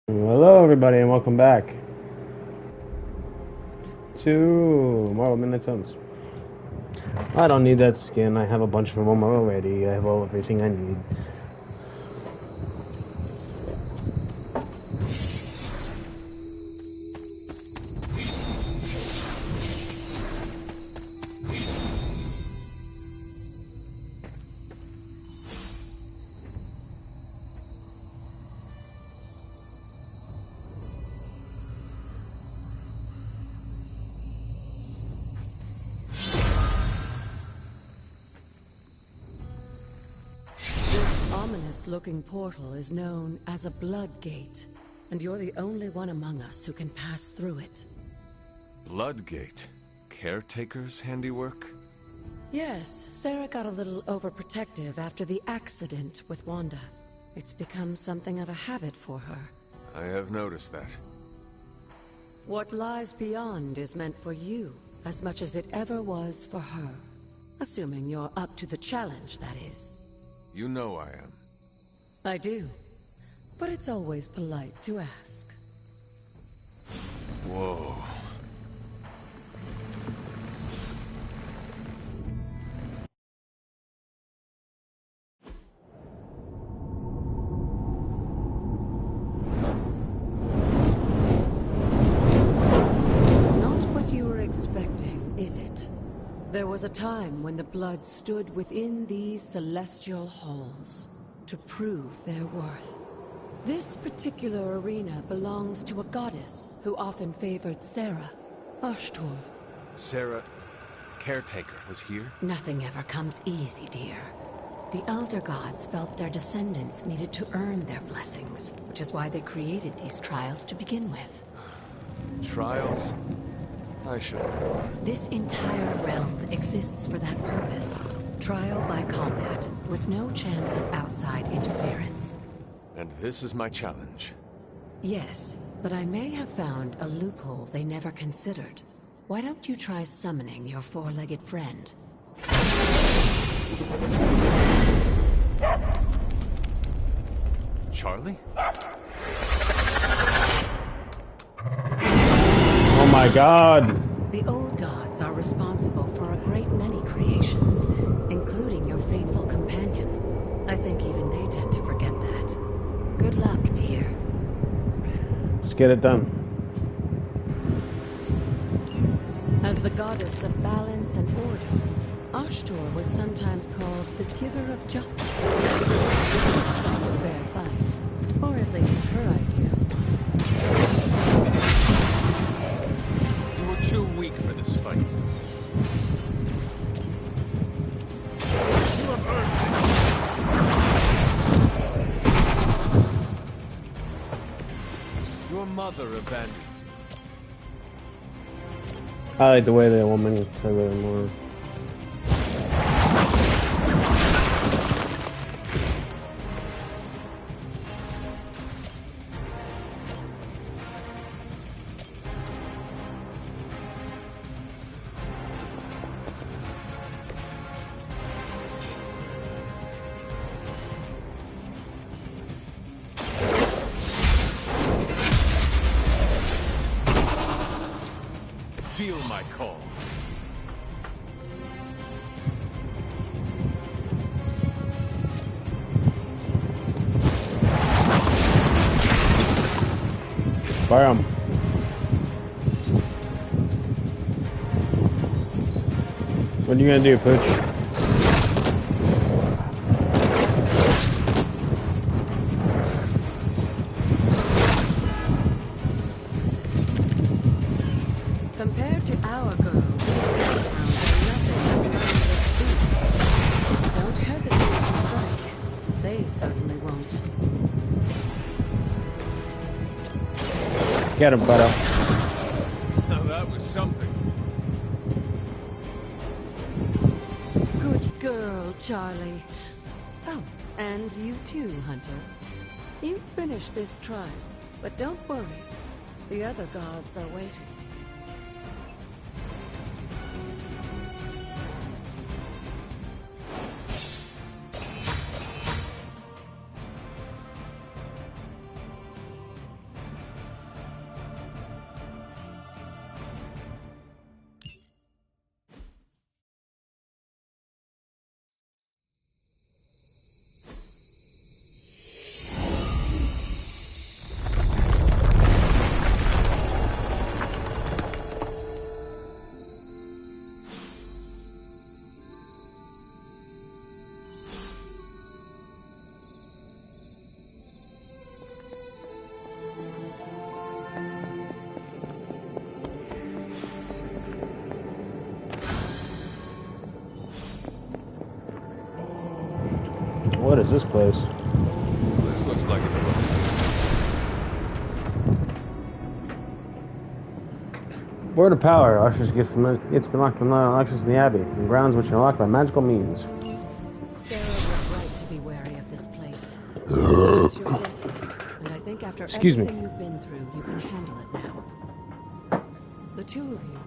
Hello, everybody, and welcome back to Marvel Midnight Suns. I don't need that skin. I have a bunch of them already. I have everything I need. Ominous-looking portal is known as a blood gate, and you're the only one among us who can pass through it. Bloodgate? Caretaker's handiwork? Yes, Sarah got a little overprotective after the accident with Wanda. It's become something of a habit for her. I have noticed that. What lies beyond is meant for you, as much as it ever was for her. Assuming you're up to the challenge, that is. You know I am. I do. But it's always polite to ask. Whoa. Not what you were expecting, is it? There was a time when the blood stood within these celestial halls to prove their worth. This particular arena belongs to a goddess who often favored Sarah, Ashtor. Sarah, Caretaker, was here? Nothing ever comes easy, dear. The Elder Gods felt their descendants needed to earn their blessings, which is why they created these trials to begin with. Trials? I should. This entire realm exists for that purpose. Trial by combat, with no chance of outside interference. And this is my challenge. Yes, but I may have found a loophole they never considered. Why don't you try summoning your four-legged friend? Charlie? Oh my god! The old gods are responsible for a great many creations, including your faithful companion. I think even they tend to forget that. Good luck, dear. Let's get it done. As the goddess of balance and order, Ashtor was sometimes called the giver of justice. It's not a fair fight, or at least her idea. You were too weak for this fight. You have earned this. Your mother abandoned you. I like the way the woman said it more. Feel my call. Fire 'em. What are you gonna do, Pooch? Compared to our girls, these compounds are nothing but boost. Don't hesitate to strike. They certainly won't. Get him, Butter. Now that was something. Good girl, Charlie. Oh, and you too, Hunter. You finished this trial, but don't worry. The other gods are waiting. is this place? This looks like it was. Word of power. Usher's gift from it's been locked from access to the Abbey, in grounds which are locked by magical means. Sarah was right to be wary of this place. It's your birthright, and I think after everything you've been through, you can handle it now. The two of you,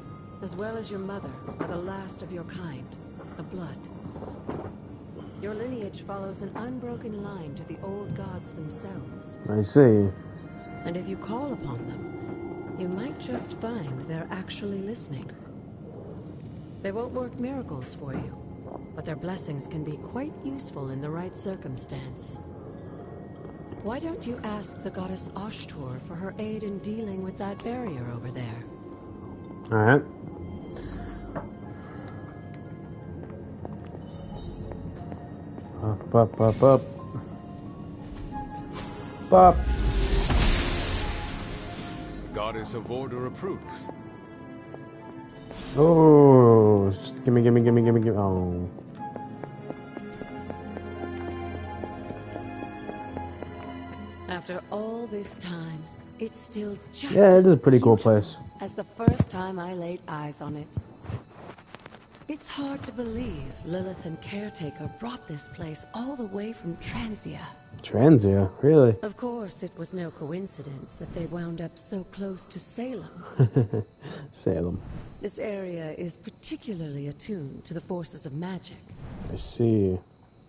as well as your mother, are the last of your kind, the blood. Your lineage follows an unbroken line to the old gods themselves. I see. And if you call upon them, you might just find they're actually listening. They won't work miracles for you, but their blessings can be quite useful in the right circumstance. Why don't you ask the goddess Ashtur for her aid in dealing with that barrier over there? Alright. Up. Bop. Goddess of Order approves. Oh, gimme. Oh. After all this time, it's still just Yeah, it is as a pretty cool beautiful place. as the first time I laid eyes on it. It's hard to believe Lilith and Caretaker brought this place all the way from Transia. Transia, really? Of course, it was no coincidence that they wound up so close to Salem. Salem. This area is particularly attuned to the forces of magic. I see.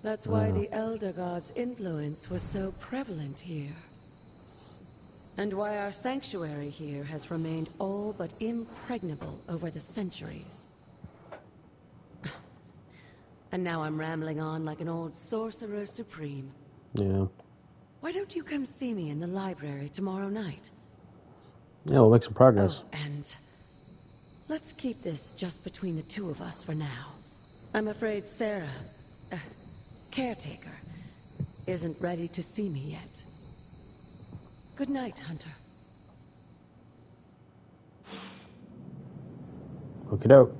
That's why the Elder God's influence was so prevalent here. And why our sanctuary here has remained all but impregnable over the centuries. And now I'm rambling on like an old sorcerer supreme. Yeah. Why don't you come see me in the library tomorrow night? Yeah, we'll make some progress. Oh, and let's keep this just between the two of us for now. I'm afraid Sarah, Caretaker, isn't ready to see me yet. Good night, Hunter. Okie doke.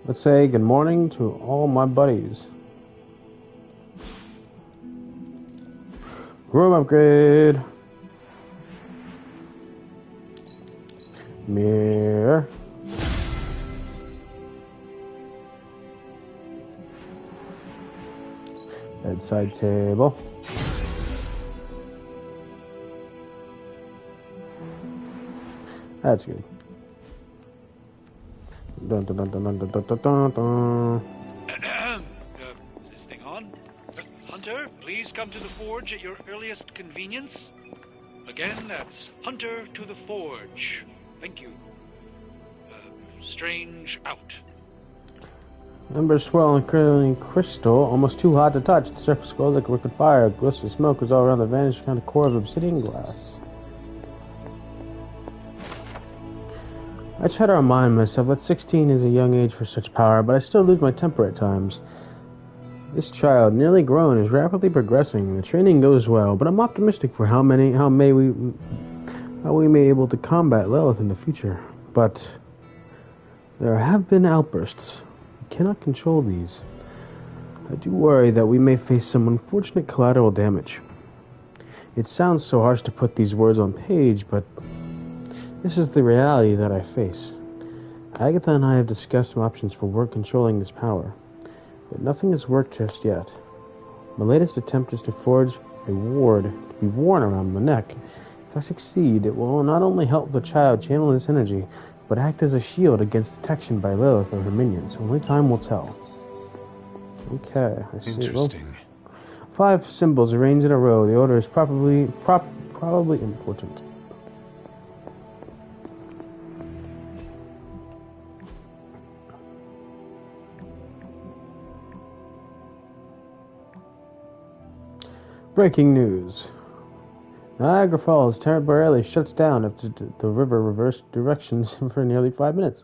Let's say good morning to all my buddies. Room upgrade. Mirror. Bedside table. That's good. Dun, dun, dun, dun, dun, dun, dun, dun, dun. Is this thing on? Hunter, please come to the forge at your earliest convenience. Again, that's Hunter to the forge. Thank you. Strange out. Embers swell and curling crystal, almost too hot to touch. The surface glows like liquid fire. A glister of smoke is all around the vanished kind of core of obsidian glass. I try to remind myself that 16 is a young age for such power, but I still lose my temper at times. This child, nearly grown, is rapidly progressing. The training goes well, but I'm optimistic for how we may be able to combat Lilith in the future. But there have been outbursts. We cannot control these. I do worry that we may face some unfortunate collateral damage. It sounds so harsh to put these words on page, but this is the reality that I face. Agatha and I have discussed some options for controlling this power, but nothing has worked just yet. My latest attempt is to forge a ward to be worn around the neck. If I succeed, it will not only help the child channel this energy, but act as a shield against detection by Lilith or her minions. Only time will tell. Okay, I see. Interesting. Well, 5 symbols arranged in a row. The order is probably important. Breaking news. Niagara Falls temporarily shuts down after the river reversed directions for nearly 5 minutes.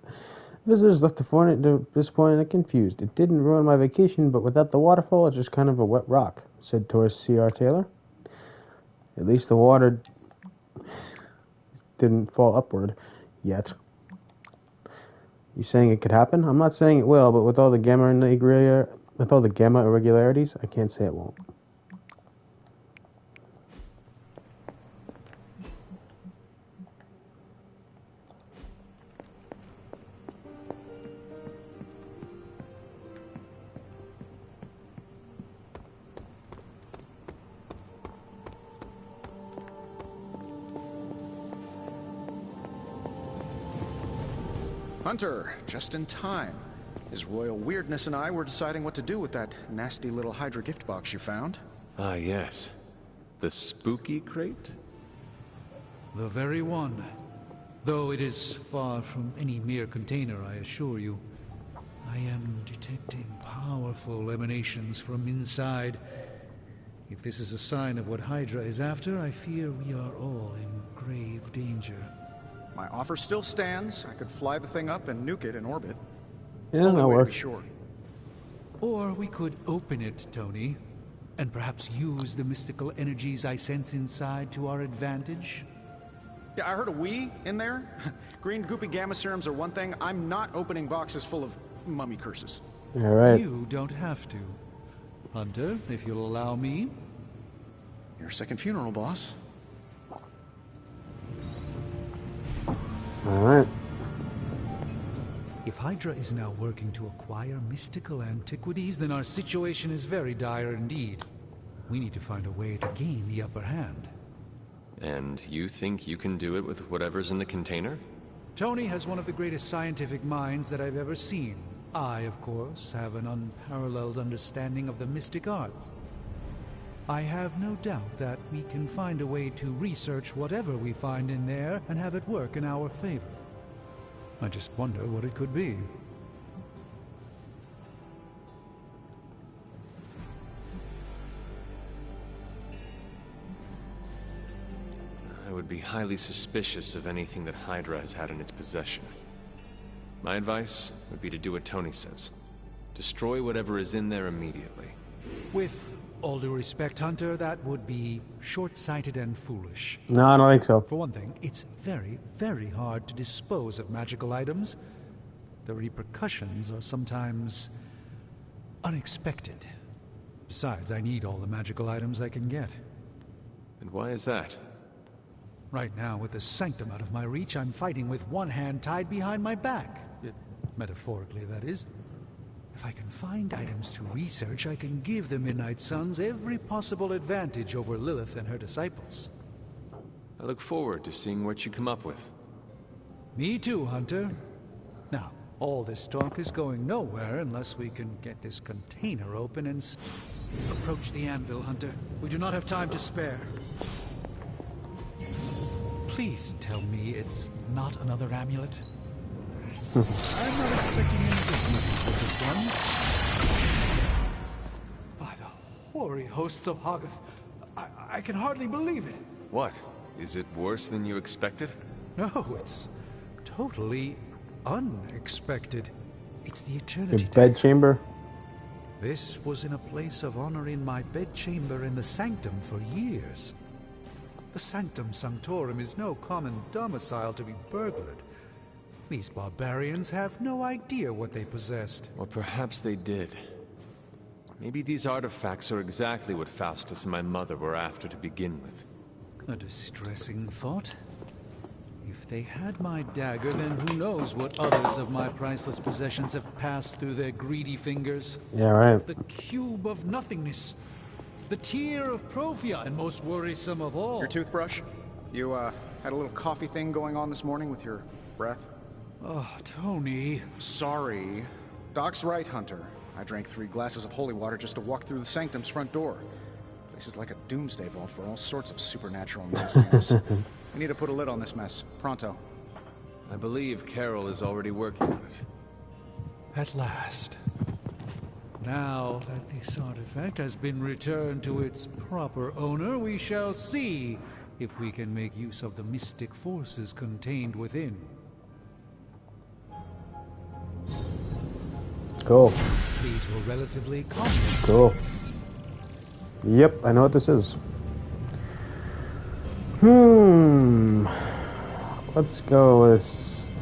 Visitors left disappointed and confused. It didn't ruin my vacation, but without the waterfall, it's just kind of a wet rock, said tourist C.R. Taylor. At least the water didn't fall upward yet. You saying it could happen? I'm not saying it will, but with all the gamma irregularities, I can't say it won't. Hunter, just in time. His royal weirdness and I were deciding what to do with that nasty little Hydra gift box you found. Ah, yes. The spooky crate? The very one. Though it is far from any mere container, I assure you. I am detecting powerful emanations from inside. If this is a sign of what Hydra is after, I fear we are all in grave danger. My offer still stands. I could fly the thing up and nuke it in orbit. Yeah, Only that way to be works. sure. Or we could open it, Tony, and perhaps use the mystical energies I sense inside to our advantage. Yeah, I heard a "we" in there. Green goopy gamma serums are one thing. I'm not opening boxes full of mummy curses. All right. You don't have to. Hunter, if you'll allow me. Your second funeral, boss. All right. If Hydra is now working to acquire mystical antiquities, then our situation is very dire indeed. We need to find a way to gain the upper hand. And you think you can do it with whatever's in the container? Tony has one of the greatest scientific minds that I've ever seen. I, of course, have an unparalleled understanding of the mystic arts. I have no doubt that we can find a way to research whatever we find in there and have it work in our favor. I just wonder what it could be. I would be highly suspicious of anything that Hydra has had in its possession. My advice would be to do what Tony says. Destroy whatever is in there immediately. With all due respect, Hunter, that would be short-sighted and foolish. No, I don't think so. For one thing, it's very, very hard to dispose of magical items. The repercussions are sometimes unexpected. Besides, I need all the magical items I can get. And why is that? Right now, with the sanctum out of my reach, I'm fighting with one hand tied behind my back. Metaphorically, that is. If I can find items to research, I can give the Midnight Suns every possible advantage over Lilith and her disciples. I look forward to seeing what you come up with. Me too, Hunter. Now, all this talk is going nowhere unless we can get this container open and approach the anvil, Hunter. We do not have time to spare. Please tell me it's not another amulet. I'm not expecting any difficulties with this one. By the hoary hosts of Hoggoth, I can hardly believe it. What? Is it worse than you expected? No, it's totally unexpected. It's the Eternity Your bedchamber? This was in a place of honor in my bedchamber in the Sanctum for years. The Sanctum Sanctorum is no common domicile to be burglared. These barbarians have no idea what they possessed. Or perhaps they did. Maybe these artifacts are exactly what Faustus and my mother were after to begin with. A distressing thought. If they had my dagger, then who knows what others of my priceless possessions have passed through their greedy fingers. Yeah, right. The cube of nothingness. The tear of Profia, and most worrisome of all. Your toothbrush? You, had a little coffee thing going on this morning with your breath? Oh, Tony. Sorry. Doc's right, Hunter. I drank 3 glasses of holy water just to walk through the Sanctum's front door. This is like a doomsday vault for all sorts of supernatural nastiness. We need to put a lid on this mess. Pronto. I believe Carol is already working on it. At last. Now that this artifact has been returned to its proper owner, we shall see if we can make use of the mystic forces contained within. Cool. These were relatively common. Cool. Yep, I know what this is. Let's go with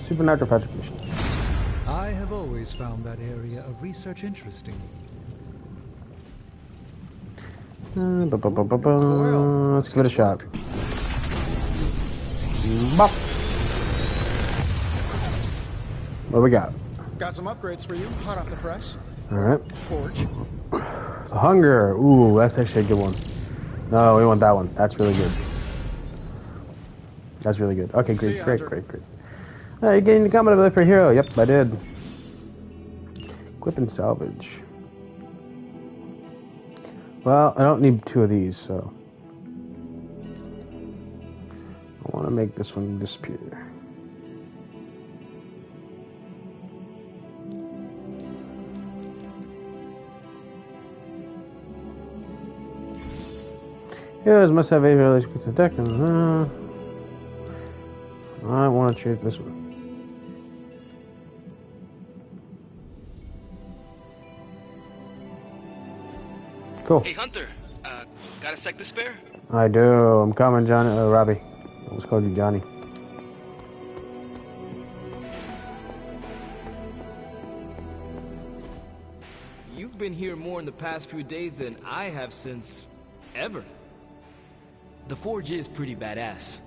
Supernatural Fabrication. I have always found that area of research interesting. Let's give it a shot. Bop. What we got? Got some upgrades for you, hot off the press. Alright. Forge. Hunger. Ooh, that's actually a good one. No, we want that one. That's really good. That's really good. Okay, great. You're getting the combat ability for hero. Yep, I did. Equip and salvage. Well, I don't need 2 of these, so I want to make this one disappear. Heroes must have a relationship with the deck. I want to choose this one. Cool. Hey Hunter, got a sec to spare? I do. I'm coming, Johnny. Robbie. I almost called you Johnny. You've been here more in the past few days than I have since ever. The forge is pretty badass,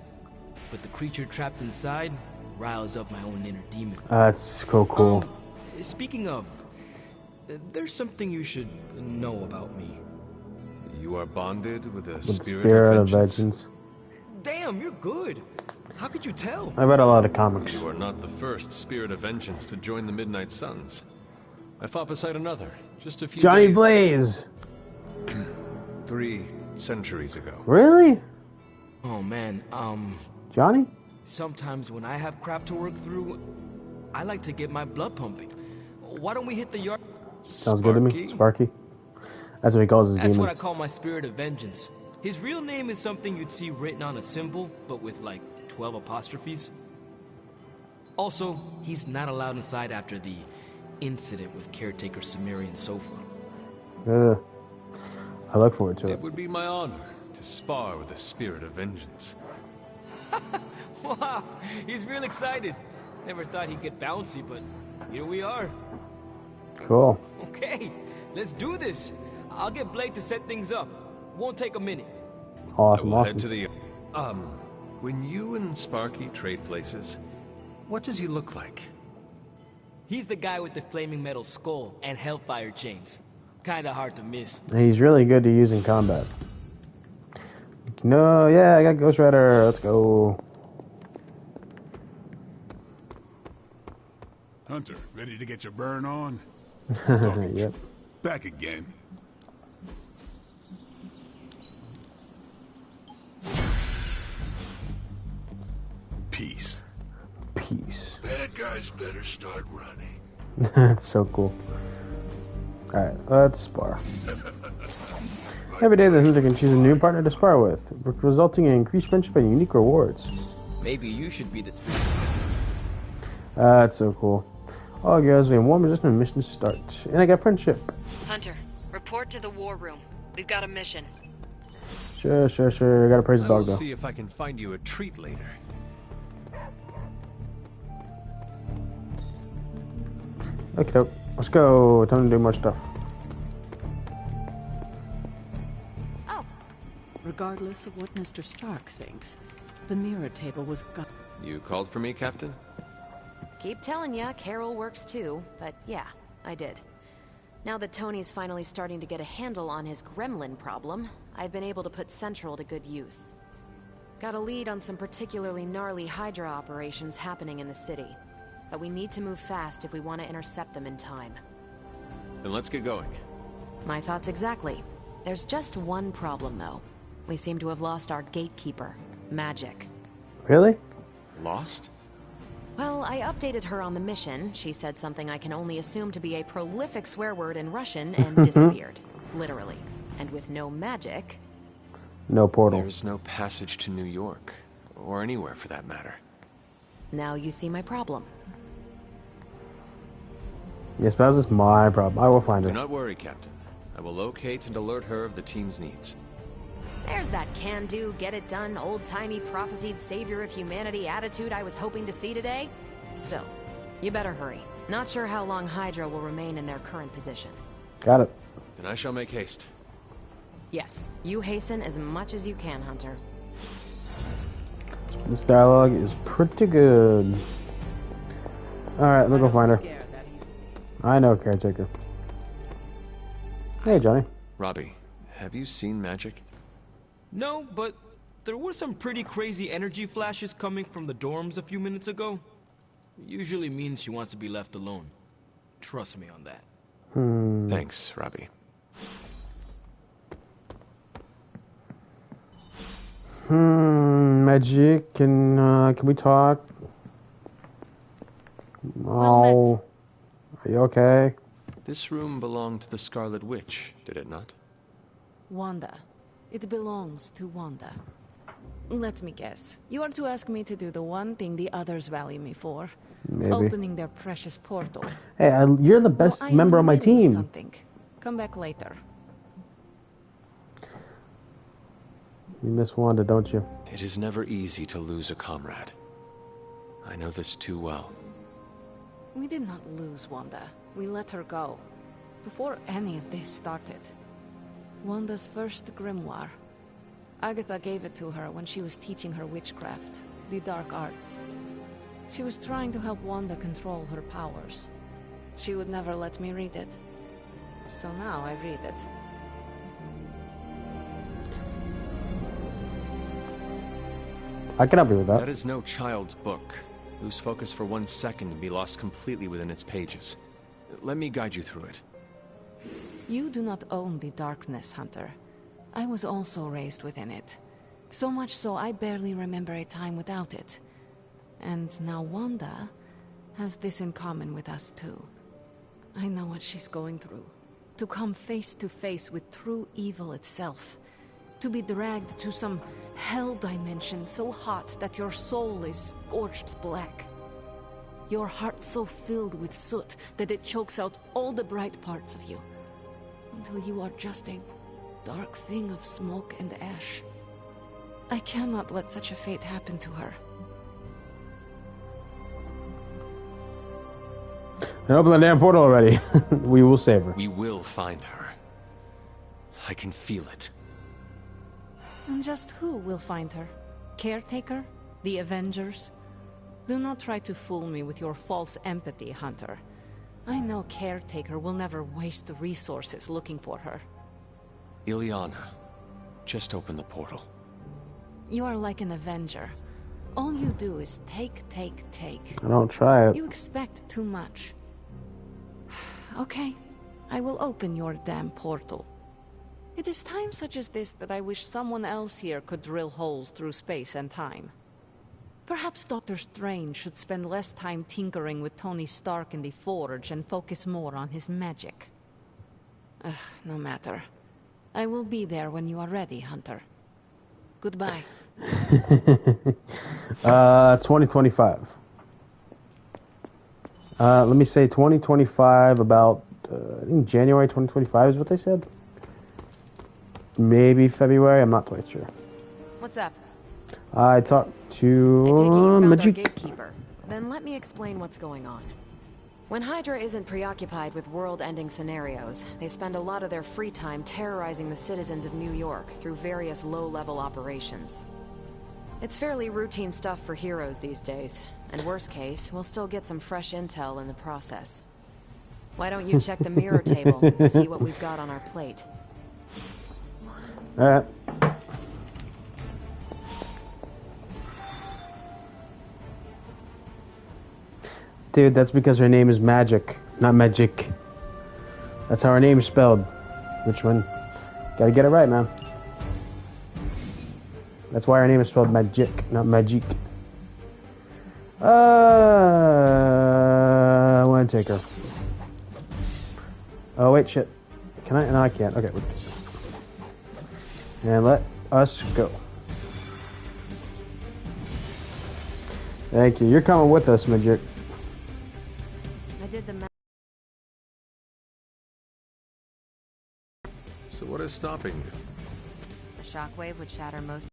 but the creature trapped inside riles up my own inner demon. That's cool. Speaking of, there's something you should know about me. You are bonded with a With spirit of vengeance. Damn, you're good. How could you tell? I read a lot of comics. You are not the first spirit of vengeance to join the Midnight Suns. I fought beside another just a few Johnny days. Blaze. 3 centuries ago. Really? Oh man, Johnny? sometimes when I have crap to work through, I like to get my blood pumping. Why don't we hit the yard? Sounds good to me. Sparky. That's what he calls his That's demon. what I call my spirit of vengeance. His real name is something you'd see written on a symbol, but with like 12 apostrophes. Also, he's not allowed inside after the incident with caretaker Sumerian Sofa. I look forward to It it. would be my honor to spar with the spirit of vengeance. Wow, he's real excited. Never thought he'd get bouncy, but here we are. Cool. Okay, let's do this. I'll get Blake to set things up. Won't take a minute. Awesome, We'll head to awesome. the... when you and Sparky trade places, what does he look like? He's the guy with the flaming metal skull and hellfire chains. Kinda hard to miss. He's really good to use in combat. No, yeah, I got Ghost Rider. Let's go. Hunter, ready to get your burn on? Yep. Back again. Peace. Peace. Bad guys better start running. That's so cool. Alright, let's spar. Every day the hunter can choose a new partner to spar with, resulting in increased friendship and unique rewards. Maybe you should be the spirit. That's so cool. All girls, we have one resistance mission to start. And I got friendship. Hunter, report to the war room. We've got a mission. Sure. I gotta praise the I will dog though. see if I can find you a treat later. Okay, let's go. Time to do more stuff. Oh. Regardless of what Mr. Stark thinks, the mirror table was gone. You called for me, Captain? Keep telling ya, Carol works too, but yeah, I did. Now that Tony's finally starting to get a handle on his gremlin problem, I've been able to put Central to good use. Got a lead on some particularly gnarly Hydra operations happening in the city. But we need to move fast if we want to intercept them in time. Then let's get going. My thoughts exactly. There's just one problem, though. We seem to have lost our gatekeeper, Magic. Really? Lost? Well, I updated her on the mission. She said something I can only assume to be a prolific swear word in Russian and disappeared. Literally. And with no magic... No portal. There's no passage to New York. Or anywhere for that matter. Now you see my problem. Yes, but this is my problem. I will find Do her. not worry, Captain. I will locate and alert her of the team's needs. There's that can-do, get-it-done, old-timey, prophesied savior of humanity attitude I was hoping to see today. Still, you better hurry. Not sure how long Hydra will remain in their current position. Got it. Then I shall make haste. Yes, you hasten as much as you can, Hunter. This dialogue is pretty good. Alright, let's go find her. I know, caretaker. Hey, Johnny. Robbie, have you seen magic? No, but there were some pretty crazy energy flashes coming from the dorms a few minutes ago. Usually means she wants to be left alone. Trust me on that. Thanks, Robbie. Magic, can we talk? Oh, are you okay? This room belonged to the Scarlet Witch, did it not? Wanda. It belongs to Wanda. Let me guess. You are to ask me to do the one thing the others value me for. Maybe. Opening their precious portal. Hey, you're the best Well, I am member in of the my middle of team. Something. Come back later. You miss Wanda, don't you? It is never easy to lose a comrade. I know this too well. We did not lose Wanda. We let her go. Before any of this started. Wanda's first grimoire. Agatha gave it to her when she was teaching her witchcraft, the dark arts. She was trying to help Wanda control her powers. She would never let me read it. So now I read it. I can help you with that. That is no child's book. Lose focus for 1 second and be lost completely within its pages. Let me guide you through it. You do not own the darkness, Hunter. I was also raised within it. So much so I barely remember a time without it. And now Wanda has this in common with us too. I know what she's going through. To come face to face with true evil itself. To be dragged to some hell dimension so hot that your soul is scorched black. Your heart so filled with soot that it chokes out all the bright parts of you. Until you are just a dark thing of smoke and ash. I cannot let such a fate happen to her. And open the damn portal already. We will save her. We will find her. I can feel it. And just who will find her? Caretaker? The Avengers? Do not try to fool me with your false empathy, Hunter. I know Caretaker will never waste the resources looking for her. Ileana, just open the portal. You are like an Avenger. All you do is take. I don't try it. You expect too much. Okay, I will open your damn portal. It is times such as this that I wish someone else here could drill holes through space and time. Perhaps Doctor Strange should spend less time tinkering with Tony Stark in the Forge and focus more on his magic. No matter. I will be there when you are ready, Hunter. Goodbye. 2025. Let me say 2025, about, I think January 2025 is what they said. Maybe February, I'm not quite sure. What's up? I talked I take it to you found our Magic. gatekeeper. Then let me explain what's going on. When Hydra isn't preoccupied with world-ending scenarios, they spend a lot of their free time terrorizing the citizens of New York through various low-level operations. It's fairly routine stuff for heroes these days, and worst case, we'll still get some fresh intel in the process. Why don't you check the mirror table and see what we've got on our plate? Alright. Dude, that's because her name is Magic, not Magic. That's how her name is spelled. Which one? Gotta get it right, man. That's why her name is spelled Magic, not Magic. I want to take her. Oh, wait, shit. Can I? No, I can't. Okay. And let us go. Thank you. You're coming with us, Magic. I did the math. So what is stopping you? A shockwave would shatter most.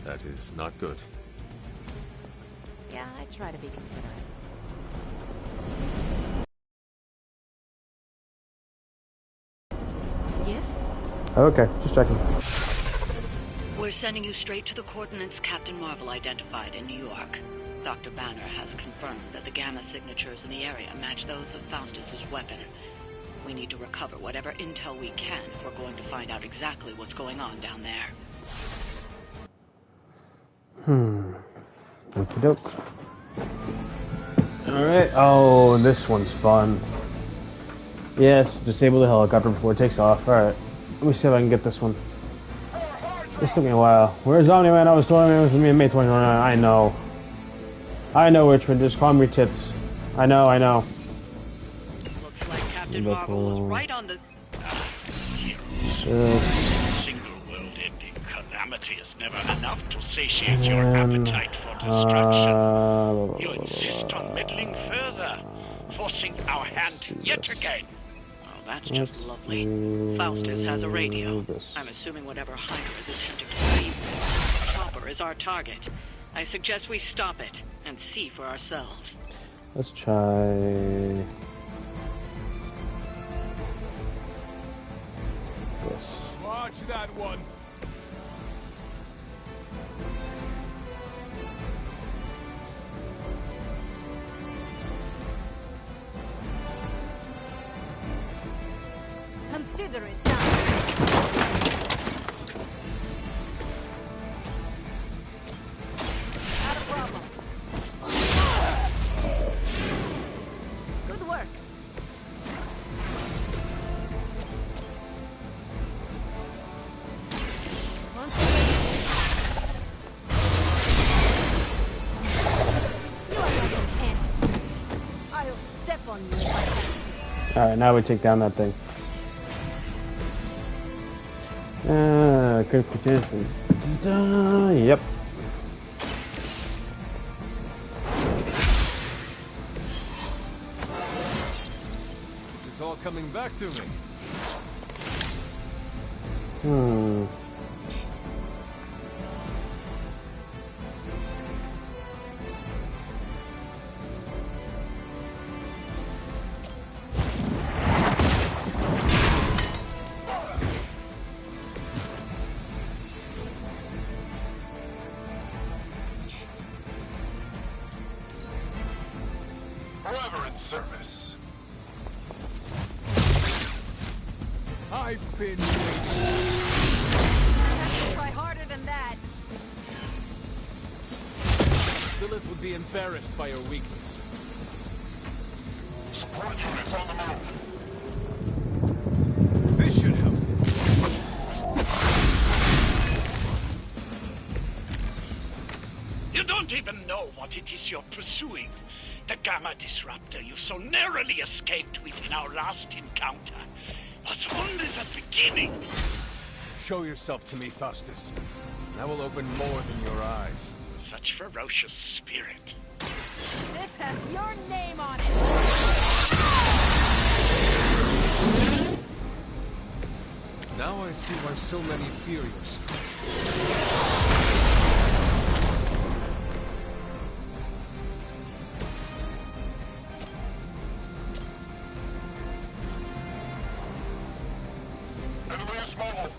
That is not good. Yeah, I try to be considerate. Yes? Okay, just checking. We're sending you straight to the coordinates Captain Marvel identified in New York. Dr. Banner has confirmed that the gamma signatures in the area match those of Faustus's weapon. We need to recover whatever intel we can if we're going to find out exactly what's going on down there. Okie doke. Alright, oh, this one's fun. Yes, disable the helicopter before it takes off. Alright, let me see if I can get this one. This took me a while. Where's Omni-Man? I was told him it was me in May 2029. I know. I know, Richmond. Just call me tits. I know. Looks like Captain Marvel was right on the... Single world-ending calamity is never enough to satiate your appetite for destruction. You insist on meddling further, forcing our hand yet again. Oh, that's just lovely. Faustus has a radio. I'm assuming whatever Hydra is attempting to seize this chopper is our target. I suggest we stop it and see for ourselves. Let's try... this. Watch that one. Consider it done. Not a problem. Good work. You are like an ant. I'll step on you if I have to. Alright, now we take down that thing. Critical chance. Yep. It's all coming back to me. Forever in service. I've been waiting. Try harder than that. Lilith would be embarrassed by your weakness. Support units on the move. This should help. You don't even know what it is you're pursuing. The gamma disruptor you so narrowly escaped with in our last encounter was only the beginning. Show yourself to me, Faustus. That will open more than your eyes. Such ferocious spirit. This has your name on it. Now I see why so many fear your strength. Enemy is mobile.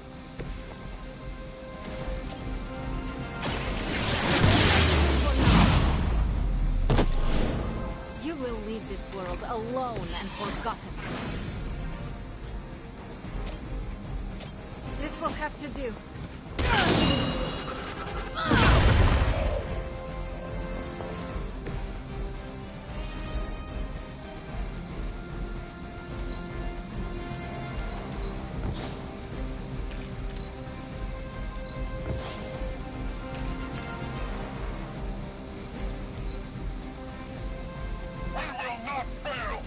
You will leave this world alone and forgotten. This will have to do. We will not fail.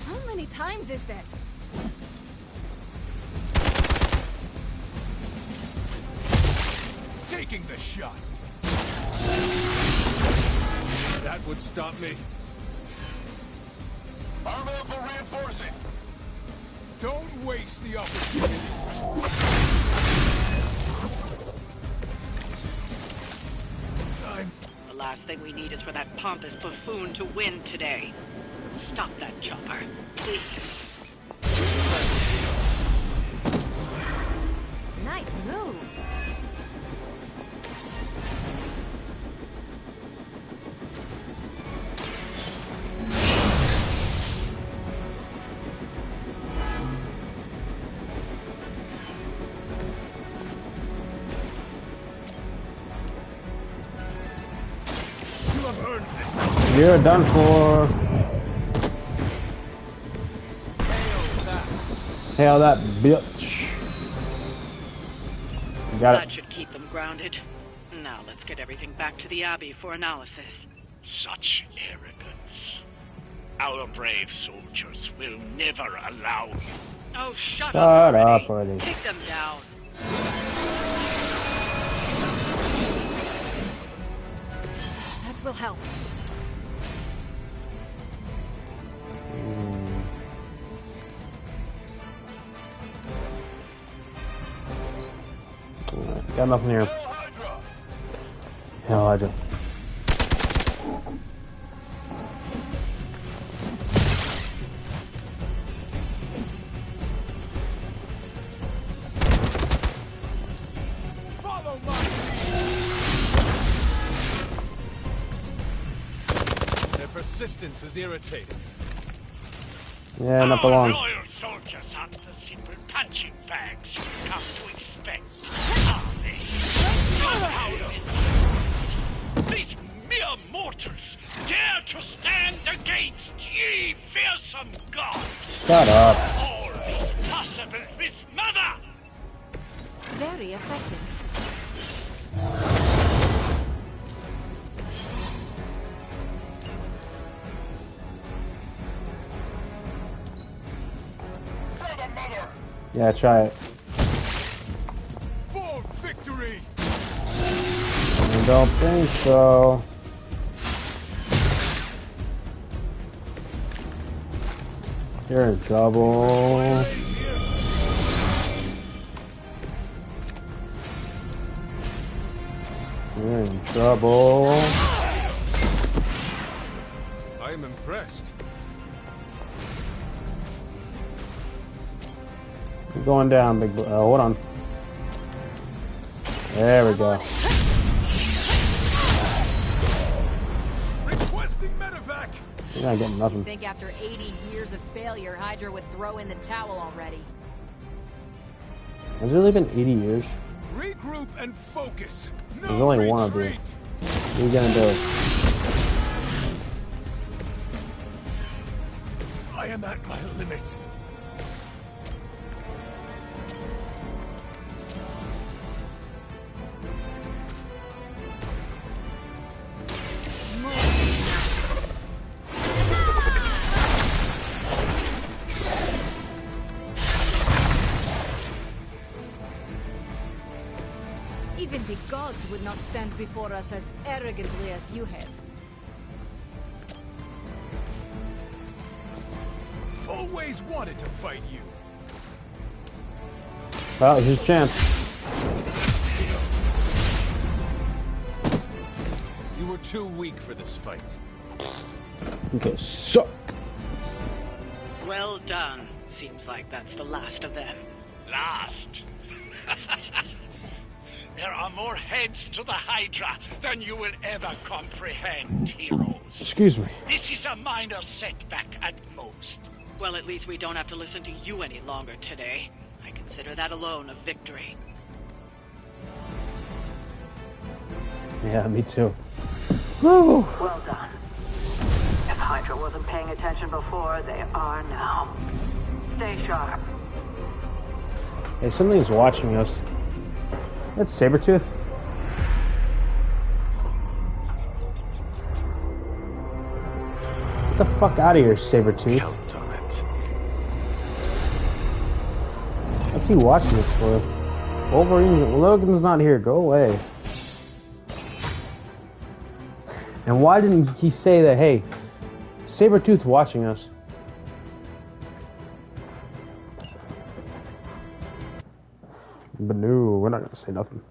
How many times is that? Taking the shot. That would stop me. Armor for reinforcing. Don't waste the opportunity. The last thing we need is for that pompous buffoon to win today. Stop that chopper, please. Nice move. You're done for. Hail that bitch. Got That it. should keep them grounded. Now let's get everything back to the Abbey for analysis. Such arrogance. Our brave soldiers will never allow you. Oh, shut Shut up up already. already. Take them down. That will help. Got nothing here. Hell, Hydra. Follow my lead. Their persistence is irritating. Yeah, not for long. Our loyal soldiers aren't the simple punching bags you've come to expect, are they? These mere mortals dare to stand against ye fearsome gods! Shut up. All is possible with Mother! Very effective. Yeah, try it. For victory! I don't think so. You're in trouble. You're in trouble. I am impressed. You're going down, big boy. Hold on. There we go. Requesting medevac! You're not getting nothing. Think after 80 years of failure, Hydra would throw in the towel already. Has it really been 80 years? Regroup and focus. No There's only one of you. retreat. What are you gonna do? I am at my limit. Even the gods would not stand before us as arrogantly as you have. Always wanted to fight you. Well, here's a chance. You were too weak for this fight. Okay, suck. Well done. Seems like that's the last of them. Last? There are more heads to the Hydra than you will ever comprehend, heroes. Excuse me. This is a minor setback at most. Well, at least we don't have to listen to you any longer today. I consider that alone a victory. Yeah, me too. Woo! Well done. If Hydra wasn't paying attention before, they are now. Stay sharp. Hey, something's watching us. That's Sabretooth. Get the fuck out of here, Sabretooth. Count on it. What's he watching us for? Logan's not here. Go away. And why didn't he say that, hey, Sabretooth watching us? But no, we're not gonna say nothing.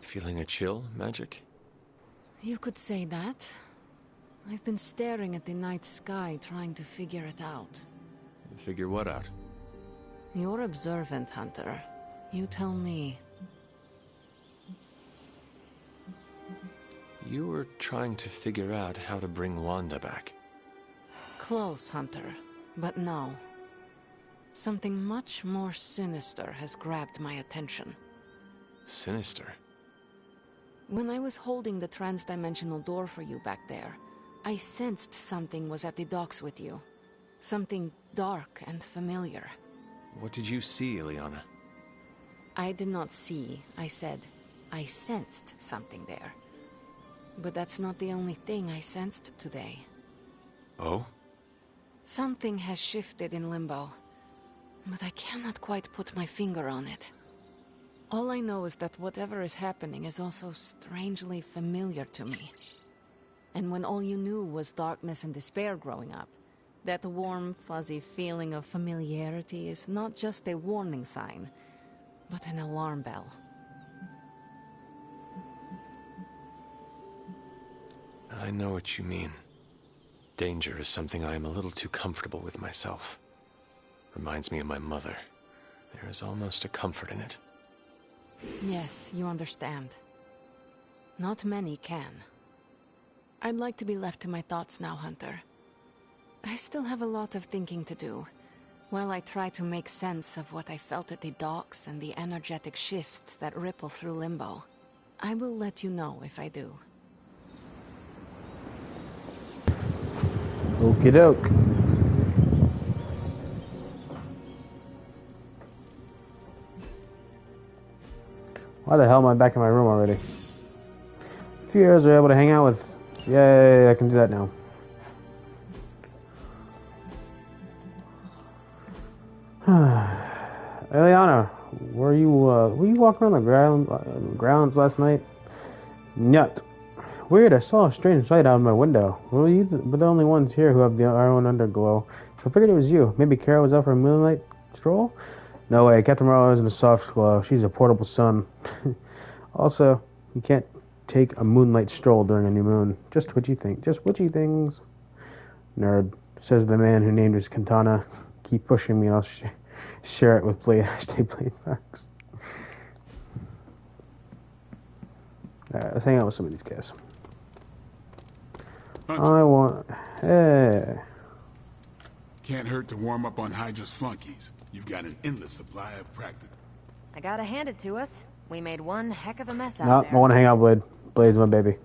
Feeling a chill, Magic? You could say that. I've been staring at the night sky trying to figure it out. Figure what out? You're observant, Hunter. You tell me. You were trying to figure out how to bring Wanda back. Close, Hunter. But no. Something much more sinister has grabbed my attention. Sinister? When I was holding the trans-dimensional door for you back there, I sensed something was at the docks with you. Something dark and familiar. What did you see, Ileana? I did not see, I said. I sensed something there. But that's not the only thing I sensed today. Oh? Something has shifted in Limbo, but I cannot quite put my finger on it. All I know is that whatever is happening is also strangely familiar to me. And when all you knew was darkness and despair growing up, that warm, fuzzy feeling of familiarity is not just a warning sign, but an alarm bell. I know what you mean. Danger is something I am a little too comfortable with myself. Reminds me of my mother. There is almost a comfort in it. Yes, you understand. Not many can. I'd like to be left to my thoughts now, Hunter. I still have a lot of thinking to do, while I try to make sense of what I felt at the docks and the energetic shifts that ripple through Limbo. I will let you know if I do. Okie doke. Why the hell am I back in my room already? A few years are able to hang out with. Yay, I can do that now. Eliana, were you walking around the grounds last night? Nut. Weird, I saw a strange light out of my window. Well, we're the only ones here who have our own underglow. So I figured it was you. Maybe Kara was out for a moonlight stroll? No way, Captain Marlowe isn't a soft glow. She's a portable sun. Also, you can't take a moonlight stroll during a new moon. Just witchy things. Nerd, says the man who named his katana. Keep pushing me, I'll share it with Blade. Stay Blade facts. Alright, let's hang out with some of these guys. Hey. Can't hurt to warm up on Hydra's flunkies. You've got an endless supply of practice. I gotta hand it to us. We made one heck of a mess out No, there. I want to hang out, Blade. Blade's my baby.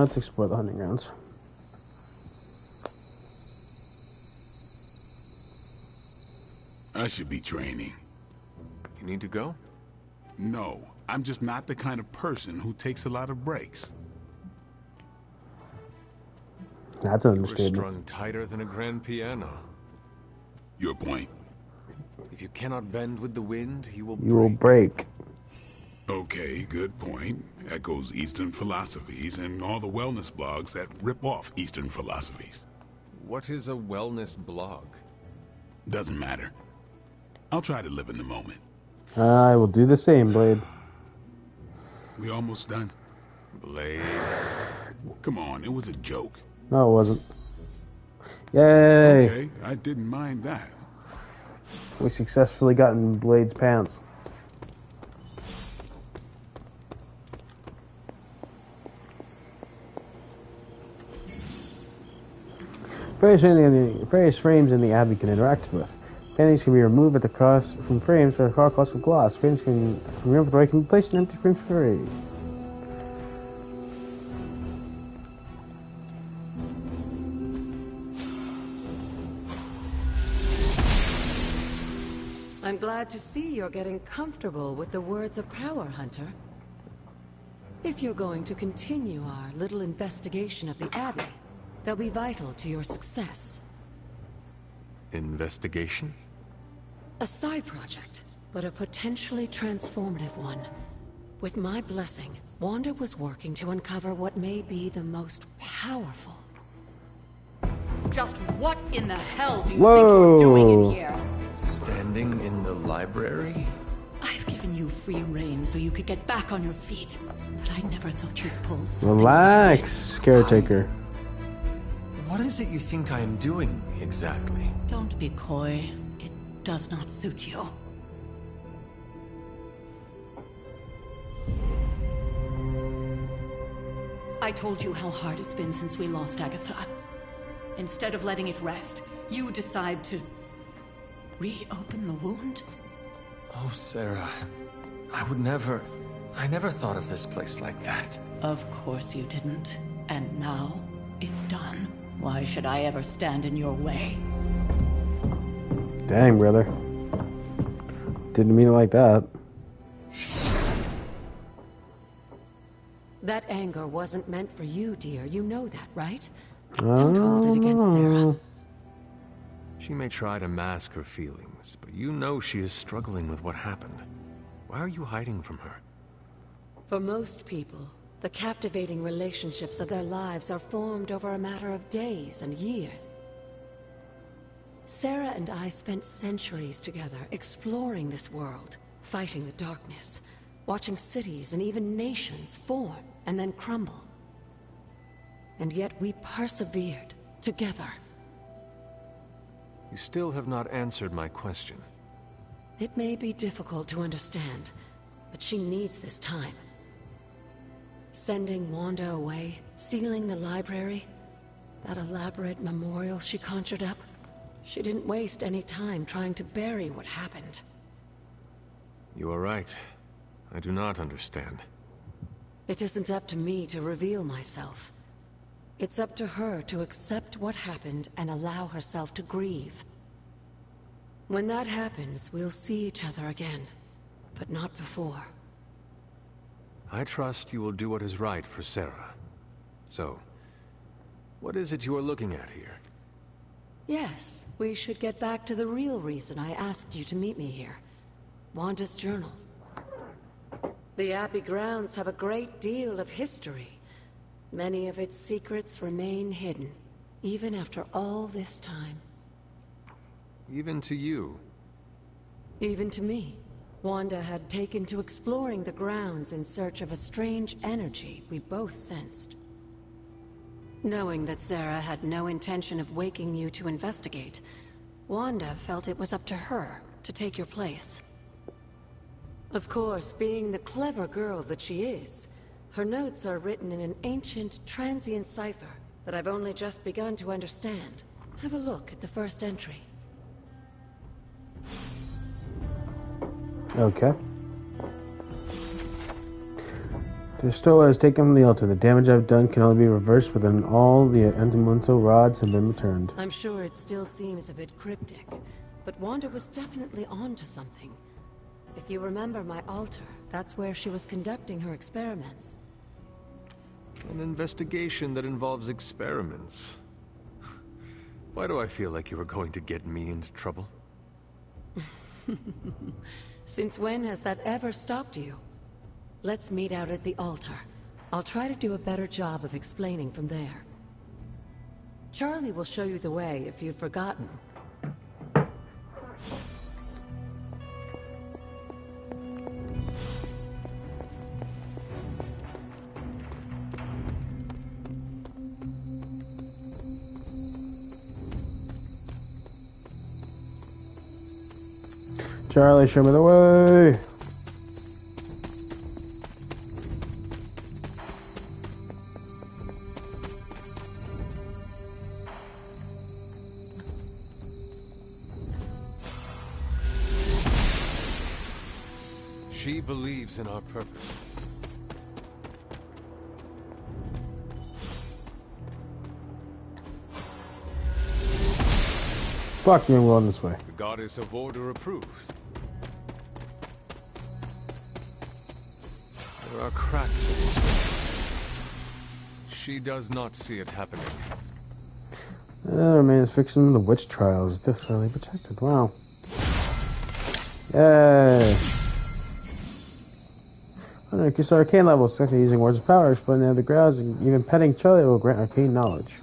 Let's explore the hunting grounds. I should be training. You need to go? No, I'm just not the kind of person who takes a lot of breaks. That's an You were understatement. strung tighter than a grand piano. Your point. If you cannot bend with the wind, you will break. Okay, good point. Echoes Eastern philosophies and all the wellness blogs that rip off Eastern philosophies. What is a wellness blog? Doesn't matter. I'll try to live in the moment. I will do the same, Blade. We almost done? Blade. Come on, it was a joke. No, it wasn't. Yay! Okay, I didn't mind that. We successfully got in Blade's pants. Various frames in the Abbey can interact with. Paintings can be removed at the cost from frames for the cost of gloss. Frames can be removed can be placed in empty frames for free. I'm glad to see you're getting comfortable with the words of power, Hunter. If you're going to continue our little investigation of the Abbey, they'll be vital to your success. Investigation? A side project, but a potentially transformative one. With my blessing, Wanda was working to uncover what may be the most powerful. Just what in the hell do you think you're doing in here? Standing in the library? I've given you free rein so you could get back on your feet, but I never thought you'd pull something Relax, caretaker. What is it you think I am doing, exactly? Don't be coy. It does not suit you. I told you how hard it's been since we lost Agatha. Instead of letting it rest, you decide to reopen the wound? Oh, Sarah. I never thought of this place like that. Of course you didn't. And now, it's done. Why should I ever stand in your way? Dang, brother. Didn't mean it like that. That anger wasn't meant for you, dear. You know that, right? Don't hold it against Sarah. She may try to mask her feelings, but you know she is struggling with what happened. Why are you hiding from her? For most people, the captivating relationships of their lives are formed over a matter of days and years. Sarah and I spent centuries together exploring this world, fighting the darkness, watching cities and even nations form and then crumble. And yet we persevered together. You still have not answered my question. It may be difficult to understand, but she needs this time. Sending Wanda away, sealing the library, that elaborate memorial she conjured up. She didn't waste any time trying to bury what happened. You are right. I do not understand. It isn't up to me to reveal myself. It's up to her to accept what happened and allow herself to grieve. When that happens, we'll see each other again, but not before. I trust you will do what is right for Sarah. So, what is it you are looking at here? Yes, we should get back to the real reason I asked you to meet me here. Wanda's journal. The Abbey grounds have a great deal of history. Many of its secrets remain hidden, even after all this time. Even to you? Even to me. Wanda had taken to exploring the grounds in search of a strange energy we both sensed. Knowing that Sarah had no intention of waking you to investigate, Wanda felt it was up to her to take your place. Of course, being the clever girl that she is, her notes are written in an ancient, transient cipher that I've only just begun to understand. Have a look at the first entry. Okay. Destroy what is taken from the altar. The damage I've done can only be reversed when all the elemental rods have been returned. I'm sure it still seems a bit cryptic, but Wanda was definitely onto something. If you remember my altar, that's where she was conducting her experiments. An investigation that involves experiments. Why do I feel like you are going to get me into trouble? Since when has that ever stopped you? Let's meet out at the altar. I'll try to do a better job of explaining from there. Charlie will show you the way if you've forgotten. Charlie, show me the way. She believes in our purpose. Fuck me, I'm going this way. The goddess of order approves. There are cracks in this way. She does not see it happening. Remains fiction the witch trials. This fairly protected. Wow. Yay! Increase arcane levels, such as using words of power, exploring the undergrounds, and even petting Charlie will grant arcane knowledge.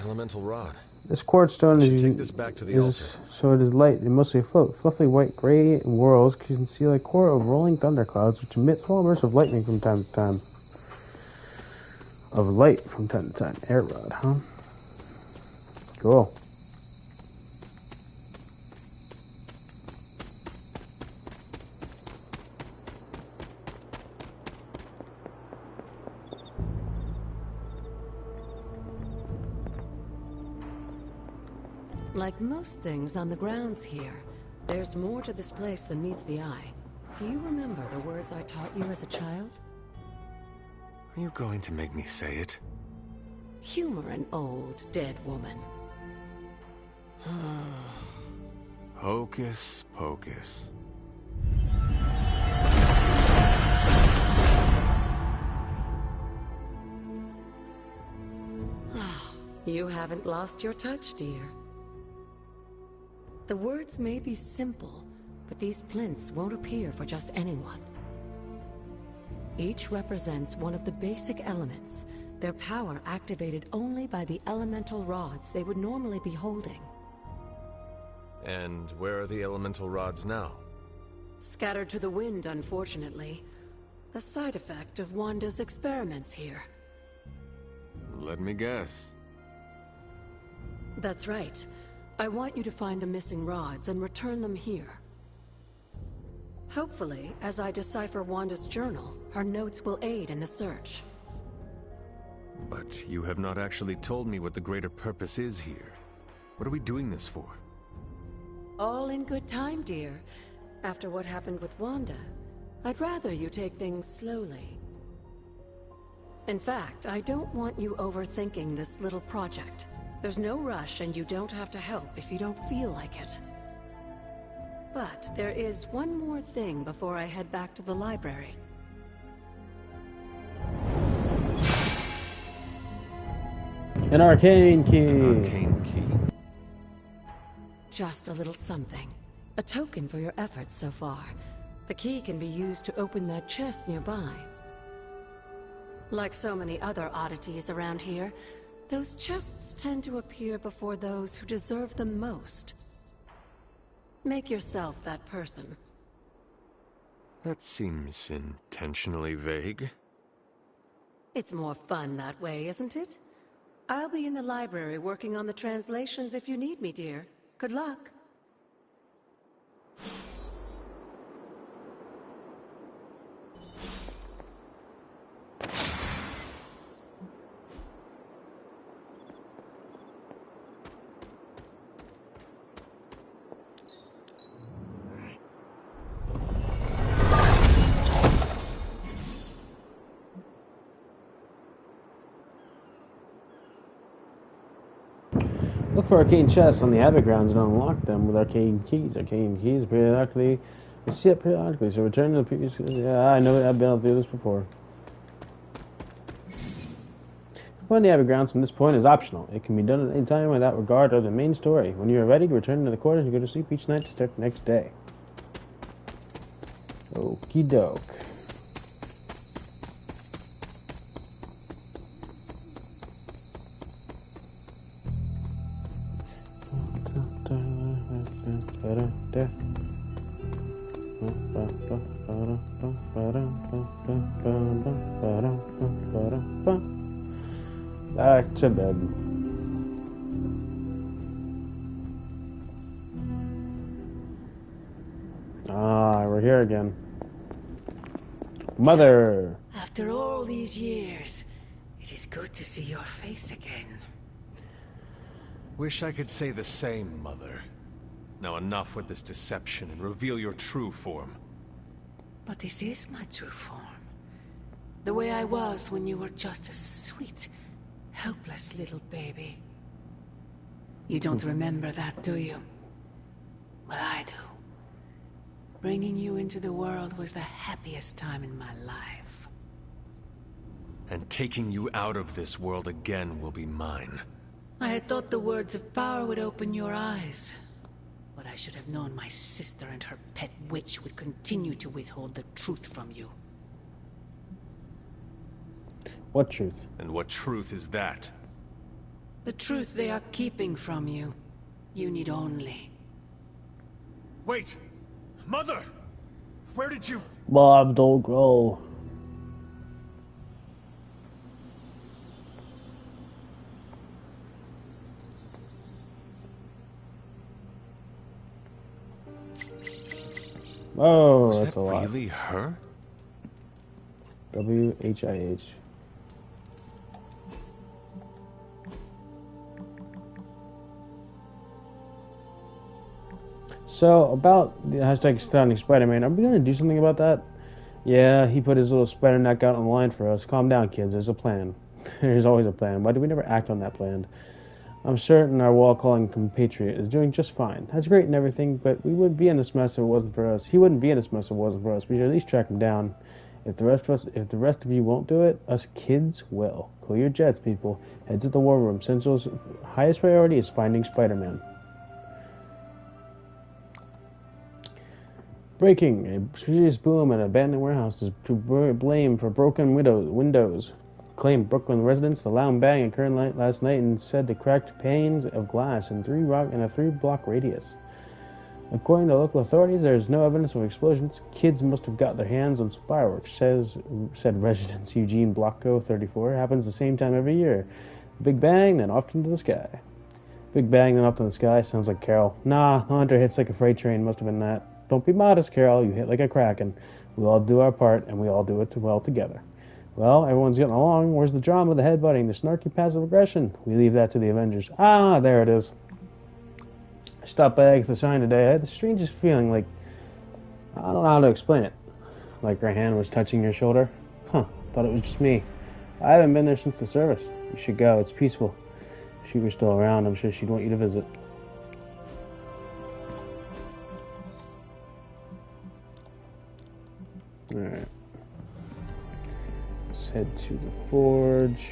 Elemental rod. This quartz stone take this back to the altar. So it is light and mostly afloat. Fluffy white gray whorls can conceal a core of rolling thunderclouds which emit small bursts of lightning from time to time. Of light from time to time. Air rod, huh? Cool. Like most things on the grounds here, there's more to this place than meets the eye. Do you remember the words I taught you as a child? Are you going to make me say it? Humor an old, dead woman. Hocus pocus. You haven't lost your touch, dear. The words may be simple, but these plinths won't appear for just anyone. Each represents one of the basic elements, their power activated only by the elemental rods they would normally be holding. And where are the elemental rods now? Scattered to the wind, unfortunately. A side effect of Wanda's experiments here. Let me guess. That's right. I want you to find the missing rods and return them here. Hopefully, as I decipher Wanda's journal, her notes will aid in the search. But you have not actually told me what the greater purpose is here. What are we doing this for? All in good time, dear. After what happened with Wanda, I'd rather you take things slowly. In fact, I don't want you overthinking this little project. There's no rush, and you don't have to help if you don't feel like it. But there is one more thing before I head back to the library. An arcane key. An arcane key. Just a little something. A token for your efforts so far. The key can be used to open that chest nearby. Like so many other oddities around here, those chests tend to appear before those who deserve them most. Make yourself that person. That seems intentionally vague. It's more fun that way, isn't it? I'll be in the library working on the translations if you need me, dear. Good luck. Look for arcane chests on the Abbey grounds and unlock them with arcane keys. Arcane keys periodically. You see it periodically, so return to the previous. Yeah, I know it. I've been able to do this before. Find the Abbey grounds from this point is optional. It can be done at any time without regard to the main story. When you are ready, return to the quarters and go to sleep each night to start the next day. Okie doke. Back to bed. Ah, we're here again. Mother! After all these years, it is good to see your face again. Wish I could say the same, Mother. Now enough with this deception and reveal your true form. But this is my true form. The way I was when you were just a sweet, helpless little baby. You don't remember that, do you? Well, I do. Bringing you into the world was the happiest time in my life. And taking you out of this world again will be mine. I had thought the words of power would open your eyes. But I should have known my sister and her pet witch would continue to withhold the truth from you. What truth? And what truth is that? The truth they are keeping from you. You need only. Wait! Mother! Where did you... Bob, don't go. Oh, Was that's that a lot. really her? WHIH. So, about the hashtag Astounding Spider-Man, are we going to do something about that? Yeah, he put his little spider neck out on the line for us. Calm down, kids. There's a plan. There's always a plan. Why do we never act on that plan? I'm certain our wall-calling compatriot is doing just fine. That's great and everything, but we wouldn't be in this mess if it wasn't for us. He wouldn't be in this mess if it wasn't for us. We should at least track him down. If the rest of you won't do it, us kids will. Cool your jets, people. Head to the war room. Central's highest priority is finding Spider-Man. Breaking. A serious boom at an abandoned warehouse is to blame for broken windows. Claimed Brooklyn residents. The loud bang occurred last night and said the cracked panes of glass in a three-block radius. According to local authorities, there is no evidence of explosions. Kids must have got their hands on some fireworks, said residents Eugene Blocko, 34. Happens the same time every year. Big bang, then off into the sky. Big bang, then up in the sky. Sounds like Carol. Nah, the hunter hits like a freight train. Must have been that. Don't be modest, Carol. You hit like a kraken. We all do our part, and we all do it well together. Well, everyone's getting along. Where's the drama, the headbutting, the snarky passive aggression? We leave that to the Avengers. Ah, there it is. I stopped by Agatha Sign today. I had the strangest feeling, like, I don't know how to explain it. Like her hand was touching your shoulder. Huh, thought it was just me. I haven't been there since the service. You should go, it's peaceful. If she were still around, I'm sure she'd want you to visit. Alright. Let's head to the forge.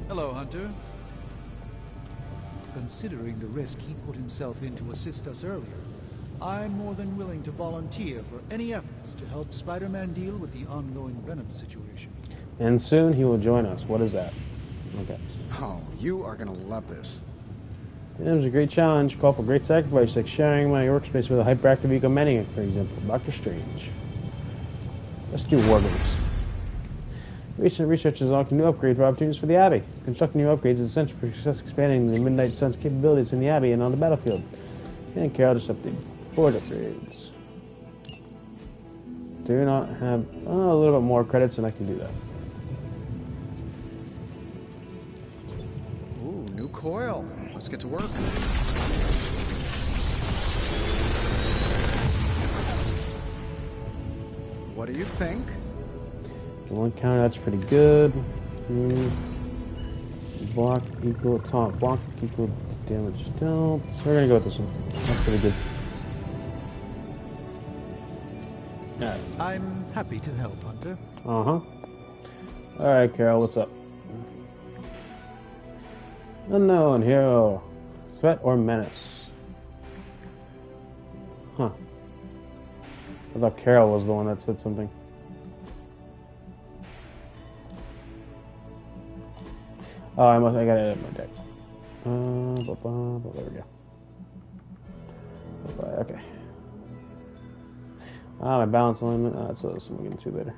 Hello, Hunter. Considering the risk he put himself in to assist us earlier, I'm more than willing to volunteer for any efforts to help Spider-Man deal with the ongoing Venom situation. And soon he will join us. What is that? Okay. Oh, you are gonna love this. It was a great challenge, call for great sacrifice, like sharing my workspace with a hyperactive egomaniac, for example, Dr. Strange. Let's do Wargames. Recent research has unlocked new upgrades for opportunities for the Abbey. Constructing new upgrades is essential for success expanding the Midnight Sun's capabilities in the Abbey and on the battlefield. And Carol just updated. Forge upgrades. Do not have a little bit more credits and I can do that. Ooh, new coil. Let's get to work. What do you think? One counter, that's pretty good. Block equal atomic block equal damage dealt. So we're gonna go with this one. That's pretty good. Alright. I'm happy to help, Hunter. Alright, Carol, what's up? Unknown hero. Threat or menace? Huh. I thought Carol was the one that said something. Oh, I got it in my deck. There we go. Okay. My balance alignment. That's what I'm getting to later.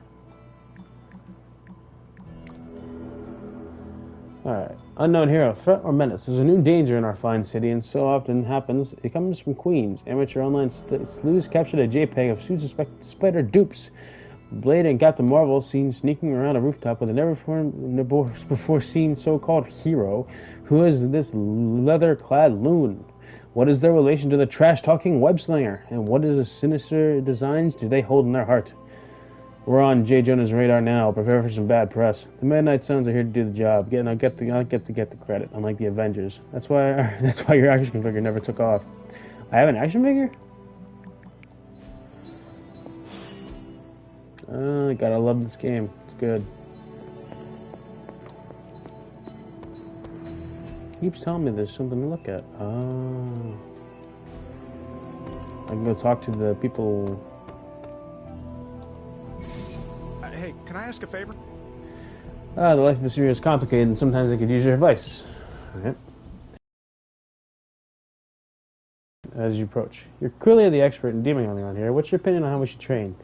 Alright. Unknown hero. Threat or menace. There's a new danger in our fine city, and so often happens, it comes from Queens. Amateur online sleuths captured a JPEG of two suspected spider dupes. Blade and Captain Marvel seen sneaking around a rooftop with a never-before-seen so-called hero, who is this leather-clad loon. What is their relation to the trash-talking web-slinger, and what is the sinister designs do they hold in their heart? We're on J. Jonah's radar now. Prepare for some bad press. The Midnight Suns are here to do the job. I'll get the credit, unlike the Avengers. That's why your action figure never took off. I have an action figure? Gotta love this game. It's good. Keeps telling me there's something to look at. Oh. I can go talk to the people. Hey, can I ask a favor? The life of a serious is complicated, and sometimes I could use your advice. Okay. As you approach, you're clearly the expert in demon hunting around here. What's your opinion on how we should train?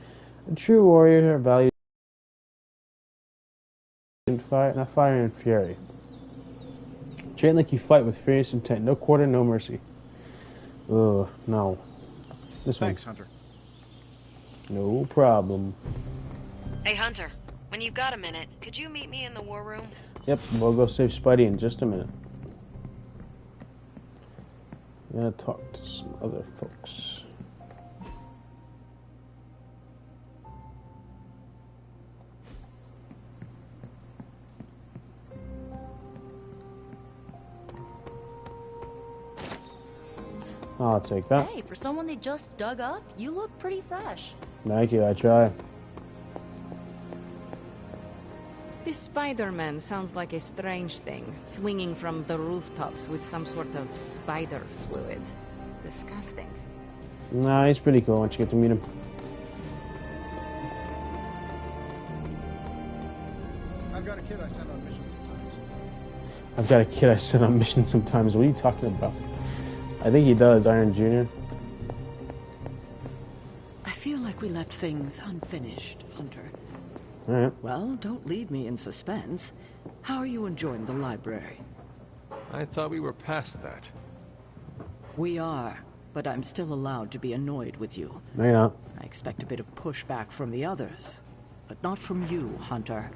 A true warrior values fire, not fire and fury. Train like you fight with furious intent. No quarter, no mercy. Ugh, no. Thanks, Hunter. No problem. Hey, Hunter. When you've got a minute, could you meet me in the war room? Yep, we'll go save Spidey in just a minute. I'm gonna talk to some other folks. I'll take that. Hey, for someone they just dug up, you look pretty fresh. Thank you, I try. This Spider-Man sounds like a strange thing, swinging from the rooftops with some sort of spider fluid. Disgusting. Nah, he's pretty cool once you get to meet him. I've got a kid I send on missions sometimes. What are you talking about? I think he does, Iron Jr. I feel like we left things unfinished, Hunter. Alright. Well, don't leave me in suspense. How are you enjoying the library? I thought we were past that. We are, but I'm still allowed to be annoyed with you. No, you're not. I expect a bit of pushback from the others, but not from you, Hunter.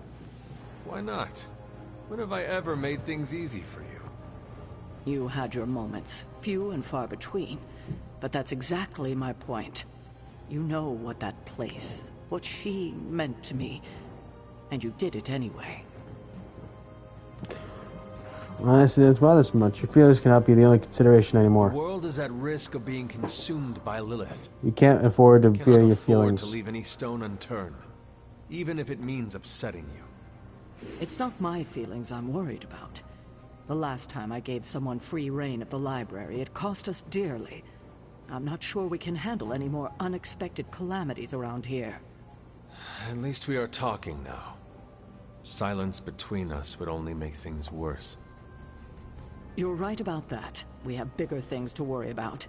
Why not? When have I ever made things easy for you? You had your moments, few and far between, but that's exactly my point. You know what that place, what she meant to me, and you did it anyway. Honestly, it's bothers so much. Your feelings cannot be the only consideration anymore. The world is at risk of being consumed by Lilith. You can't afford to feel your feelings. To leave any stone unturned, even if it means upsetting you. It's not my feelings I'm worried about. The last time I gave someone free reign at the library, it cost us dearly. I'm not sure we can handle any more unexpected calamities around here. At least we are talking now. Silence between us would only make things worse. You're right about that. We have bigger things to worry about.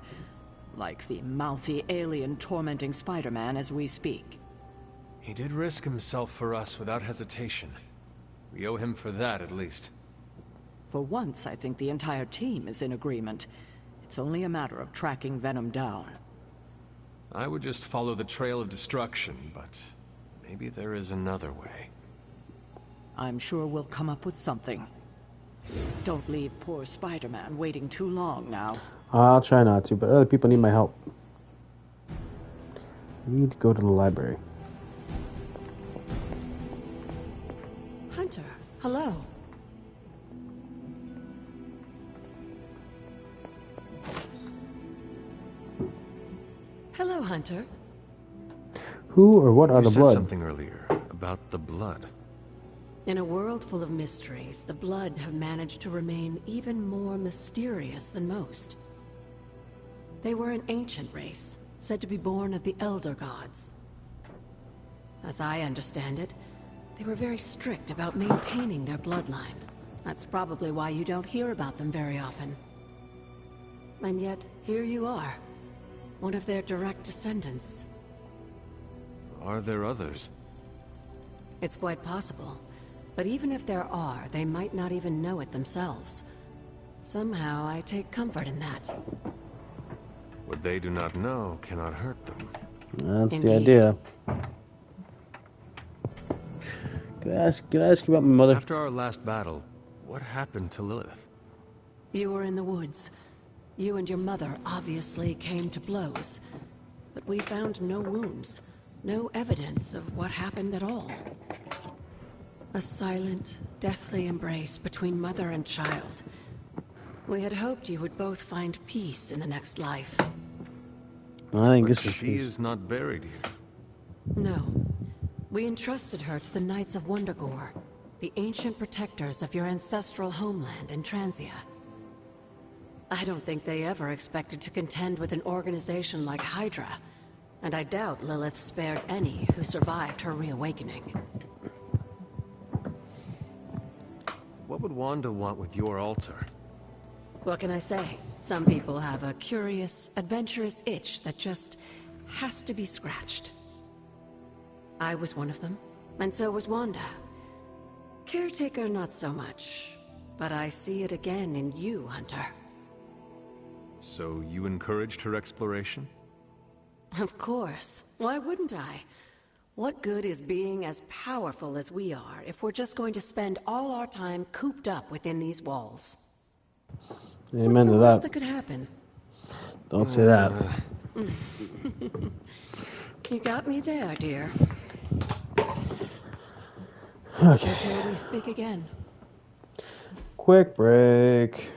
Like the mouthy alien tormenting Spider-Man as we speak. He did risk himself for us without hesitation. We owe him for that, at least. For once, I think the entire team is in agreement. It's only a matter of tracking Venom down. I would just follow the trail of destruction, but maybe there is another way. I'm sure we'll come up with something. Don't leave poor Spider-Man waiting too long now. I'll try not to, but other people need my help. I need to go to the library. Hunter, hello. Hello, Hunter. Who or what are the You said blood? something earlier about the blood. In a world full of mysteries, the blood have managed to remain even more mysterious than most. They were an ancient race, said to be born of the Elder Gods. As I understand it, they were very strict about maintaining their bloodline. That's probably why you don't hear about them very often. And yet, here you are, one of their direct descendants. Are there others? It's quite possible. But even if there are, they might not even know it themselves. Somehow, I take comfort in that. What they do not know cannot hurt them. That's Indeed. the idea. Can I ask you about my mother? After our last battle, what happened to Lilith? You were in the woods. You and your mother obviously came to blows. But we found no wounds, no evidence of what happened at all. A silent, deathly embrace between mother and child. We had hoped you would both find peace in the next life. I think But this is she is not buried here. No. We entrusted her to the Knights of Wondergore, the ancient protectors of your ancestral homeland in Transia. I don't think they ever expected to contend with an organization like Hydra, and I doubt Lilith spared any who survived her reawakening. What would Wanda want with your altar? What can I say? Some people have a curious, adventurous itch that just has to be scratched. I was one of them, and so was Wanda. Caretaker, not so much. But I see it again in you, Hunter. So you encouraged her exploration? Of course. Why wouldn't I? What good is being as powerful as we are if we're just going to spend all our time cooped up within these walls? Amen What's the to worst that. that could happen? Don't say that. You got me there, dear. Okay. Until we speak again. Quick break.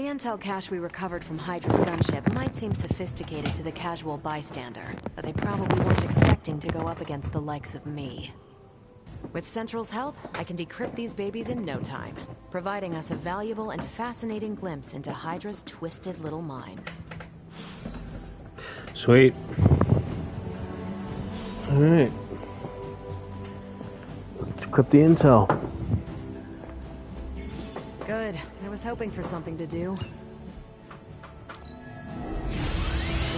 The intel cache we recovered from Hydra's gunship might seem sophisticated to the casual bystander, but they probably weren't expecting to go up against the likes of me. With Central's help, I can decrypt these babies in no time, providing us a valuable and fascinating glimpse into Hydra's twisted little minds. Sweet. Alright. Decrypt the intel. Good. I was hoping for something to do.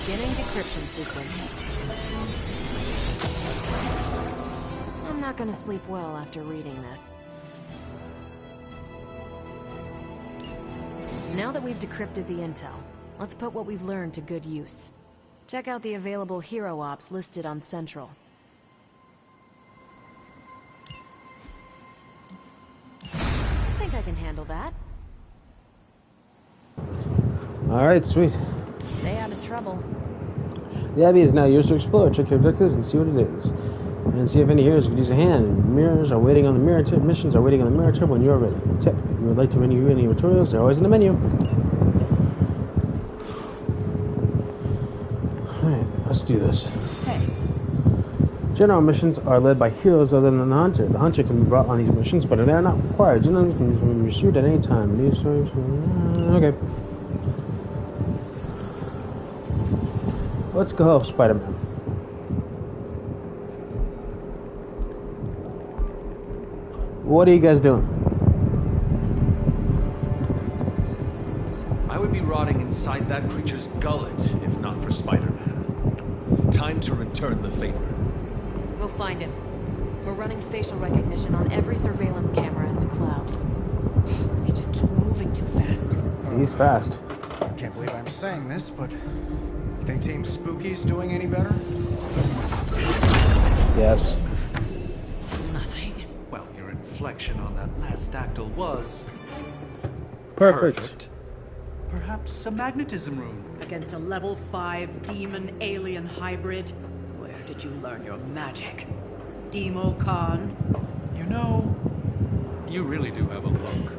Beginning decryption sequence. I'm not gonna sleep well after reading this. Now that we've decrypted the intel, let's put what we've learned to good use. Check out the available hero ops listed on Central. I think I can handle that. Alright, sweet. Stay out of trouble. The Abbey is now yours to explore. Check your objectives and see what it is. And see if any heroes could use a hand. Mirrors are waiting on the mirror tip. Missions are waiting on the mirror tip when you're ready. Tip. If you would like to review any tutorials, they're always in the menu. Alright, let's do this. Hey. General missions are led by heroes other than the Hunter. The Hunter can be brought on these missions, but they are not required. General missions can be pursued at any time. News stories. Okay. Let's go help Spider-Man. What are you guys doing? I would be rotting inside that creature's gullet if not for Spider-Man. Time to return the favor. We'll find him. We're running facial recognition on every surveillance camera in the cloud. They just keep moving too fast. He's fast. I can't believe I'm saying this, but you think Team Spooky's doing any better? Yes. Nothing. Well, your inflection on that last dactyl was... Perfect. Perhaps a magnetism rune. Against a level 5 demon alien hybrid? Where did you learn your magic? Demo Khan? You know, you really do have a look.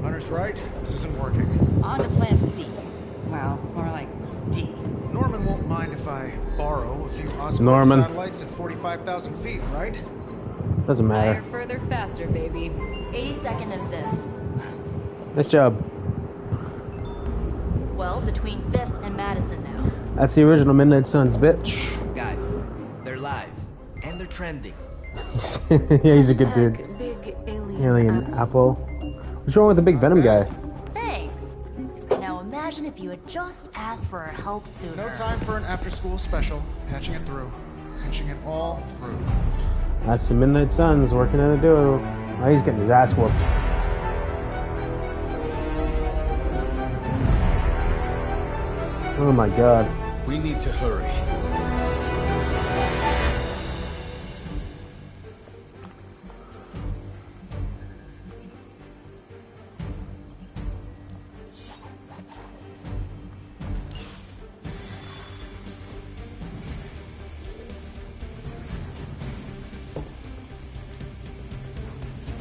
Hunter's right. This isn't working. On to plan C. Well, more like D. Norman won't mind if I borrow a few Oscorp Norman. satellites at 45,000 feet, right? Doesn't matter. Fire further, faster, baby. 82nd and 5th. Nice job. Well, between 5th and Madison now. That's the original Midnight Suns, bitch. Guys, they're live. And they're trending. Yeah, he's a good dude. Big Alien Apple. What's wrong with the big Venom guy? Thanks. Now imagine if you had just asked for our help sooner. No time for an after-school special. Patching it through. Patching it all through. That's the Midnight Suns working at a duo. Oh, he's getting his ass whooped. Oh my god. We need to hurry.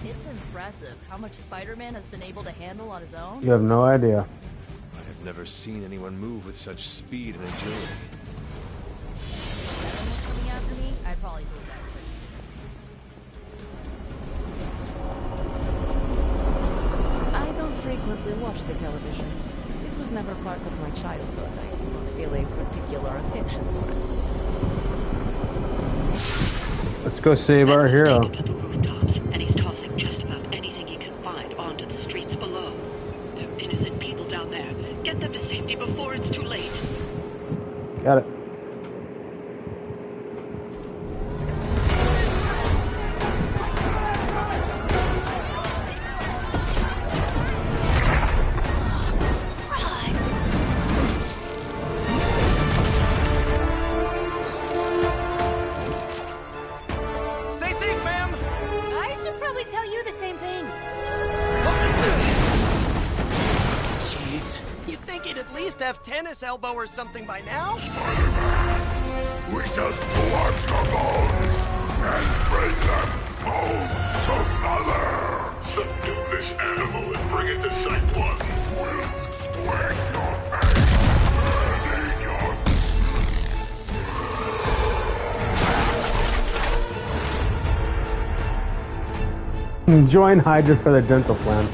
It's impressive how much Spider-Man has been able to handle on his own. You have no idea. I have never seen anyone move with such speed and agility. If Venom was coming after me, I'd probably move that quick. I don't frequently watch the television. It was never part of my childhood. I do not feel a particular affection for it. Let's go save our hero. Taken to the rooftops, and he's tossing just about anything he can find onto the streets below. There are innocent people down there. Get them to safety before it's too late. Got it. Stay safe, ma'am! I should probably tell you the same thing. Jeez, you'd think he'd at least have tennis elbow or something by now? We just collect the bones and bring them home to Mother! Subdue this animal and bring it to Site 1. We'll Join Hydra for the dental plan.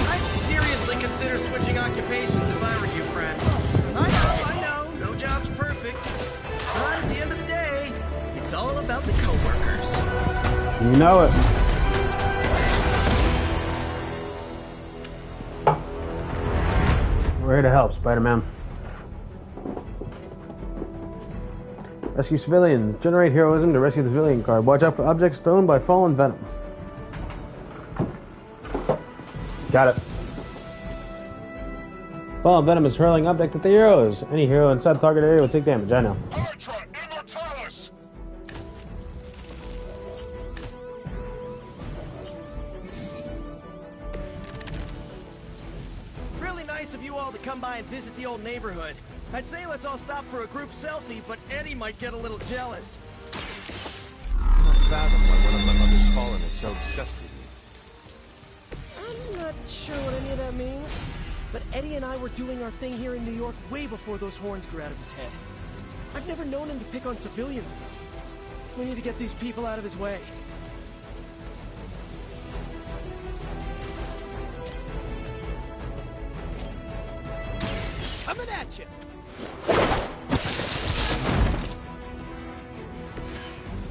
I'd seriously consider switching occupations if I were you, friend. I know, no job's perfect. But at the end of the day, it's all about the coworkers. You know it. We're here to help, Spider-Man. Rescue civilians. Generate heroism to rescue the civilian card. Watch out for objects thrown by fallen venom. Got it. Fallen venom is hurling object at the heroes. Any hero inside the target area will take damage. I know. Hydra Immortalis! Really nice of you all to come by and visit the old neighborhood. I'd say let's all stop for a group selfie, but Eddie might get a little jealous. I can't fathom why one of my mother's fallen is so obsessed with me. I'm not sure what any of that means, but Eddie and I were doing our thing here in New York way before those horns grew out of his head. I've never known him to pick on civilians, though. We need to get these people out of his way. Coming at you!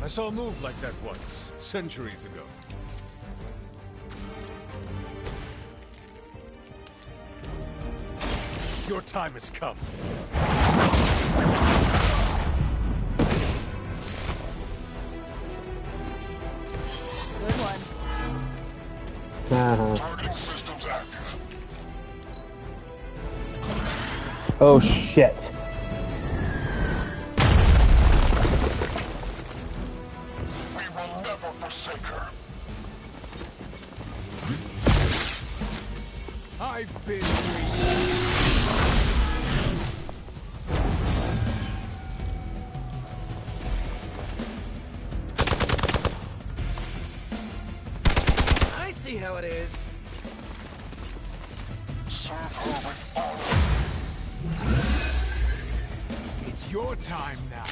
I saw a move like that once, centuries ago. Your time has come. Good one. Target systems active. Oh shit. We will never forsake her. I've been waiting. I see how it is. Serve her with honor. It's your time now.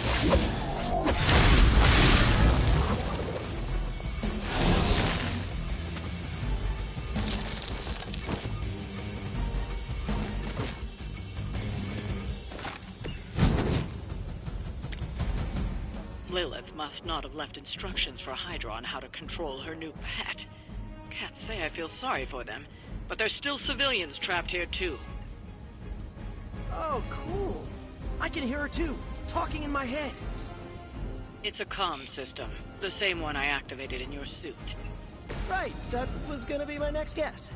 Lilith must not have left instructions for Hydra on how to control her new pet. Can't say I feel sorry for them, but there's still civilians trapped here too. Oh, cool. I can hear her too, talking in my head. It's a comm system, the same one I activated in your suit. Right, that was gonna be my next guess.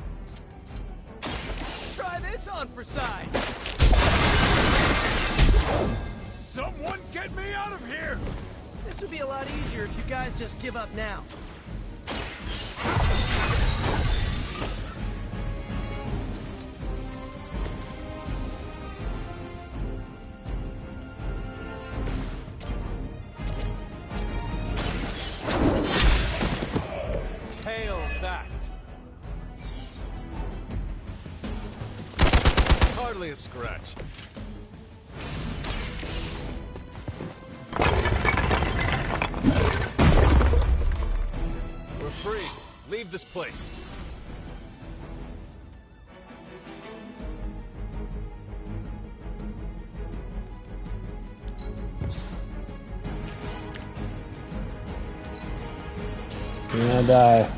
Try this on for size. Someone get me out of here! This would be a lot easier if you guys just give up now. Hail that! Hardly a scratch. We're free. Leave this place. You're gonna die.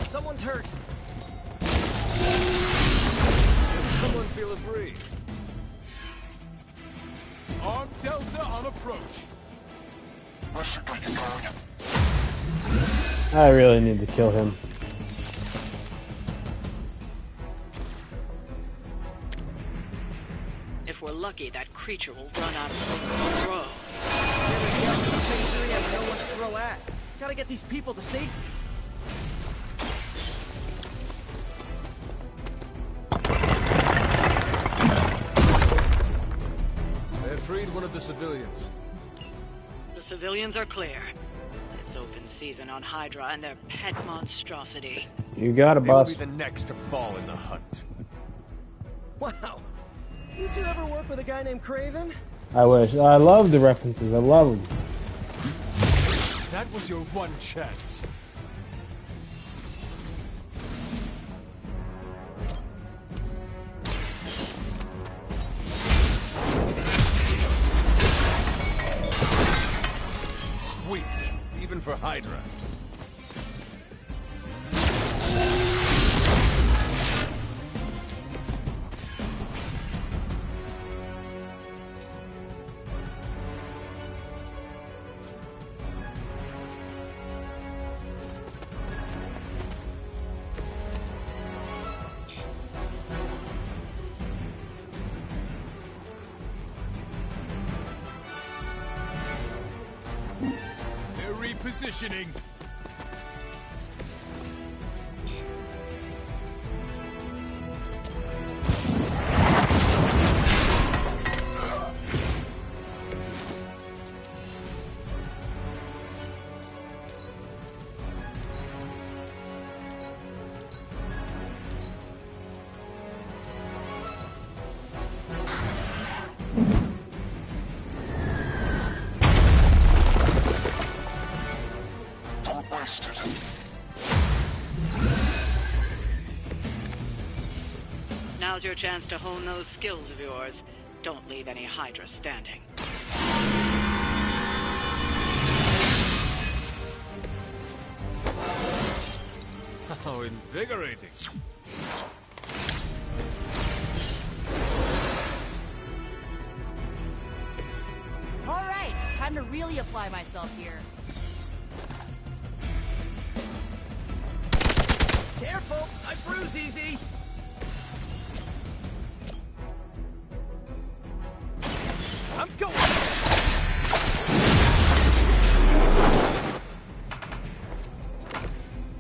Someone's hurt. Someone feel a breeze. Armed Delta on approach. Listen, get you going. I really need to kill him. If we're lucky, that creature will run out of room to throw. Pretty sure he has no one to throw at. Gotta get these people to safety. freed one of the civilians. The civilians are clear. It's open season on Hydra and their pet monstrosity. You got it, They will boss. be the next to fall in the hunt. Wow. Did you ever work with a guy named Craven? I wish. I love the references. I love them. That was your one chance. Weak, even for Hydra. They're repositioning. Don't waste it. Now's your chance to hone those skills of yours. Don't leave any Hydra standing. How invigorating. Alright, time to really apply myself here. Careful! I bruise easy! I'm going!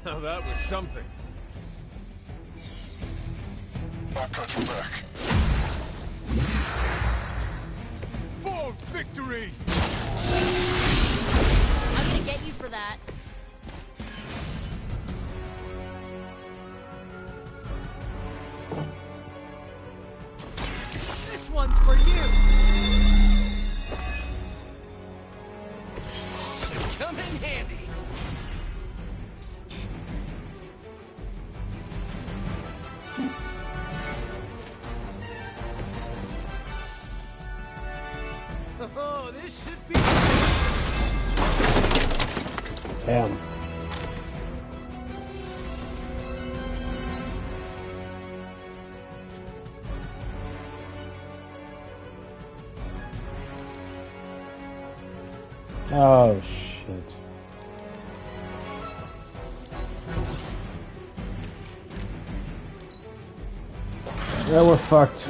Now that was something. I've got your back. For victory! I'm gonna get you for that. This one's for you! Come in handy! Oh, this should be... Damn. Oh, shit. Yeah, we're fucked.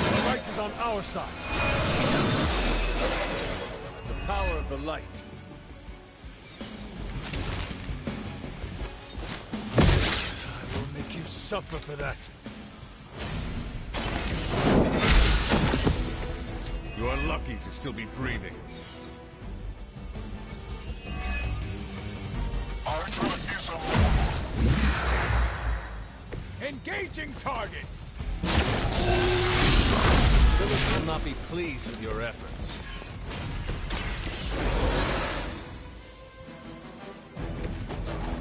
The right is on our side. The power of the light. I will make you suffer for that. You are lucky to still be breathing. Hydra is a mortal. Engaging target! Village will not be pleased with your efforts.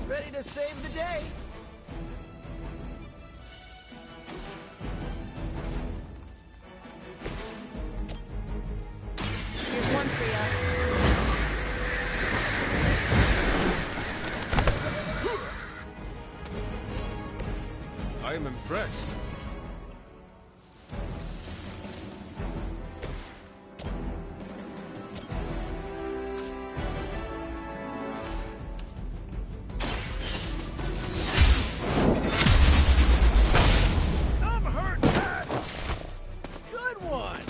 Ready to save the day? Here's one for ya. I am impressed. I'm hurt bad! Good one!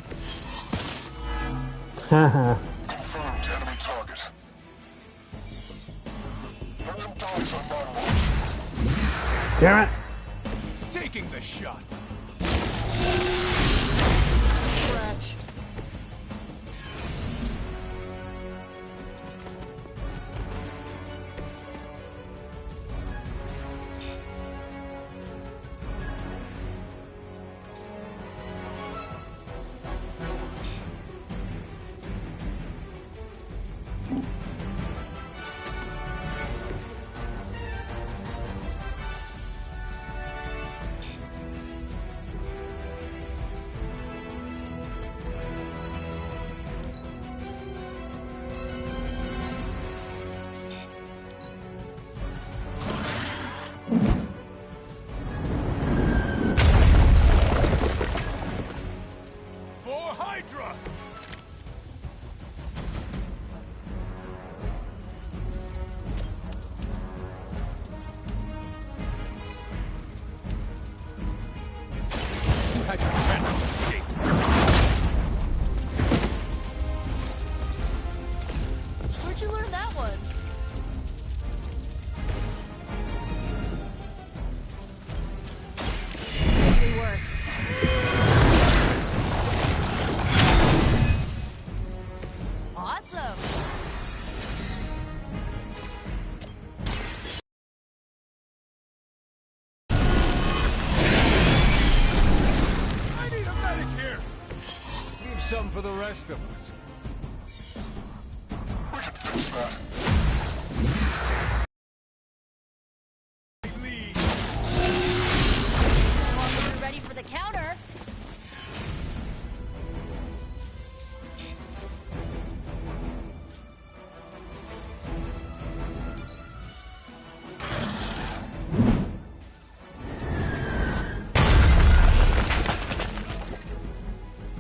Haha. Confirmed enemy target. Damn it! Taking the shot. Scratch. For Hydra! You had your chance to escape. Where'd you learn that one? Simply works. Awesome. I need a medic here! Leave some for the rest of us. We can fix that. Lead. Well, you're ready for the counter.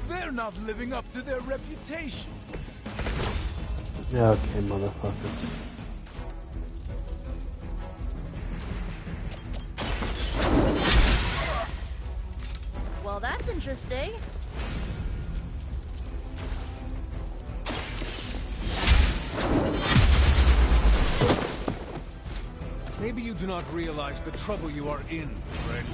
They're not living up to their reputation. Yeah, okay, motherfucker. Well, that's interesting. Maybe you do not realize the trouble you are in, friend.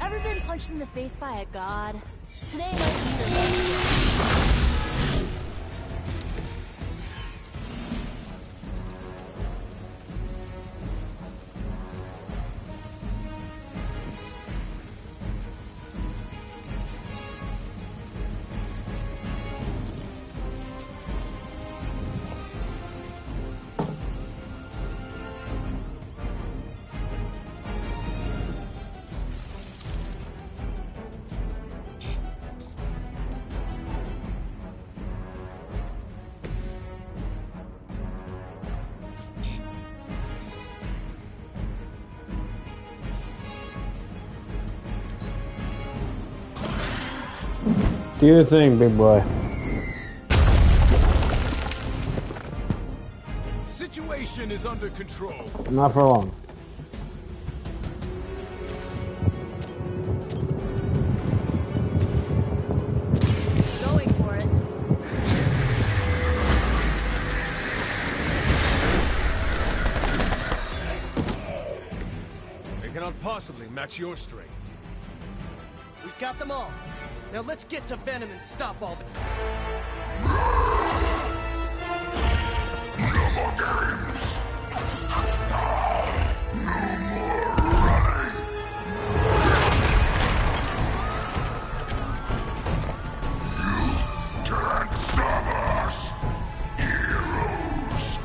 Ever been punched in the face by a god? Today might be your lucky day. Do your thing, big boy. Situation is under control. Not for long. Going for it. They cannot possibly match your strength. We've got them all. Now let's get to Venom and stop all the... No more games! No more running! You can't stop us! Heroes!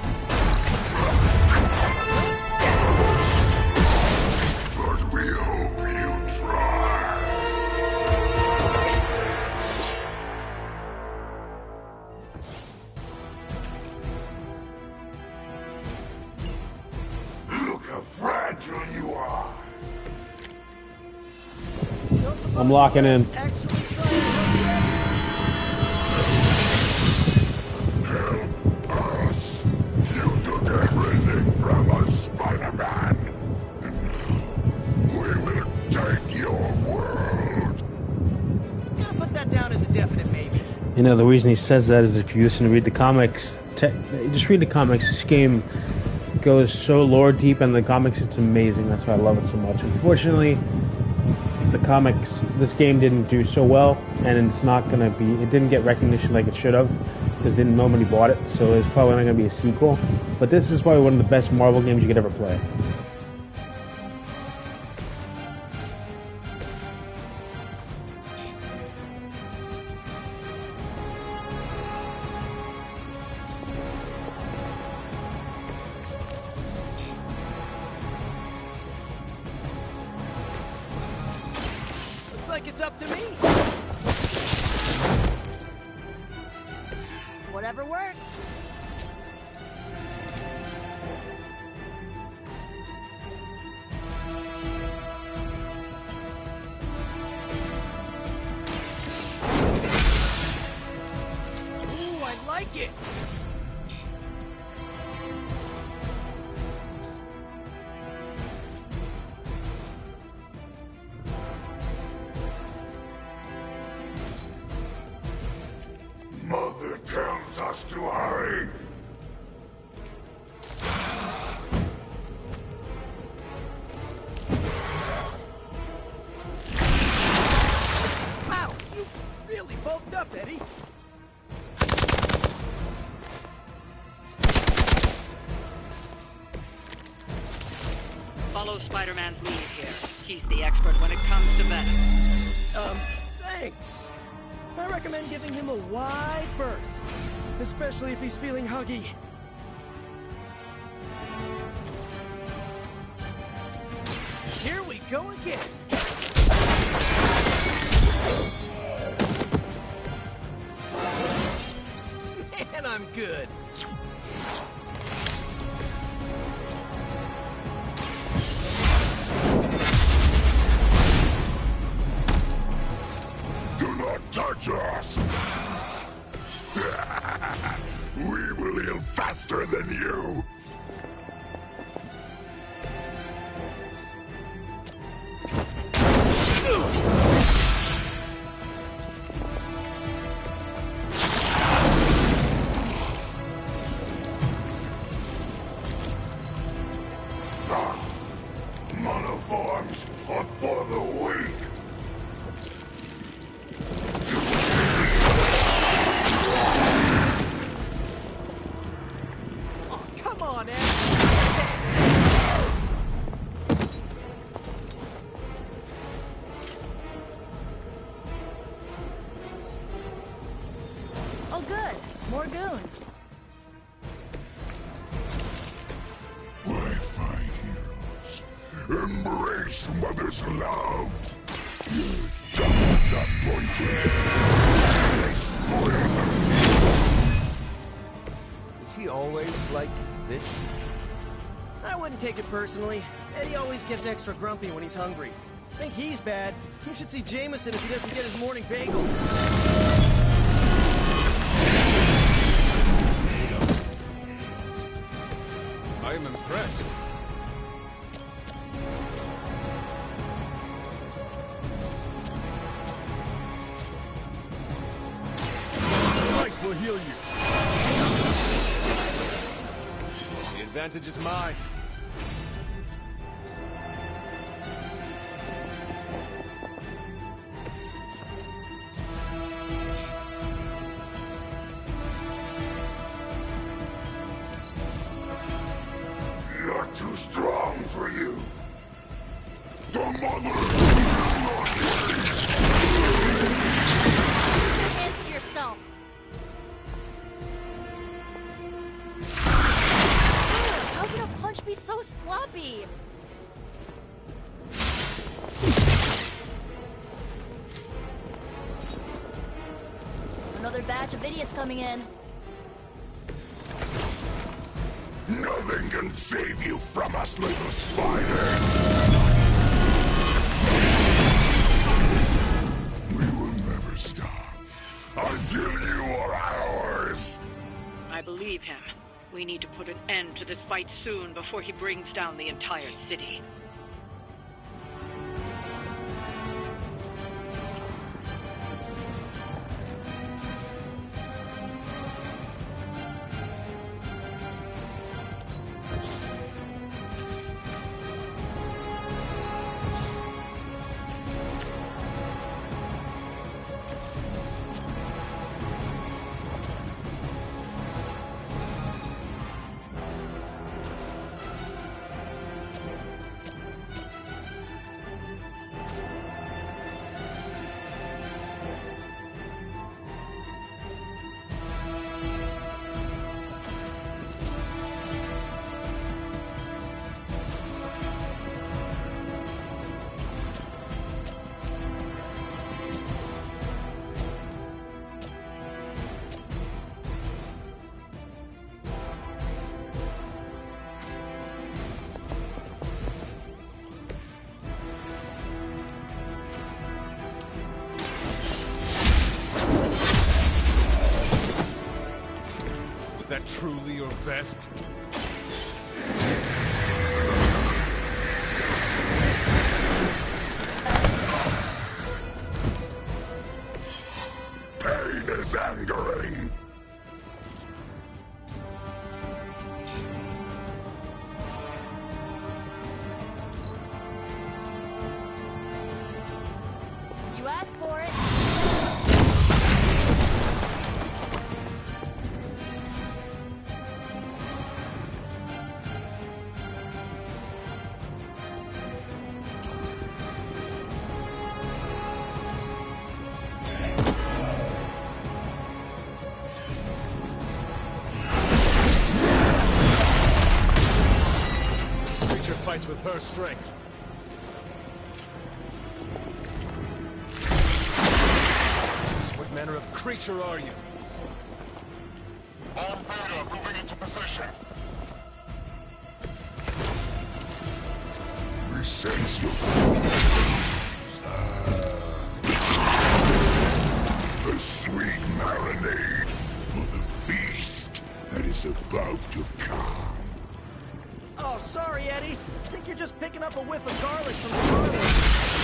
But we hope you try! Look how fragile you are! I'm locking in. Help us! You took everything from us, Spider-Man! And now, we will take your world! as a definite maybe. You know, the reason he says that is if you listen to read the comics, just read the comics. This game goes so lore deep in the comics, it's amazing. That's why I love it so much. Unfortunately, the comics, this game didn't do so well, and it's not gonna be. It didn't get recognition like it should have because nobody bought it. So it's probably not gonna be a sequel. But this is probably one of the best Marvel games you could ever play. Like it's up to me. Whatever works. Ooh, I like it. Mother tells us to hurry. Wow, you really bulked up, Eddie. Follow Spider-Man's lead here. He's the expert when it comes to venom. Thanks. I recommend giving him a wide berth, especially if he's feeling huggy. Here we go again. Man, I'm good. Touch us! We will heal faster than you! Monoforms are for the weak! Come on, Ed. Oh, good. More goons. Wi-Fi heroes. Embrace Mother's love. Yes, diamonds are pointless. They spoil them. Is he always like this? I wouldn't take it personally. Eddie always gets extra grumpy when he's hungry. Think he's bad. You should see Jameson if he doesn't get his morning bagel. I am impressed. Light will heal you. The advantage is mine. Not too strong for you. The mother Keep your hands to yourself. How can a punch be so sloppy? Another batch of idiots coming in. Nothing can save you from us, little spider! We will never stop until you are ours! I believe him. We need to put an end to this fight soon before he brings down the entire city. truly your best? Pain is angering. You asked for it. This creature fights with her strength. What manner of creature are you? On Beta, moving into position. We sense your the sweet marinade for the feast that is about to come. Oh, sorry, Eddie. I think you're just picking up a whiff of garlic from the garlic.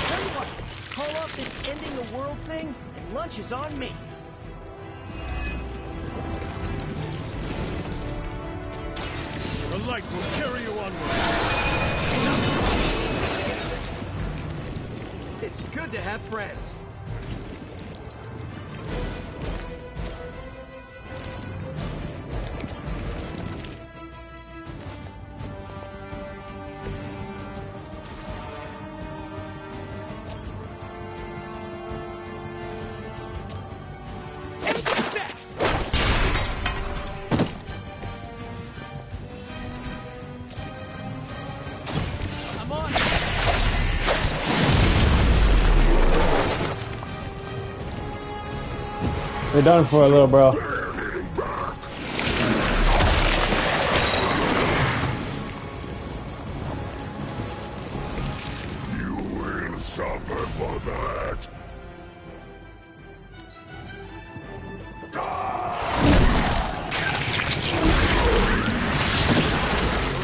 Tell you what, call off this ending the world thing, and lunch is on me. The light will carry you onward. It's good to have friends. We're done for a little, bro. You will suffer for that.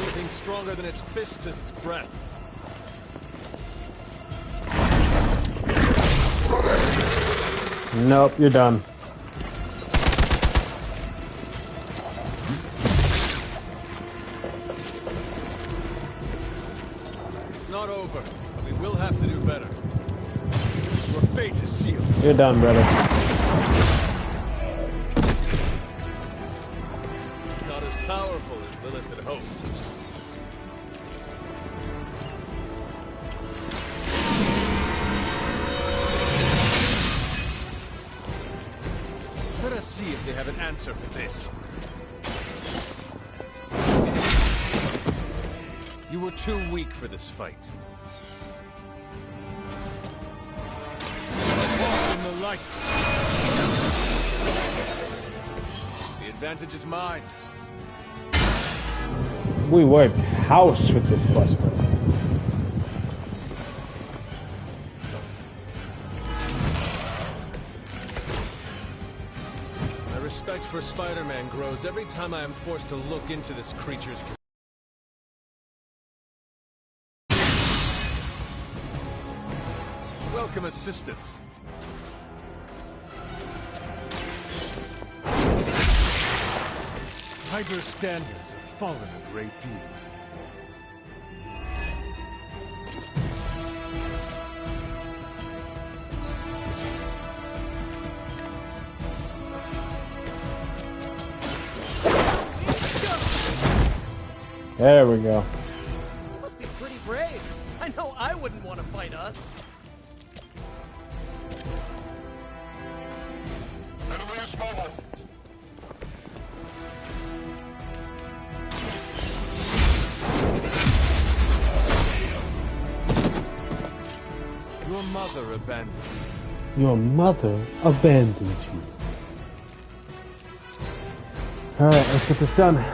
Anything stronger than its fists is its breath. Nope, you're done. It's not over, but we will have to do better. Your fate is sealed. You're done, brother. Not as powerful as Lilith had hoped. Let us see if they have an answer for this. You were too weak for this fight. Walk in the light. The advantage is mine. We wiped house with this buster. My respect for Spider-Man grows every time I am forced to look into this creature's welcome assistance. Hydra's standards have fallen a great deal. There we go. You must be pretty brave. I know I wouldn't want to fight us. Enemy is mobile. Your mother abandoned you. Your mother abandons you. Alright, let's get this done.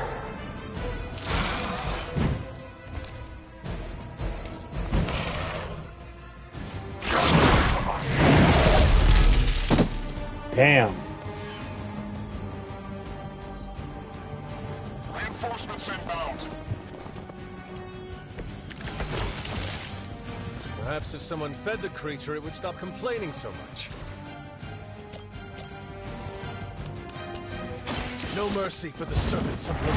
Damn. Perhaps if someone fed the creature, it would stop complaining so much. No mercy for the servants of Lord.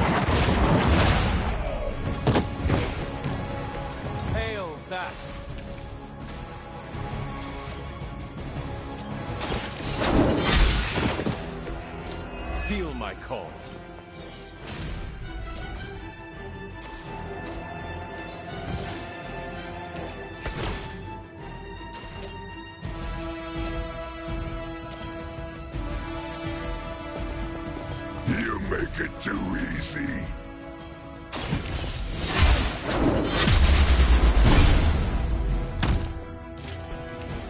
Hail that! Feel my call. You make it too easy.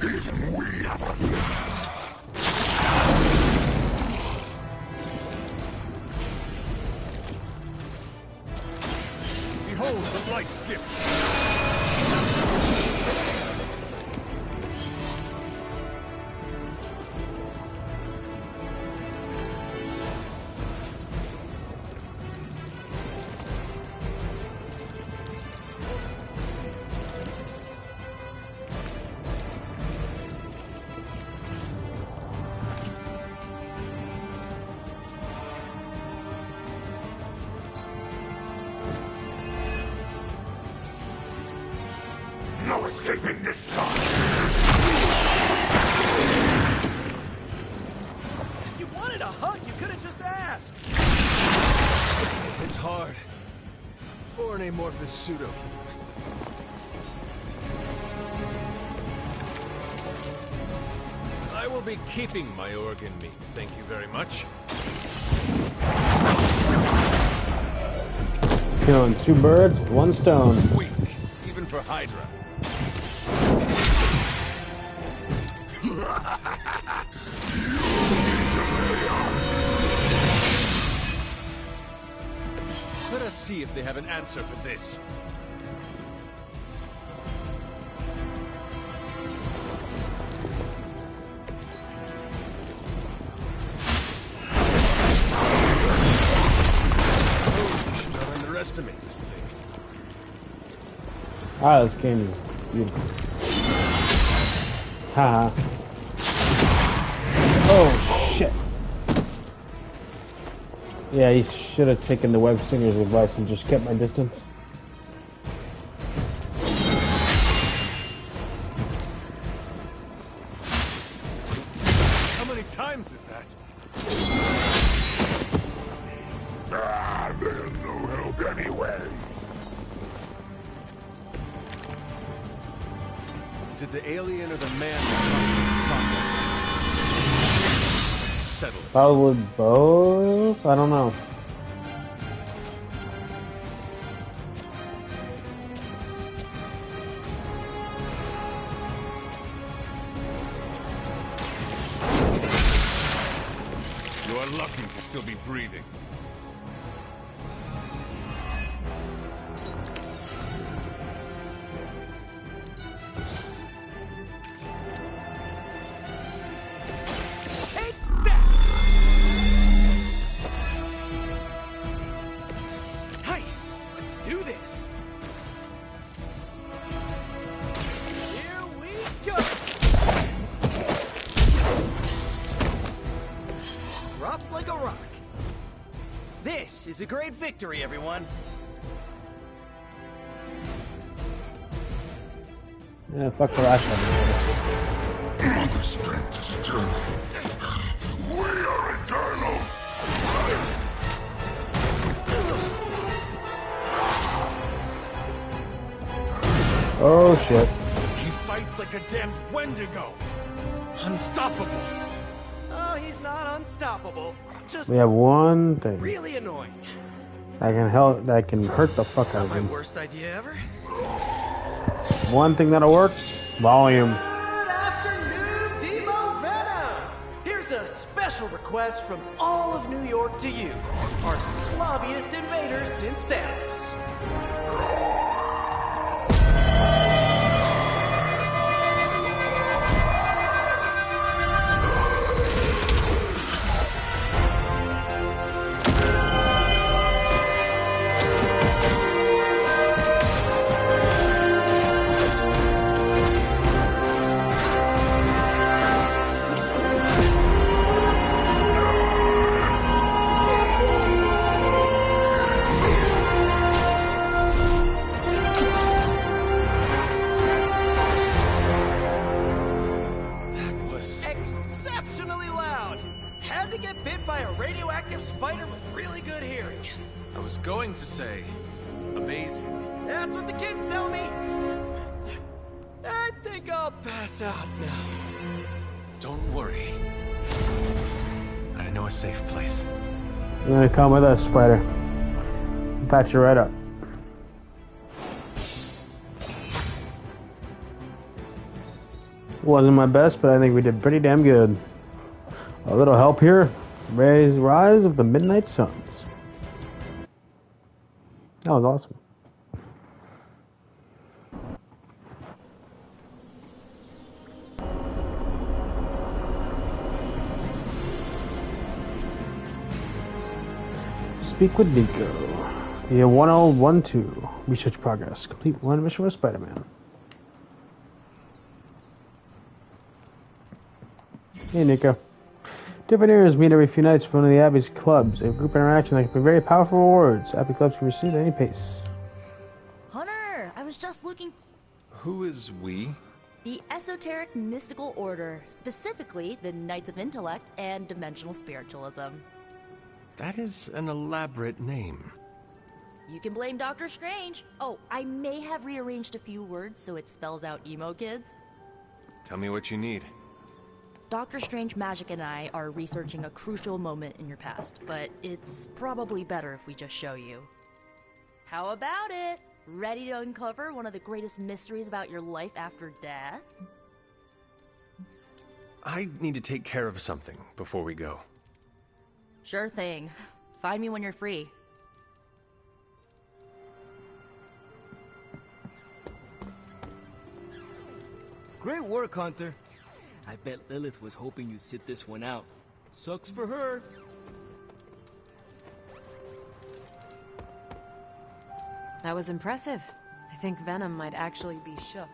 Even we have our limits. Behold the light's gift. No escaping this time. If you wanted a hug, you could have just asked. It's hard. For an amorphous pseudo. I will be keeping my organ meat, thank you very much. Killing 2 birds, 1 stone. Weak, even for Hydra. Let us see if they have an answer for this. Oh, you should not underestimate this thing. Ah, this game is beautiful. Haha. Oh, shit. Yeah, he should have taken the web singer's advice and just kept my distance. How many times is that? Ah, they're no help anyway. Is it the alien or the man that talk like that? Settle it. Probably both? I don't know. You are lucky to still be breathing. Nice! Let's do this! Here we go! Dropped like a rock. This is a great victory, everyone. Yeah, fuck the last one. Mother strength is eternal. We are eternal. Oh shit. He fights like a damned Wendigo. Unstoppable. Oh, he's not unstoppable. Just We have one thing really annoying. that can hurt the fuck out of My him. worst idea ever? One thing that'll work: volume. Good afternoon, Demo Venom! Here's a special request from all of New York to you, our slobbiest invaders since Thanos. exceptionally loud. Had to get bit by a radioactive spider with really good hearing. I was going to say, amazing. That's what the kids tell me. I think I'll pass out now. Don't worry. I know a safe place. You're gonna come with us, Spider. Patch you right up. Wasn't my best, but I think we did pretty damn good. A little help here. Rise of the Midnight Suns. That was awesome. Speak with Nico. Yeah, 1012. Research progress. Complete one mission with Spider-Man. Hey, Nico. Different areas meet every few nights for one of the Abbey's clubs. A group interaction that can be very powerful rewards. Abbey clubs can be received at any pace. Hunter, I was just looking. Who is we? The Esoteric Mystical Order, specifically the Knights of Intellect and Dimensional Spiritualism. That is an elaborate name. You can blame Dr. Strange. Oh, I may have rearranged a few words so it spells out emo kids. Tell me what you need. Dr. Strange Magic and I are researching a crucial moment in your past, but it's probably better if we just show you. How about it? Ready to uncover one of the greatest mysteries about your life after death? I need to take care of something before we go. Sure thing. Find me when you're free. Great work, Hunter. I bet Lilith was hoping you'd sit this one out. Sucks for her. That was impressive. I think Venom might actually be shook.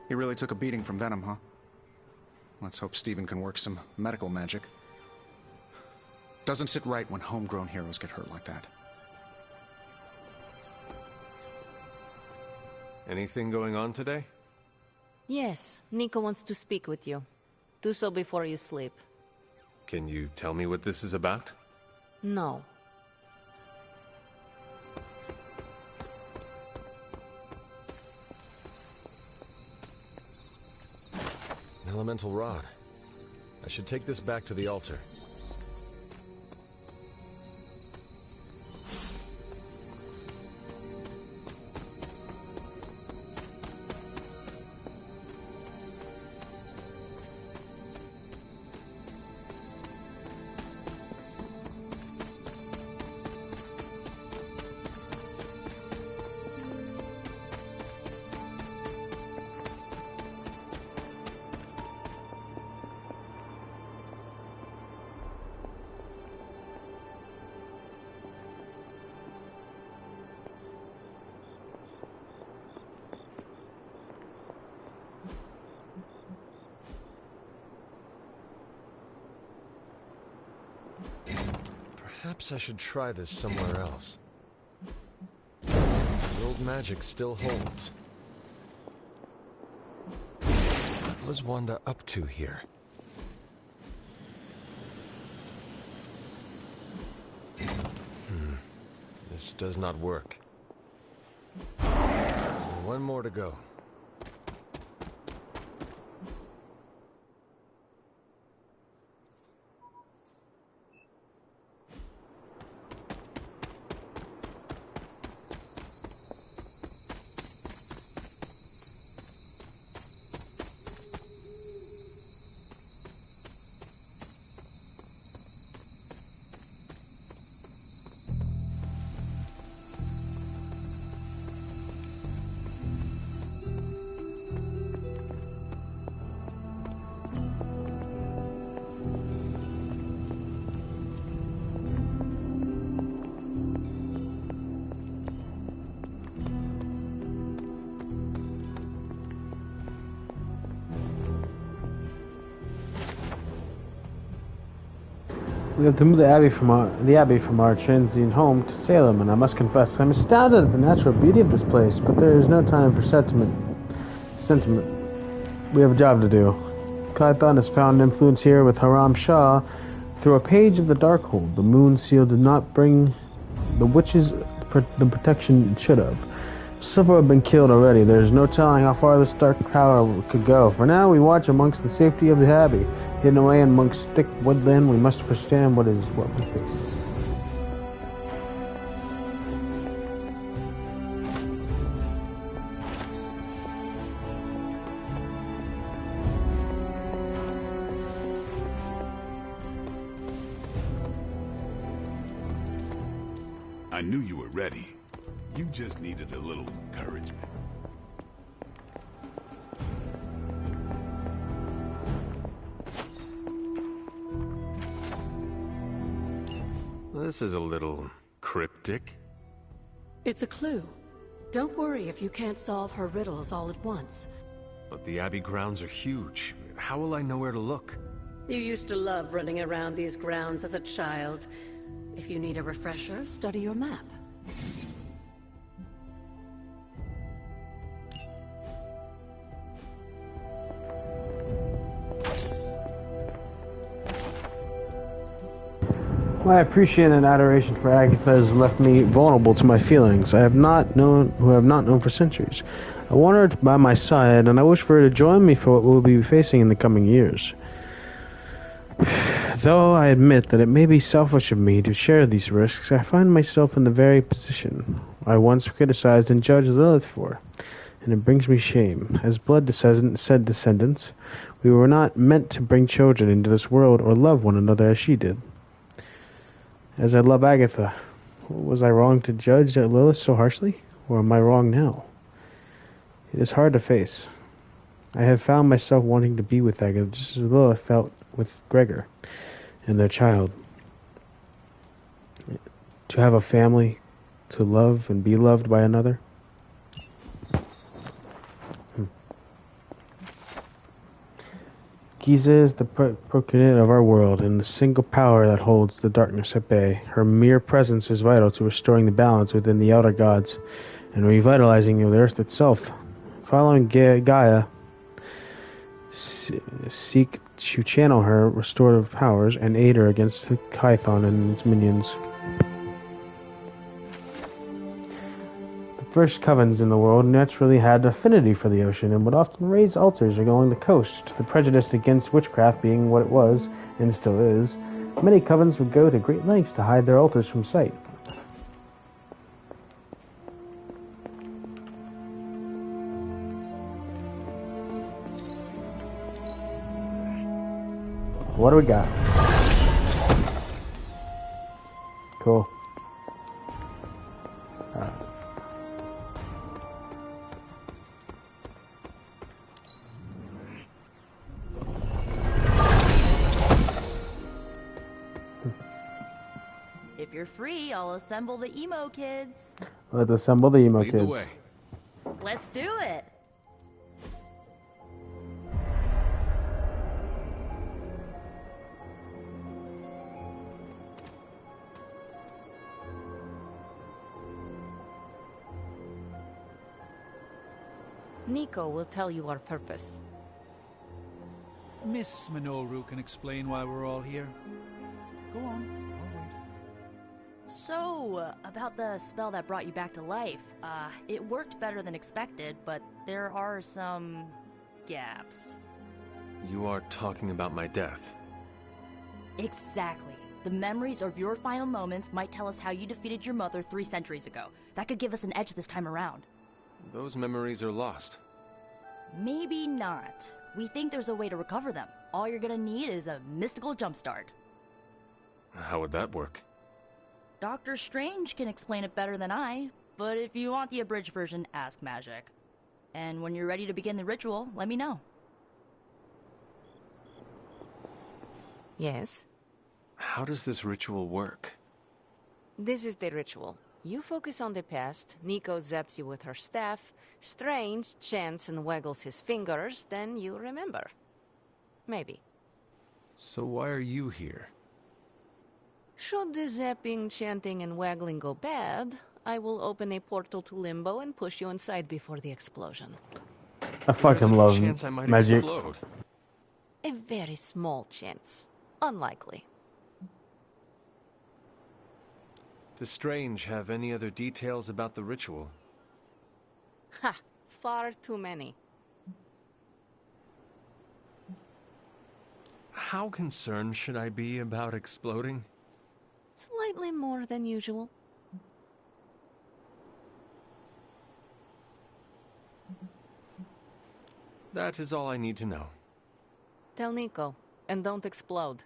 He really took a beating from Venom, huh? Let's hope Steven can work some medical magic. Doesn't sit right when homegrown heroes get hurt like that. Anything going on today? Yes, Nico wants to speak with you. Do so before you sleep. Can you tell me what this is about? No. An elemental rod. I should take this back to the altar. Perhaps I should try this somewhere else. The old magic still holds. What was Wanda up to here? This does not work. One more to go. We have to move the Abbey from our transient home to Salem, and I must confess, I'm astounded at the natural beauty of this place, but there is no time for sentiment. We have a job to do. Kython has found influence here with Haram Shah through a page of the Darkhold. The Moon Seal did not bring the witches the protection it should have. Several have been killed already. There's no telling how far this dark power could go. For now, we watch amongst the safety of the Abbey. Hidden away amongst thick woodland, we must understand what we face. I knew you were ready. You just needed a little encouragement. This is a little cryptic. It's a clue. Don't worry if you can't solve her riddles all at once. But the Abbey grounds are huge. How will I know where to look? You used to love running around these grounds as a child. If you need a refresher, study your map. My appreciation and adoration for Agatha has left me vulnerable to my feelings. I have not known for centuries. I want her by my side, and I wish for her to join me for what we'll be facing in the coming years. Though I admit that it may be selfish of me to share these risks, I find myself in the very position I once criticized and judged Lilith for, and it brings me shame. As blood descendants, we were not meant to bring children into this world or love one another as she did. As I love Agatha, was I wrong to judge Lilith so harshly, or am I wrong now? It is hard to face. I have found myself wanting to be with Agatha, just as Lilith felt with Gregor and their child. To have a family, to love and be loved by another. Giza is the procreator of our world, and the single power that holds the darkness at bay. Her mere presence is vital to restoring the balance within the outer gods, and revitalizing the earth itself. Following Gaia, seek to channel her restorative powers and aid her against the Kython and its minions. The first covens in the world naturally had affinity for the ocean and would often raise altars along the coast. The prejudice against witchcraft being what it was, and still is, many covens would go to great lengths to hide their altars from sight. What do we got? Cool. Alright. If you're free, I'll assemble the emo kids. Let's assemble the emo Lead kids. the way. Let's do it. Nico will tell you our purpose. Miss Minoru can explain why we're all here. Go on, I'll wait. So, about the spell that brought you back to life. It worked better than expected, but there are some gaps. You are talking about my death. Exactly. The memories of your final moments might tell us how you defeated your mother 3 centuries ago. That could give us an edge this time around. Those memories are lost. Maybe not. We think there's a way to recover them. All you're gonna need is a mystical jumpstart. How would that work? Doctor Strange can explain it better than I, but if you want the abridged version, ask Magic. And when you're ready to begin the ritual, let me know. Yes? How does this ritual work? This is the ritual. You focus on the past, Nico zaps you with her staff, Strange chants and waggles his fingers, then you remember. Maybe. So why are you here? Should the zapping, chanting, and waggling go bad, I will open a portal to Limbo and push you inside before the explosion. I fucking love chance I might magic. explode. A very small chance. Unlikely. Does Strange have any other details about the ritual? Ha! Far too many. How concerned should I be about exploding? Slightly more than usual. That is all I need to know. Tell Nico, and don't explode.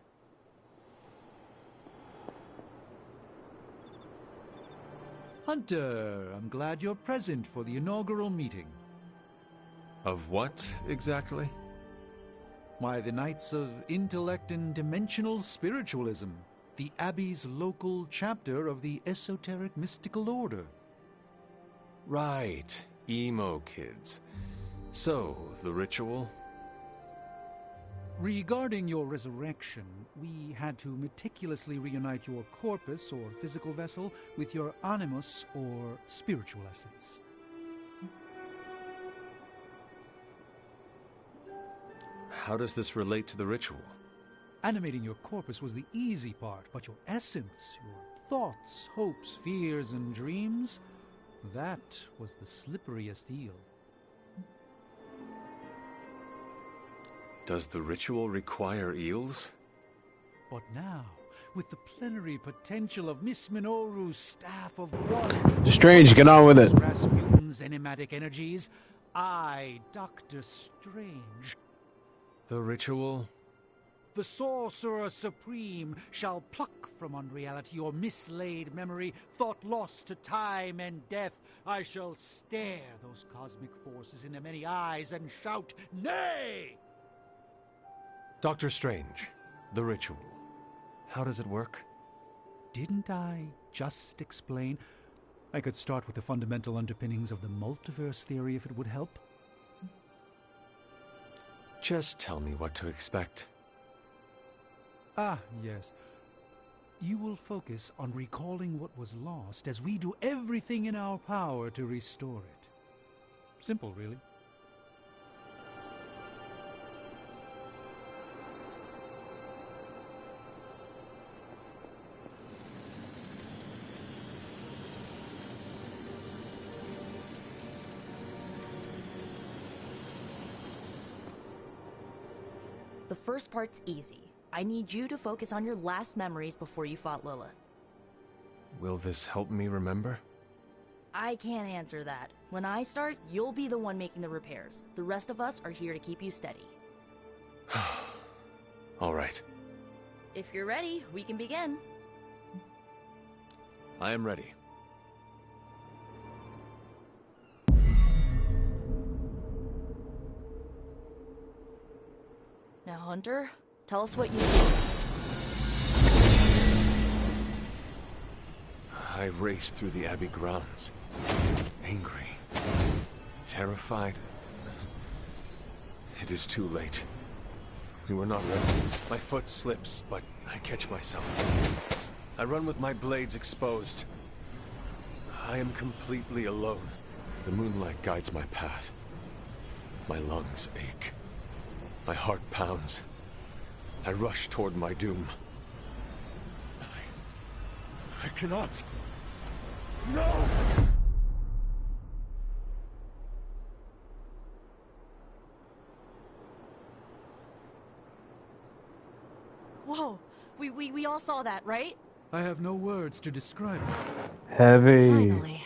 Hunter, I'm glad you're present for the inaugural meeting. Of what, exactly? Why, the Knights of Intellect and Dimensional Spiritualism, the Abbey's local chapter of the Esoteric Mystical Order. Right, emo kids. So, the ritual? Regarding your resurrection, we had to meticulously reunite your corpus, or physical vessel, with your animus, or spiritual essence. How does this relate to the ritual? Animating your corpus was the easy part, but your essence, your thoughts, hopes, fears, and dreams, that was the slipperiest eel. Does the ritual require eels? But now, with the plenary potential of Miss Minoru's Staff of One... Strange, get on with it. Rasputin's enigmatic energies, I, Dr. Strange... The ritual? The Sorcerer Supreme shall pluck from unreality your mislaid memory, thought lost to time and death. I shall stare those cosmic forces in their many eyes and shout, nay! Dr. Strange, the ritual. How does it work? Didn't I just explain? I could start with the fundamental underpinnings of the multiverse theory if it would help. Just tell me what to expect. Ah, yes. You will focus on recalling what was lost as we do everything in our power to restore it. Simple, really. The first part's easy. I need you to focus on your last memories before you fought Lilith. Will this help me remember? I can't answer that. When I start, you'll be the one making the repairs. The rest of us are here to keep you steady. All right. If you're ready, we can begin. I am ready. Now, Hunter, tell us what you I raced through the Abbey grounds. Angry. Terrified. It is too late. We were not ready. My foot slips, but I catch myself. I run with my blades exposed. I am completely alone. The moonlight guides my path. My lungs ache. My heart pounds. I rush toward my doom. I cannot. No! Whoa! We all saw that, right? I have no words to describe it. Heavy. Finally.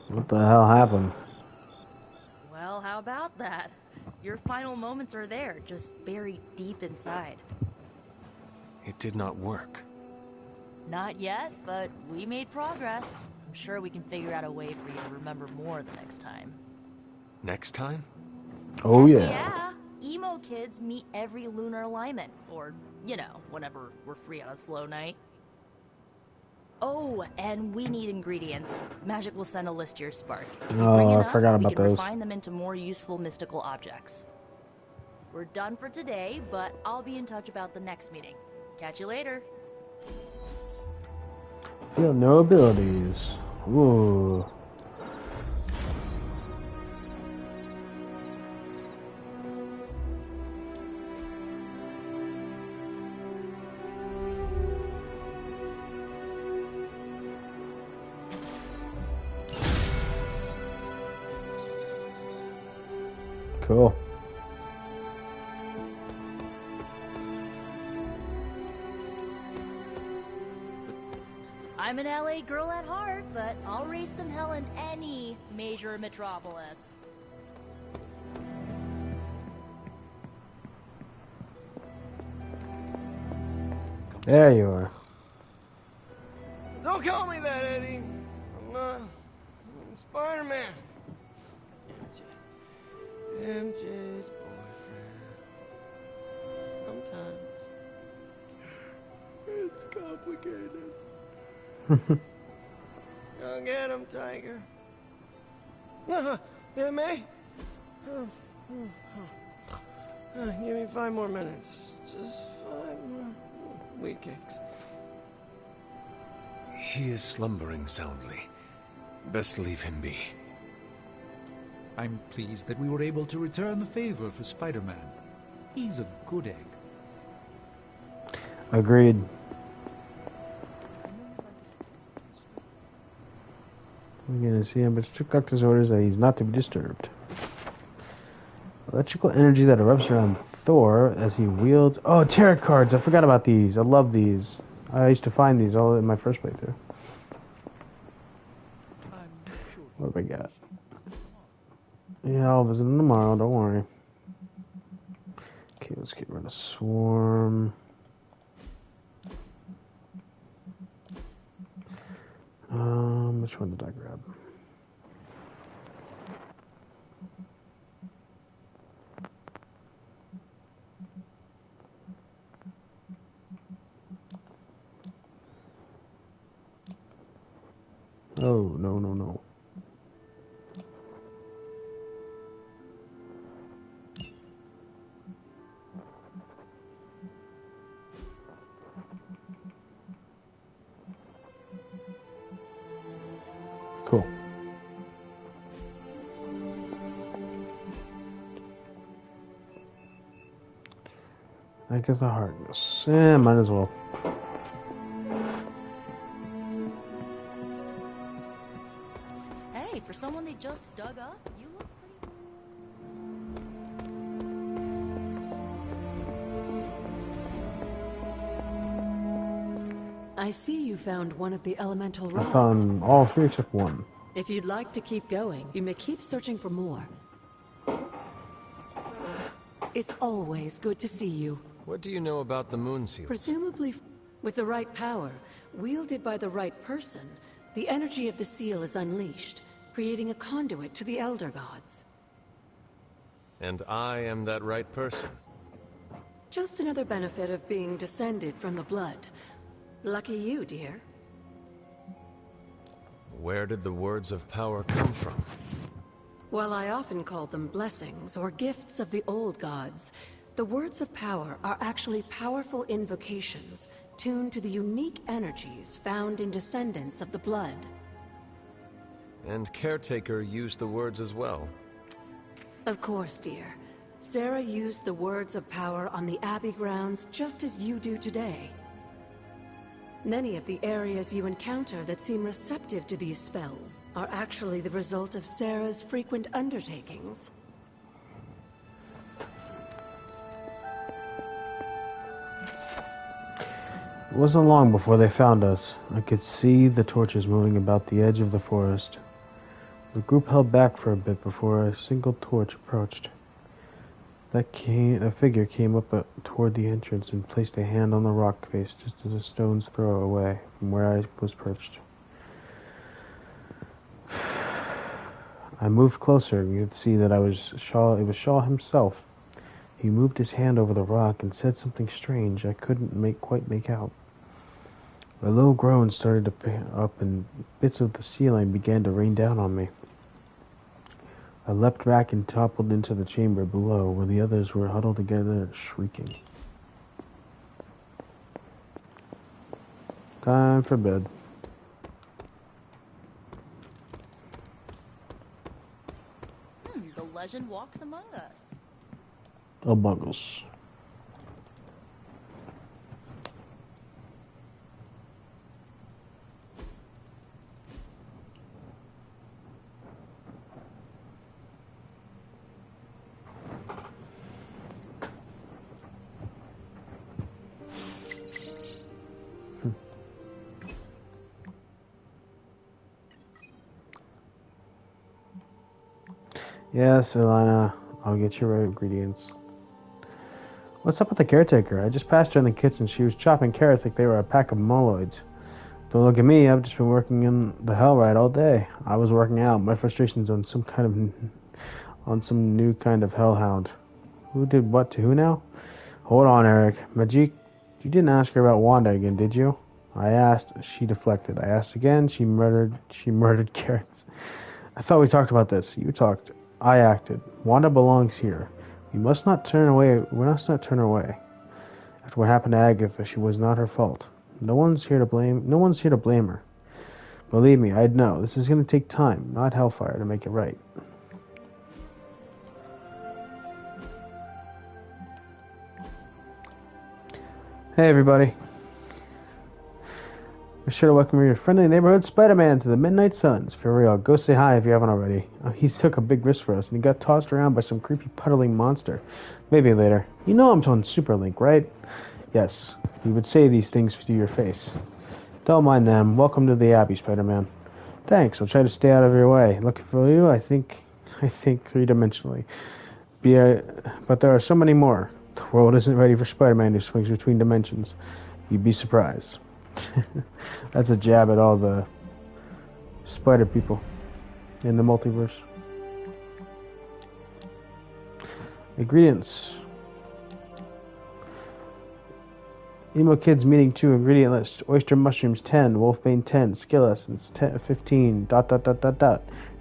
What the hell happened? Well, how about that? Your final moments are there, just buried deep inside. It did not work. Not yet, but we made progress. I'm sure we can figure out a way for you to remember more the next time. Next time? Oh yeah. Yeah, emo kids meet every lunar alignment, or, you know, whenever we're free on a slow night. Oh, and we need ingredients. Magic will send a list to your spark. If you bring enough, I forgot we about can those. refine them into more useful mystical objects. We're done for today, but I'll be in touch about the next meeting. Catch you later. Feel no abilities. Ooh. Cool. I'm an LA girl at heart, but I'll raise some hell in any major metropolis. There you are. Don't call me that, Eddie. I'm Spider-Man. MJ's boyfriend. Sometimes it's complicated. Go get him, Tiger. Yeah, May? Give me 5 more minutes. Just 5 more. Wheat cakes. He is slumbering soundly. Best leave him be. I'm pleased that we were able to return the favor for Spider-Man. He's a good egg. Agreed. We're gonna see him, but strict doctor's orders that he's not to be disturbed. Electrical energy that erupts around Thor as he wields... Oh, tarot cards! I forgot about these. I love these. I used to find these all in my first playthrough. What have I got? Yeah, I'll visit them tomorrow, don't worry. Okay, let's get rid of Swarm. Which one did I grab? Oh, no, no, no. Cool. I guess the hardness. Yeah, might as well. Hey, for someone they just dug up, you look pretty... I see you found one of the elemental rods. I found all 3 except 1. If you'd like to keep going, you may keep searching for more. It's always good to see you. What do you know about the moon seals? Presumably, with the right power, wielded by the right person, the energy of the seal is unleashed, creating a conduit to the Elder Gods. And I am that right person. Just another benefit of being descended from the blood. Lucky you, dear. Where did the words of power come from? While I often call them blessings or gifts of the old gods, the words of power are actually powerful invocations tuned to the unique energies found in descendants of the blood. And Caretaker used the words as well. Of course, dear. Sarah used the words of power on the Abbey grounds just as you do today. Many of the areas you encounter that seem receptive to these spells are actually the result of Sarah's frequent undertakings. It wasn't long before they found us. I could see the torches moving about the edge of the forest. The group held back for a bit before a single torch approached. A figure came up toward the entrance and placed a hand on the rock face just as a stone's throw away from where I was perched. I moved closer and you could see that it was Shaw himself. He moved his hand over the rock and said something strange I couldn't quite make out. A low groan started to pick up and bits of the ceiling began to rain down on me. I leapt back and toppled into the chamber below, where the others were huddled together, shrieking. Time for bed. The legend walks among us. Among us. Yes, Elena. I'll get your ingredients. What's up with the caretaker? I just passed her in the kitchen. She was chopping carrots like they were a pack of moloids. Don't look at me. I've just been working in the hell ride all day. I was working out. My frustration's on some new kind of hellhound. Who did what to who now? Hold on, Eric. Majik, you didn't ask her about Wanda again, did you? I asked. She deflected. I asked again. She murdered carrots. I thought we talked about this. You talked. I acted. Wanda belongs here. We must not turn away. We must not turn her away. After what happened to Agatha, she was not her fault. No one's here to blame. No one's here to blame her. Believe me, I'd know. This is going to take time, not hellfire, to make it right. Hey, everybody. Be sure to welcome your friendly neighborhood Spider-Man to the Midnight Suns. For real, go say hi if you haven't already. He took a big risk for us, and he got tossed around by some creepy puddling monster. Maybe later. You know I'm on Super Link, right? Yes, we would say these things to your face. Don't mind them. Welcome to the Abbey, Spider-Man. Thanks, I'll try to stay out of your way. Looking for you, I think three-dimensionally. But there are so many more. The world isn't ready for Spider-Man who swings between dimensions. You'd be surprised. That's a jab at all the spider people in the multiverse. Ingredients. Emo Kids meeting 2 ingredient list. Oyster mushrooms 10, wolfbane 10, skill essence 10, 15, ... Do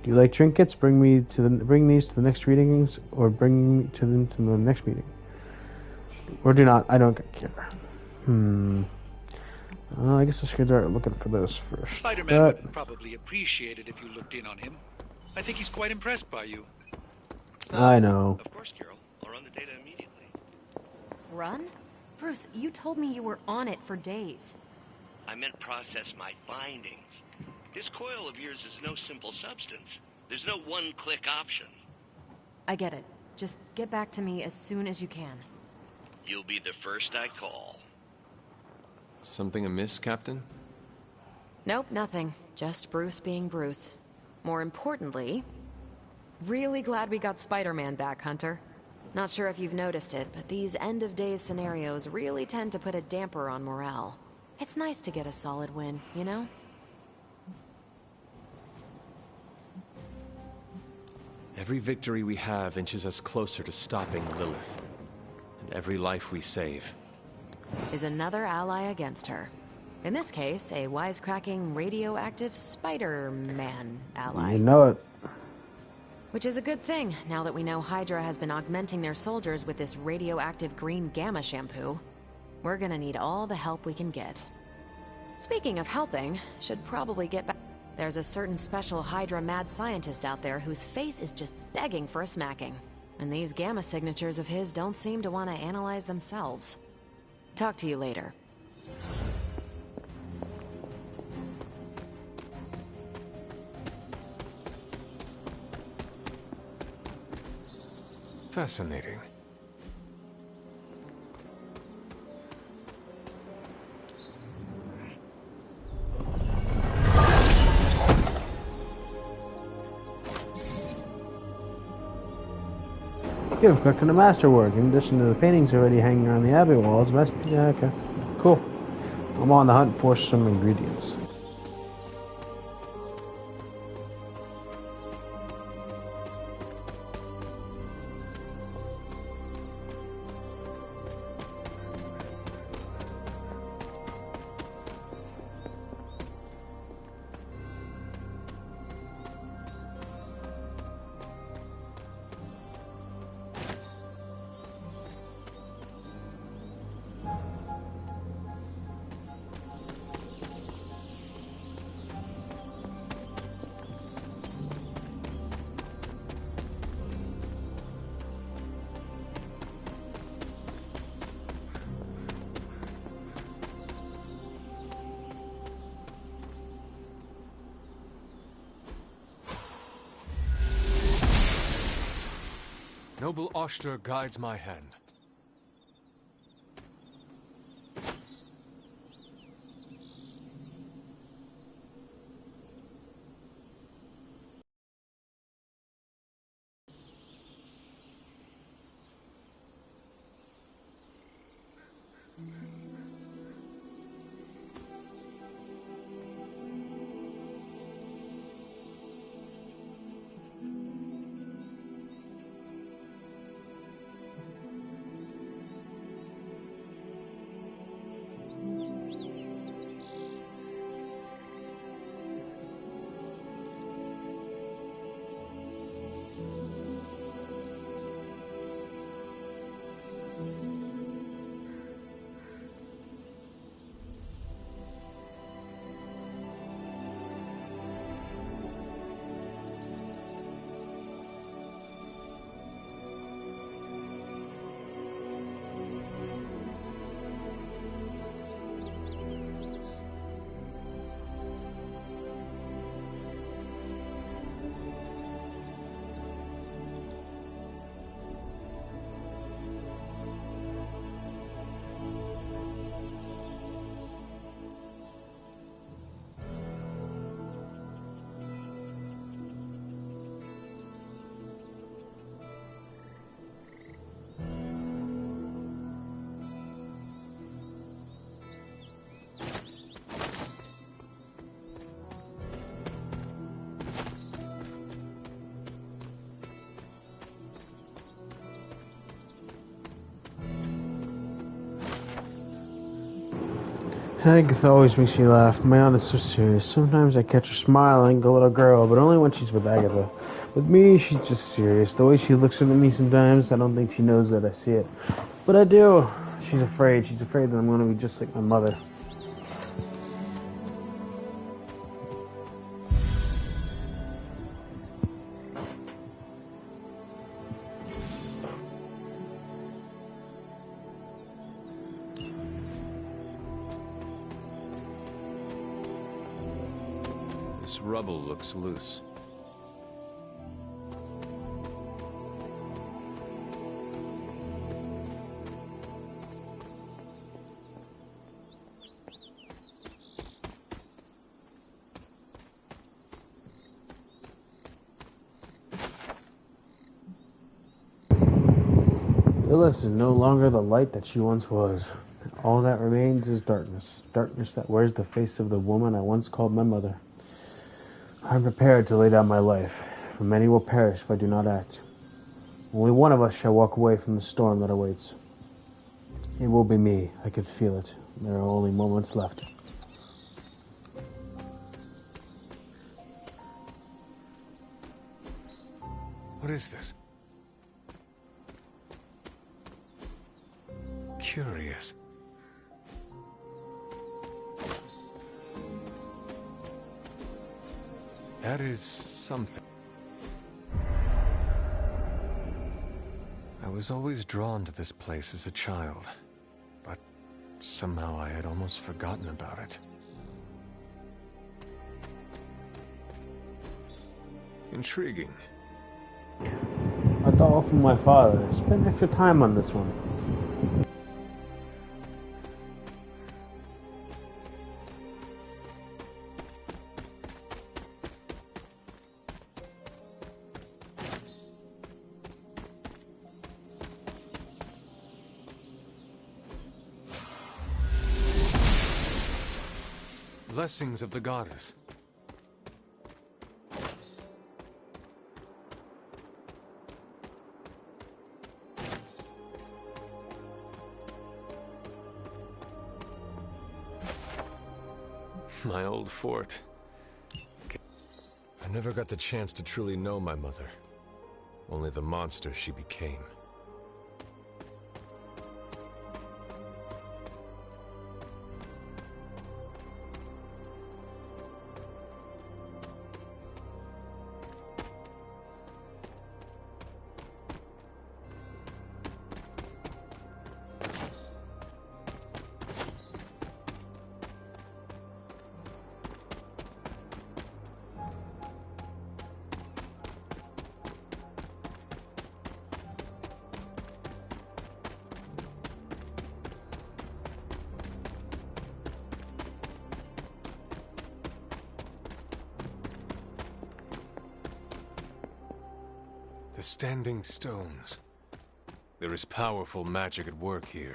you like trinkets? Bring these to the next readings, or bring them to the next meeting. Or do not. I don't care. I guess I should start looking for those first. Spider-Man would probably appreciate it if you looked in on him. I think he's quite impressed by you. I know. Of course, Carol. I'll run the data immediately. Run? Bruce, you told me you were on it for days. I meant process my findings. This coil of yours is no simple substance. There's no one-click option. I get it. Just get back to me as soon as you can. You'll be the first I call. Something amiss, Captain? Nope, nothing. Just Bruce being Bruce. More importantly, really glad we got Spider-Man back, Hunter. Not sure if you've noticed it, but these end-of-days scenarios really tend to put a damper on morale. It's nice to get a solid win, you know? Every victory we have inches us closer to stopping Lilith. And every life we save is another ally against her. In this case, a wisecracking, radioactive Spider-Man ally. You know it. Which is a good thing, now that we know Hydra has been augmenting their soldiers with this radioactive green gamma shampoo. We're gonna need all the help we can get. Speaking of helping, should probably get back. There's a certain special Hydra mad scientist out there whose face is just begging for a smacking. And these gamma signatures of his don't seem to want to analyze themselves. Talk to you later. Fascinating. You've collected a masterwork. In addition to the paintings already hanging on the Abbey walls. Yeah, okay. Cool. I'm on the hunt for some ingredients. Noble Oster guides my hand. Agatha always makes me laugh. My aunt is so serious. Sometimes I catch her smiling like a little girl, but only when she's with Agatha. With me, she's just serious. The way she looks at me sometimes, I don't think she knows that I see it. But I do. She's afraid. She's afraid that I'm going to be just like my mother. This rubble looks loose. Phyllis is no longer the light that she once was. All that remains is darkness. Darkness that wears the face of the woman I once called my mother. I'm prepared to lay down my life, for many will perish if I do not act. Only one of us shall walk away from the storm that awaits. It will be me. I can feel it. There are only moments left. What is this? Curious. That is something. I was always drawn to this place as a child, but somehow I had almost forgotten about it. Intriguing. A doll from my father. Spend extra time on this one. Blessings of the goddess. My old fort. I never got the chance to truly know my mother. Only the monster she became. The standing stones. There is powerful magic at work here.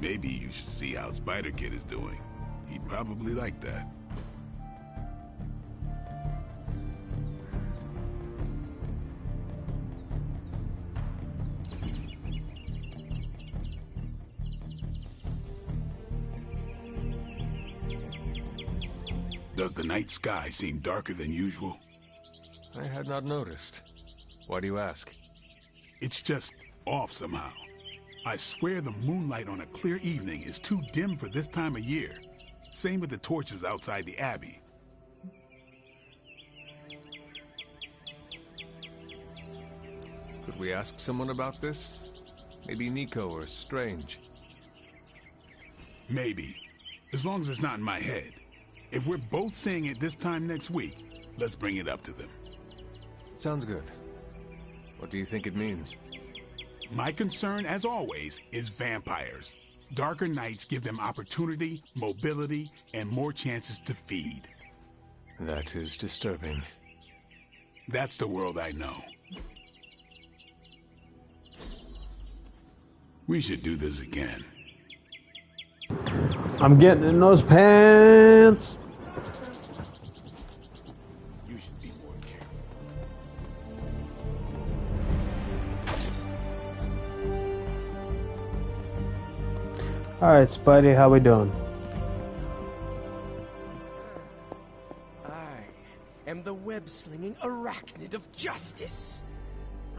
Maybe you should see how Spider Kid is doing. He'd probably like that. Does the night sky seem darker than usual? I had not noticed. Why do you ask? It's just off somehow. I swear the moonlight on a clear evening is too dim for this time of year. Same with the torches outside the Abbey. Could we ask someone about this? Maybe Nico or Strange? Maybe. As long as it's not in my head. If we're both seeing it this time next week, let's bring it up to them. Sounds good. What do you think it means? My concern, as always, is vampires. Darker nights give them opportunity, mobility, and more chances to feed. That is disturbing. That's the world I know. We should do this again. I'm getting in those pants. You should be more careful. Alright, Spidey, how we doing? I am the web-slinging arachnid of justice.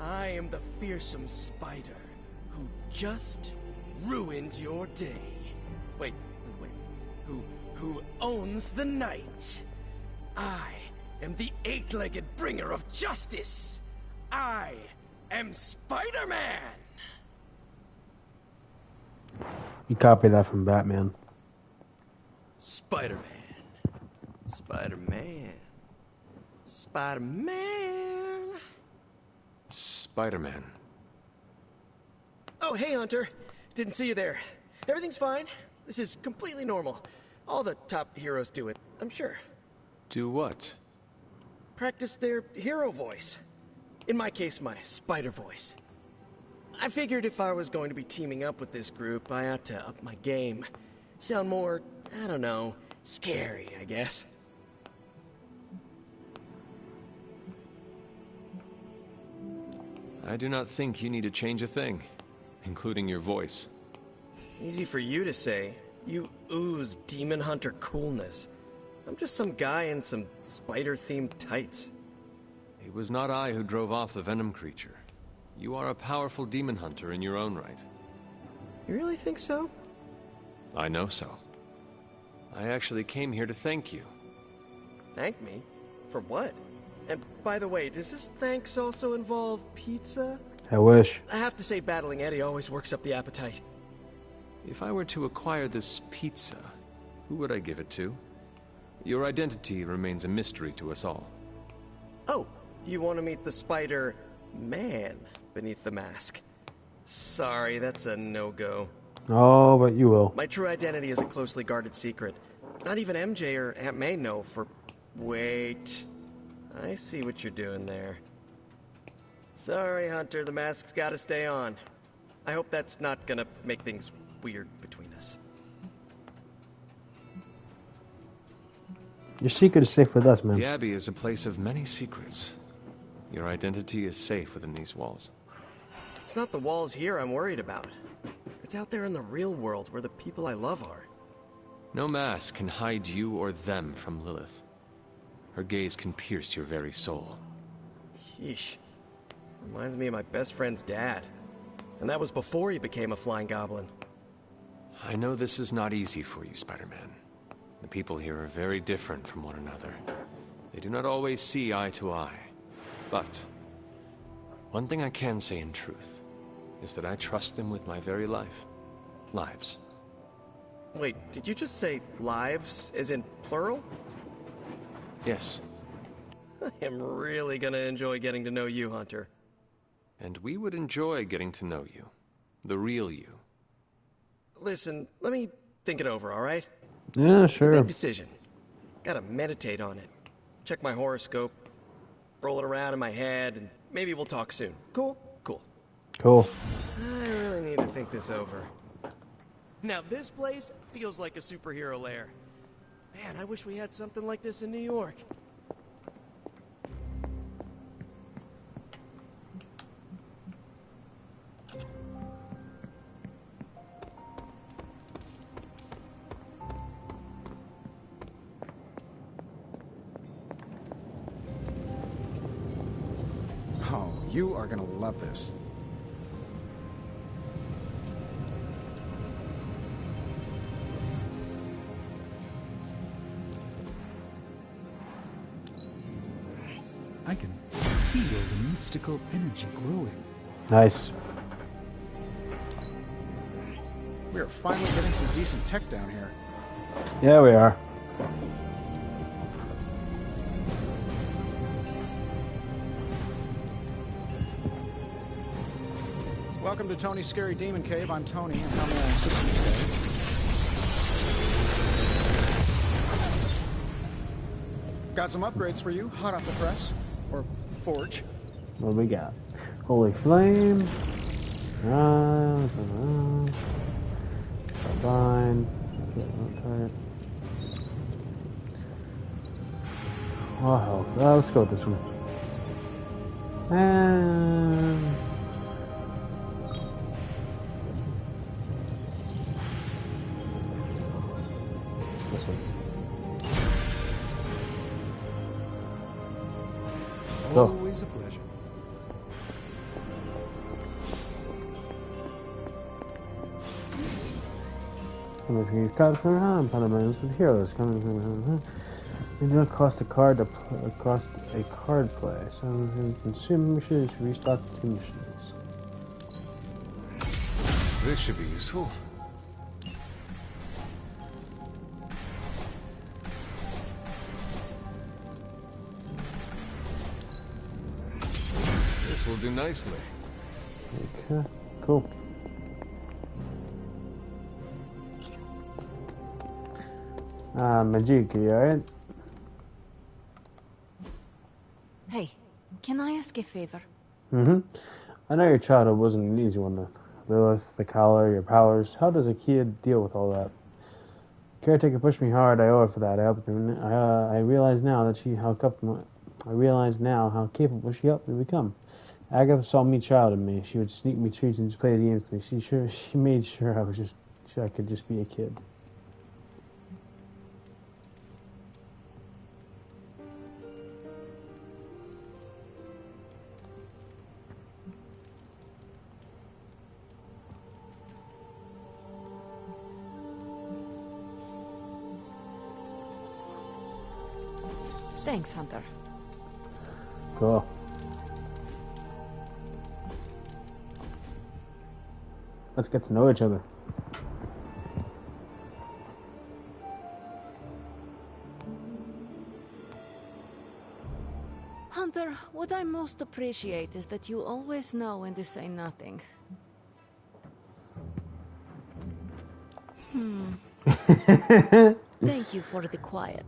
I am the fearsome spider who just ruined your day. Wait. Who owns the night? I am the eight-legged bringer of justice. I am Spider-Man. You copied that from Batman. Spider-Man. Spider-Man. Spider-Man. Spider-Man. Oh, hey, Hunter. Didn't see you there. Everything's fine. This is completely normal. All the top heroes do it, I'm sure. Do what? Practice their hero voice. In my case, my spider voice. I figured if I was going to be teaming up with this group, I ought to up my game. Sound more, I don't know, scary, I guess. I do not think you need to change a thing, including your voice. Easy for you to say. You ooze demon hunter coolness. I'm just some guy in some spider-themed tights. It was not I who drove off the venom creature. You are a powerful demon hunter in your own right. You really think so? I know so. I actually came here to thank you. Thank me? For what? And by the way, does this thanks also involve pizza? I wish. I have to say battling Eddie always works up the appetite. If I were to acquire this pizza, who would I give it to? Your identity remains a mystery to us all. Oh, you want to meet the Spider-Man beneath the mask? Sorry, that's a no-go. Oh, but you will. My true identity is a closely guarded secret. Not even MJ or Aunt May know for... Wait. I see what you're doing there. Sorry, Hunter, the mask's gotta stay on. I hope that's not gonna make things weird between us. Your secret is safe with us, man. The Abbey is a place of many secrets. Your identity is safe within these walls. It's not the walls here I'm worried about. It's out there in the real world where the people I love are. No mask can hide you or them from Lilith. Her gaze can pierce your very soul. Yeesh. Reminds me of my best friend's dad. And that was before he became a flying goblin. I know this is not easy for you, Spider-Man. The people here are very different from one another. They do not always see eye to eye. But one thing I can say in truth is that I trust them with my very life. Lives. Wait, did you just say lives, as in plural? Yes. I am really gonna enjoy getting to know you, Hunter. And we would enjoy getting to know you. The real you. Listen, let me think it over, alright? Yeah, sure. It's a big decision. Gotta meditate on it. Check my horoscope. Roll it around in my head, and maybe we'll talk soon. Cool? Cool. Cool. I really need to think this over. Now this place feels like a superhero lair. Man, I wish we had something like this in New York. Oh, you are gonna love this. I can feel the mystical energy growing. Nice. We are finally getting some decent tech down here. Yeah, we are. Welcome to Tony's Scary Demon Cave. I'm Tony, and how may I assist you today? Got some upgrades for you, hot off the press. Or forge. What do we got? Holy Flame. Fine. Oh, health. Let's go with this one. And this one. Go. Always a pleasure. Coming from your card from home, Panama's with heroes coming from home. It does not cost a card to cost a card play. So you can consume missions to restock 2 missions. This should be useful. This will do nicely. Okay, cool. Majik, you alright? Hey, can I ask a favor? Mm-hmm. I know your childhood wasn't an easy one, though. Lilith, the collar, your powers. How does a kid deal with all that? Caretaker pushed me hard. I owe her for that. I realize now that I realize now how capable she helped me become. Agatha saw me child in me. She would sneak me treats and just play the games with me. She made sure I could just be a kid. Thanks, Hunter. Cool. Let's get to know each other. Hunter, what I most appreciate is that you always know when to say nothing. Thank you for the quiet.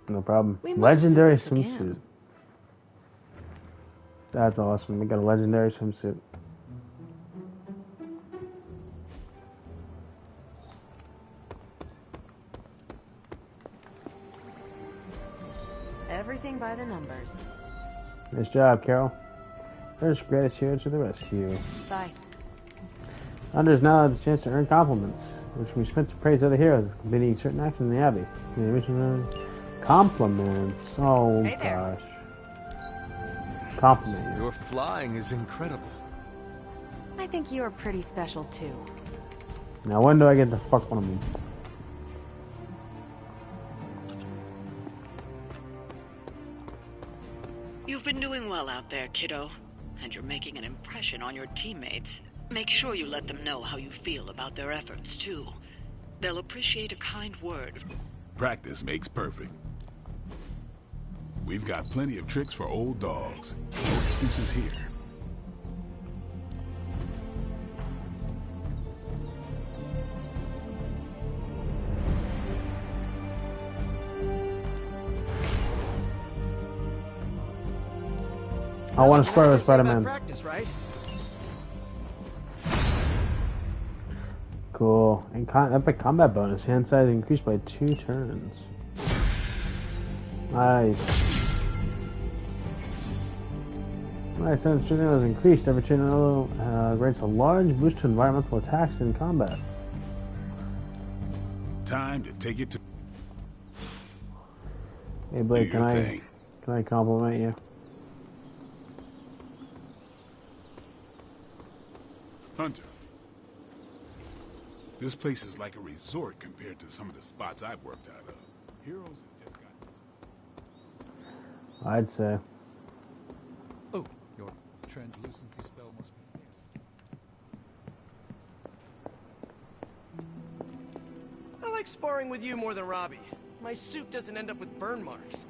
No problem. We must do Legendary this swimsuit. again. That's awesome. We got a legendary swimsuit. Everything by the numbers. Nice job, Carol. First gratitude to the rescue. Bye. Hunter's now has a chance to earn compliments, which can be spent to praise other heroes, completing certain actions in the Abbey. Compliments. Oh, Hey there. gosh. Compliment you. Your flying is incredible. I think you are pretty special too. Now, when do I get to fuck one of them? You've been doing well out there, kiddo. And you're making an impression on your teammates. Make sure you let them know how you feel about their efforts, too. They'll appreciate a kind word. Practice makes perfect. We've got plenty of tricks for old dogs. No excuses here. I want to square with Say about Spider-Man. practice, right? Cool. And epic combat bonus. Hand size increased by 2 turns. Nice. Nice. Since training was increased, every training level grants a large boost to environmental attacks in combat. Time to take it to... Hey Blake, can I compliment you? Hunter. This place is like a resort compared to some of the spots I've worked out of. Heroes have just got... I'd say. Oh, your translucency spell must be... I like sparring with you more than Robbie. My suit doesn't end up with burn marks.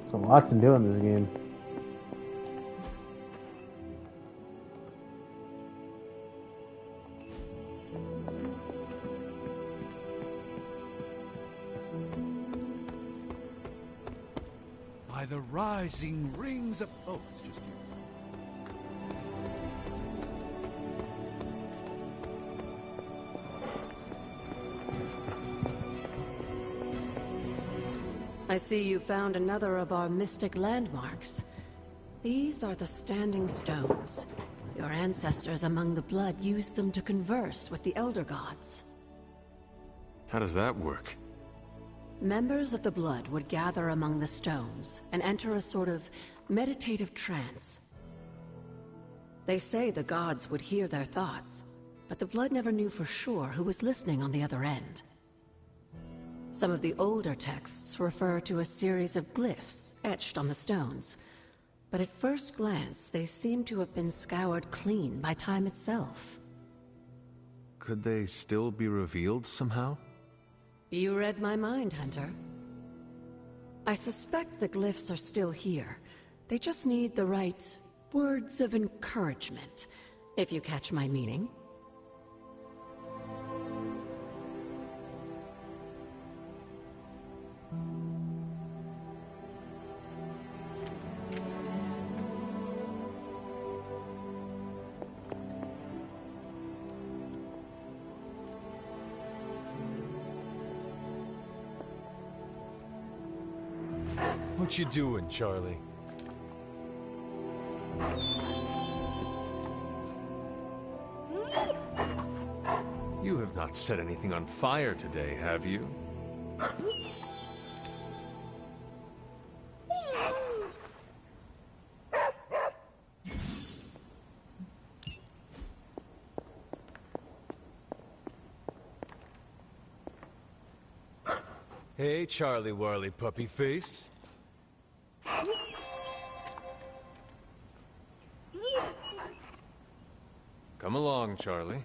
There's lots to do in this game. By the rising rings of... Oh, it's just you. I see you found another of our mystic landmarks. These are the Standing Stones. Your ancestors among the blood used them to converse with the Elder Gods. How does that work? Members of the blood would gather among the stones and enter a sort of meditative trance. They say the gods would hear their thoughts, but the blood never knew for sure who was listening on the other end. Some of the older texts refer to a series of glyphs etched on the stones, but at first glance they seem to have been scoured clean by time itself. Could they still be revealed somehow? You read my mind, Hunter. I suspect the glyphs are still here. They just need the right words of encouragement, if you catch my meaning. What you doing, Charlie? You have not set anything on fire today, have you? Hey, Charlie Warley puppy face. Come along, Charlie.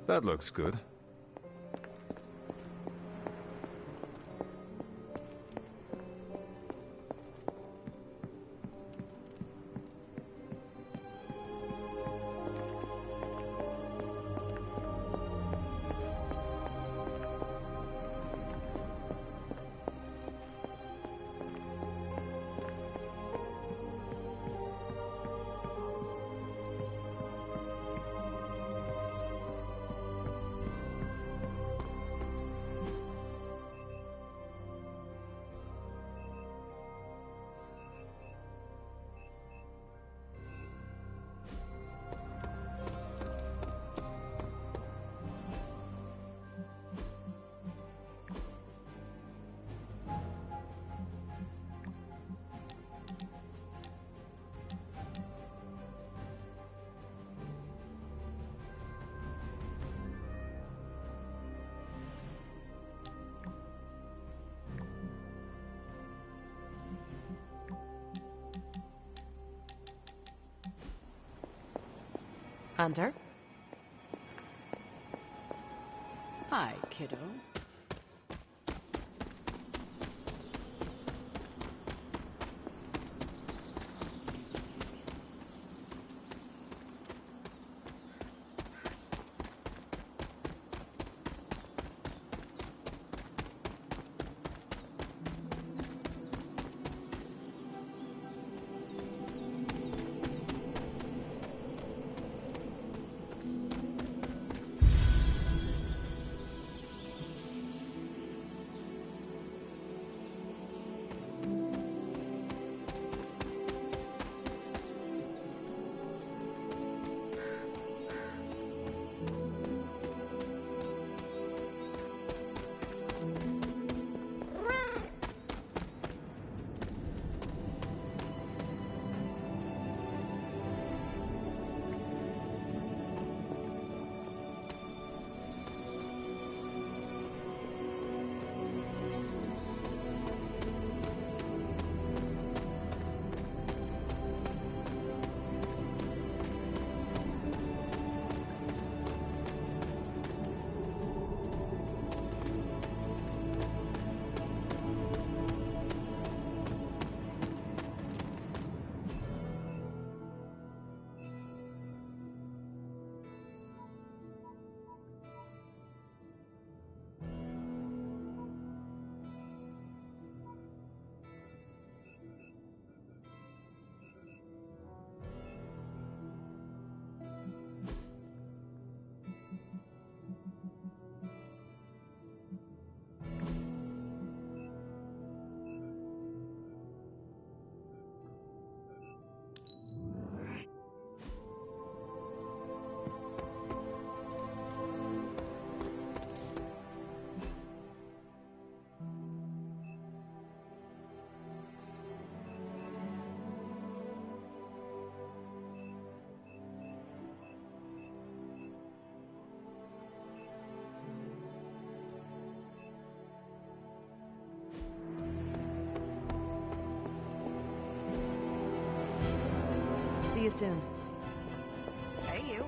That looks good. Hunter? Hi, kiddo. See you soon. Hey, you.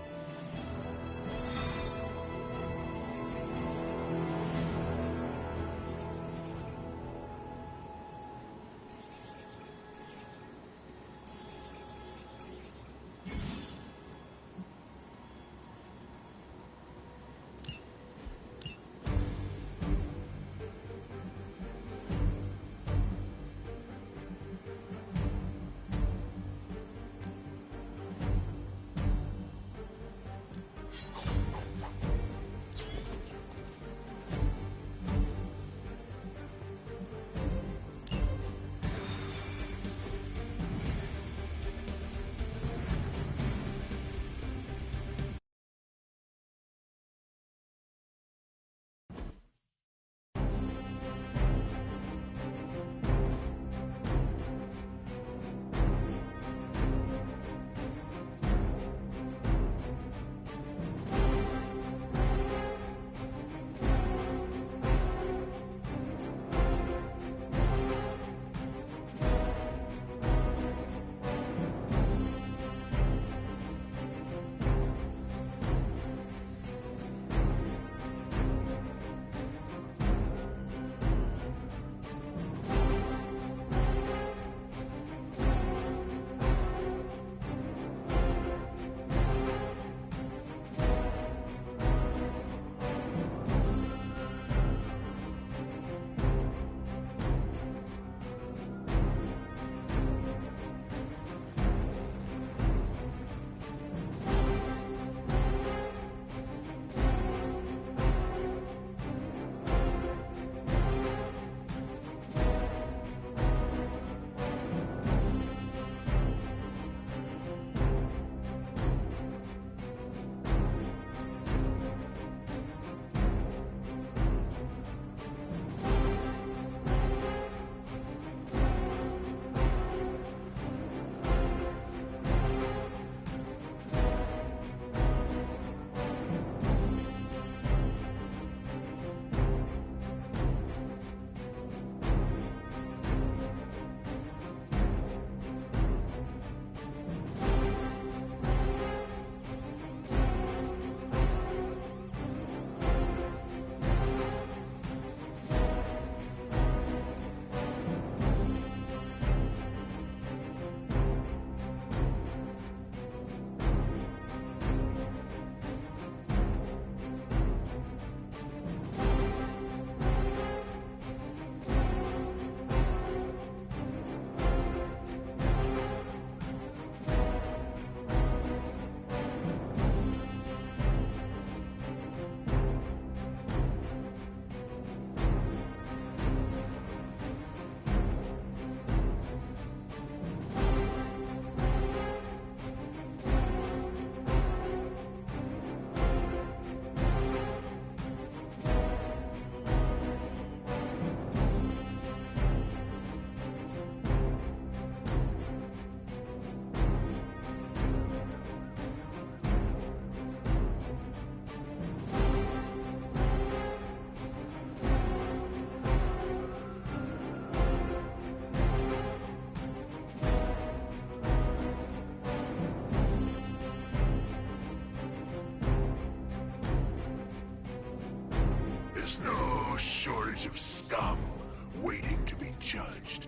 shortage of scum waiting to be judged.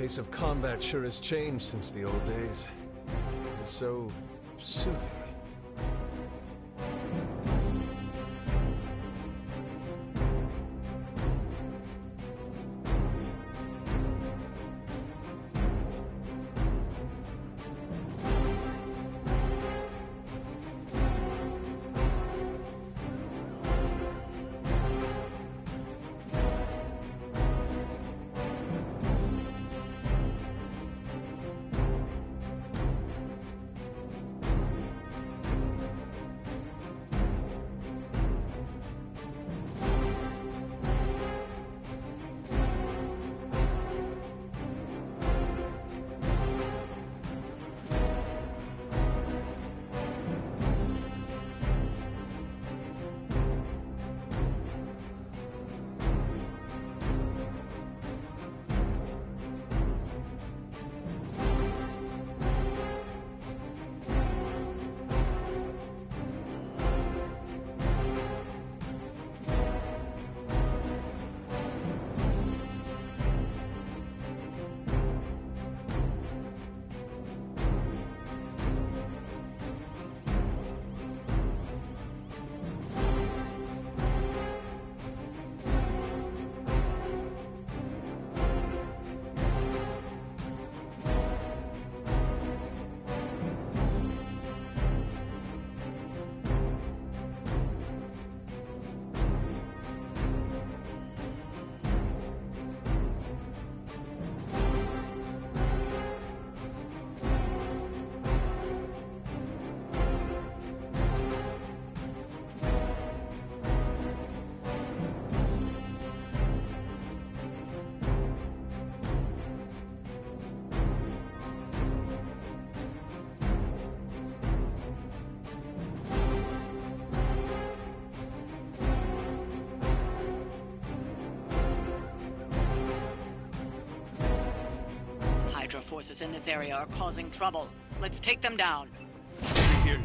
The pace of combat sure has changed since the old days. It is so soothing. Hydra forces in this area are causing trouble. Let's take them down. We hear you.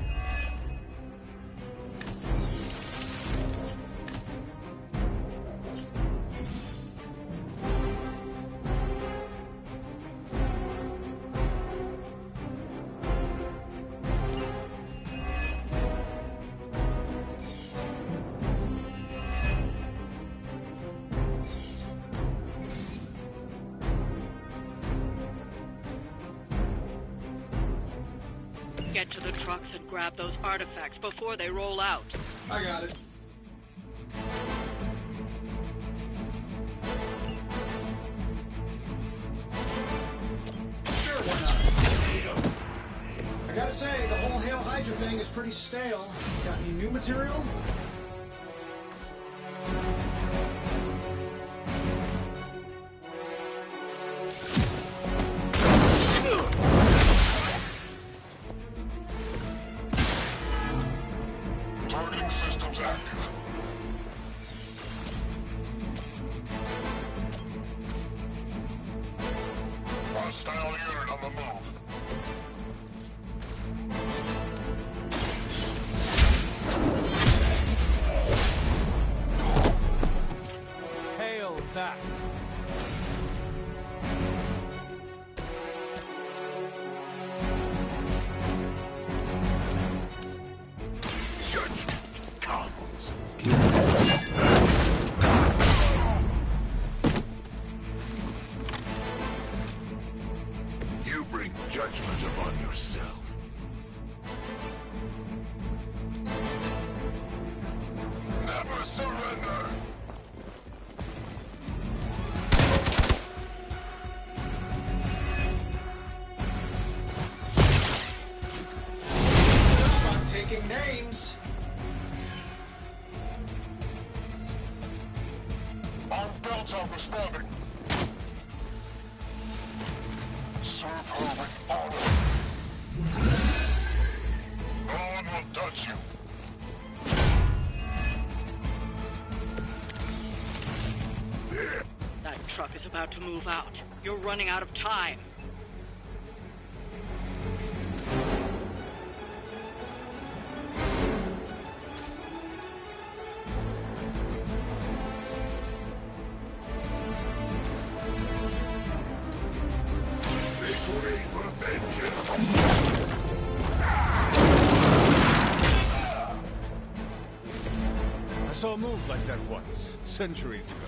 Get to the trucks and grab those artifacts before they roll out. I got it. Sure, why not? I gotta say, the whole Hail Hydra thing is pretty stale. Got any new material? Targeting systems active. Hostile unit on the move. Hail that! Judgment comes. You bring judgment upon yourself. Never surrender. I'm taking names. On Delta responding. Serve her with honor. No one will touch you. That truck is about to move out. You're running out of time. Victory for vengeance. I saw a move like that once, centuries ago.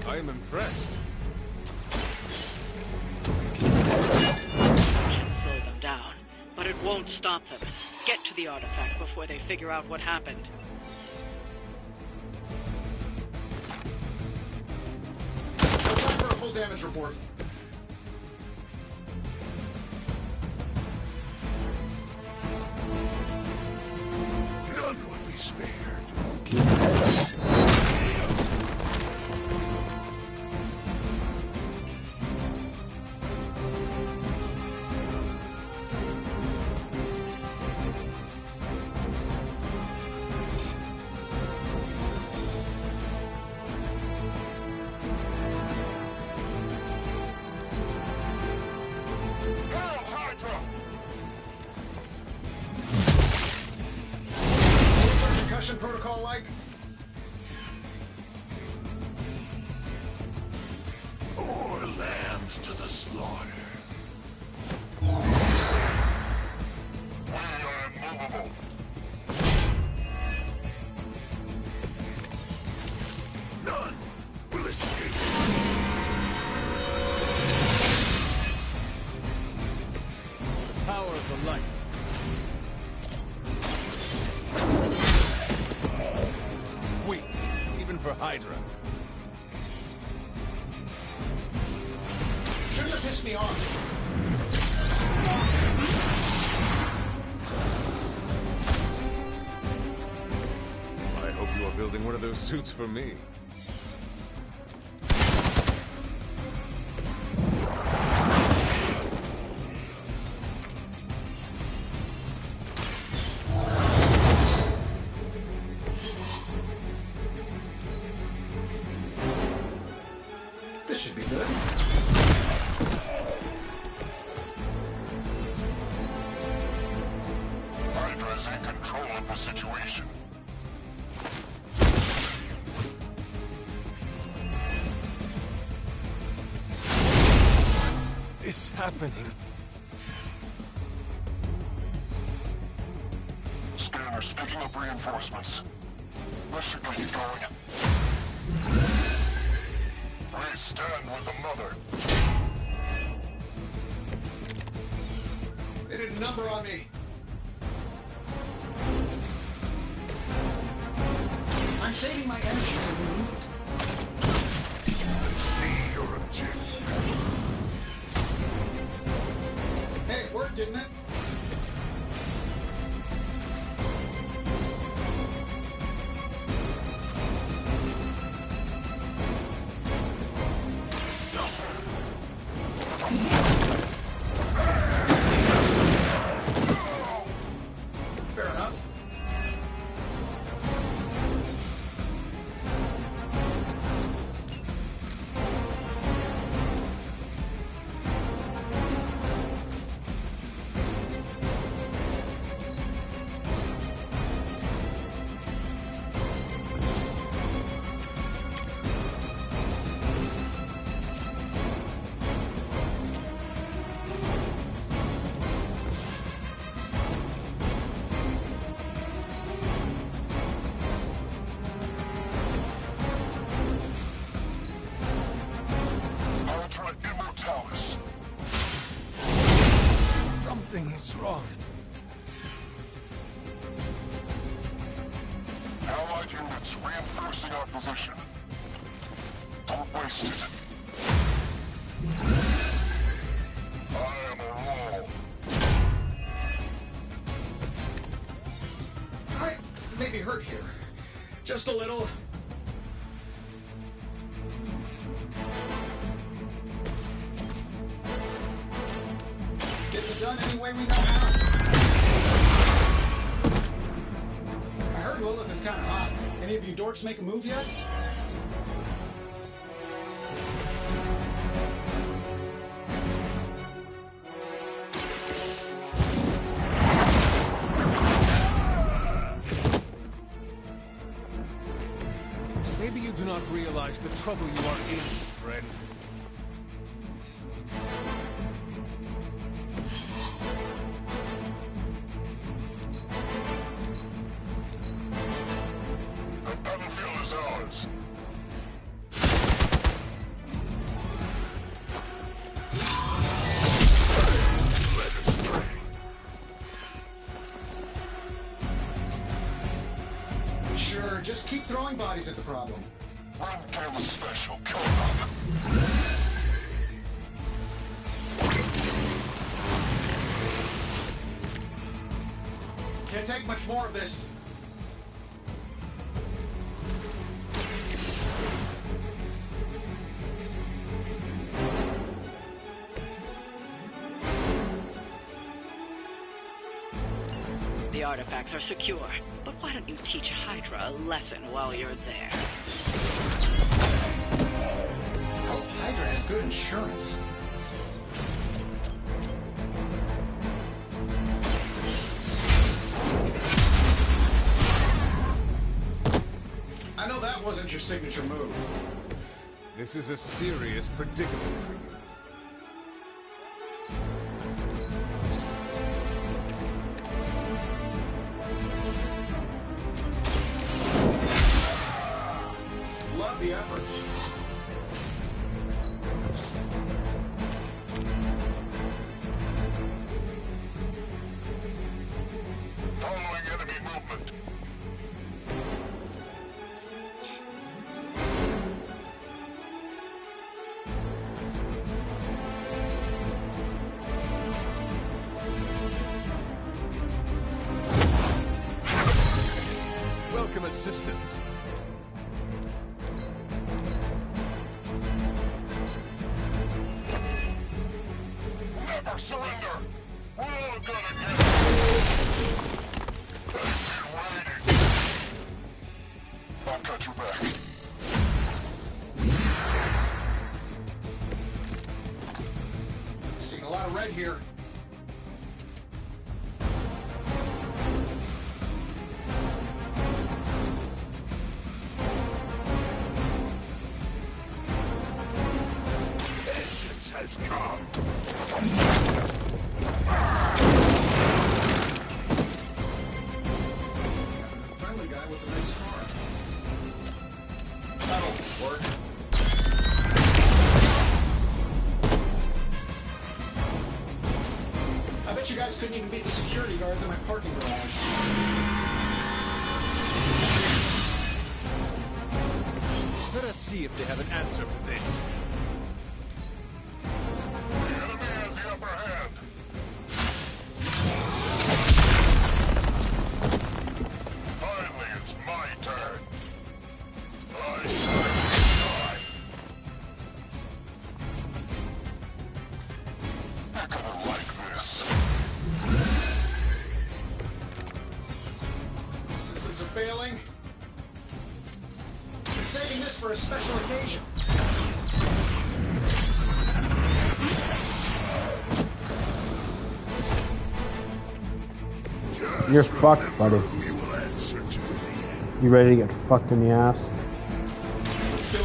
I am impressed. Should slow them down, but it won't stop them. Get to the artifact before they figure out what happened. Time for a full damage report. None will be spared. Hail Hydra! What's our concussion protocol like? More lambs to the slaughter. We are immovable. None will escape. Power of the light. Weak, even for Hydra. Shouldn't have pissed me off. one of those suits for me. This should be good. Hydra's in control of the situation. What is happening? Scanner speaking of reinforcements. This should get you going. Please stand with the mother. They did a number on me. I'm saving my energy for the movement. See your objective. Hey, it worked, didn't it? Fair enough. Ultra Immortalis. Something is wrong. Allied units reinforcing our position. Don't waste it. I am a wall. I may be hurt here. Just a little. Getting it done any way we know how. I heard Lilith is kind of hot. Any of you dorks make a move yet? Maybe you do not realize the trouble you are in, friend. The battlefield is ours. Sure, just keep throwing bodies at the problem. Run camera special. Kill them. Can't take much more of this. The artifacts are secure, but why don't you teach Hydra a lesson while you're there? Hope Hydra has good insurance. I know that wasn't your signature move. This is a serious predicament for you. Love the effort. Following enemy movement. Welcome assistance. Never surrender! All gonna get it! I've got your back. Seeing a lot of red here. Vengeance has come. Friendly guy with a nice car. That'll work. I bet you guys couldn't even beat the security guards in my parking garage. Let us see if they have an answer for this. The enemy has the upper hand. Finally, it's my turn. I die. You're gonna like this. Systems are failing. We're saving this for a special occasion. You're fucked, buddy. You ready to get fucked in the ass? Let's do it.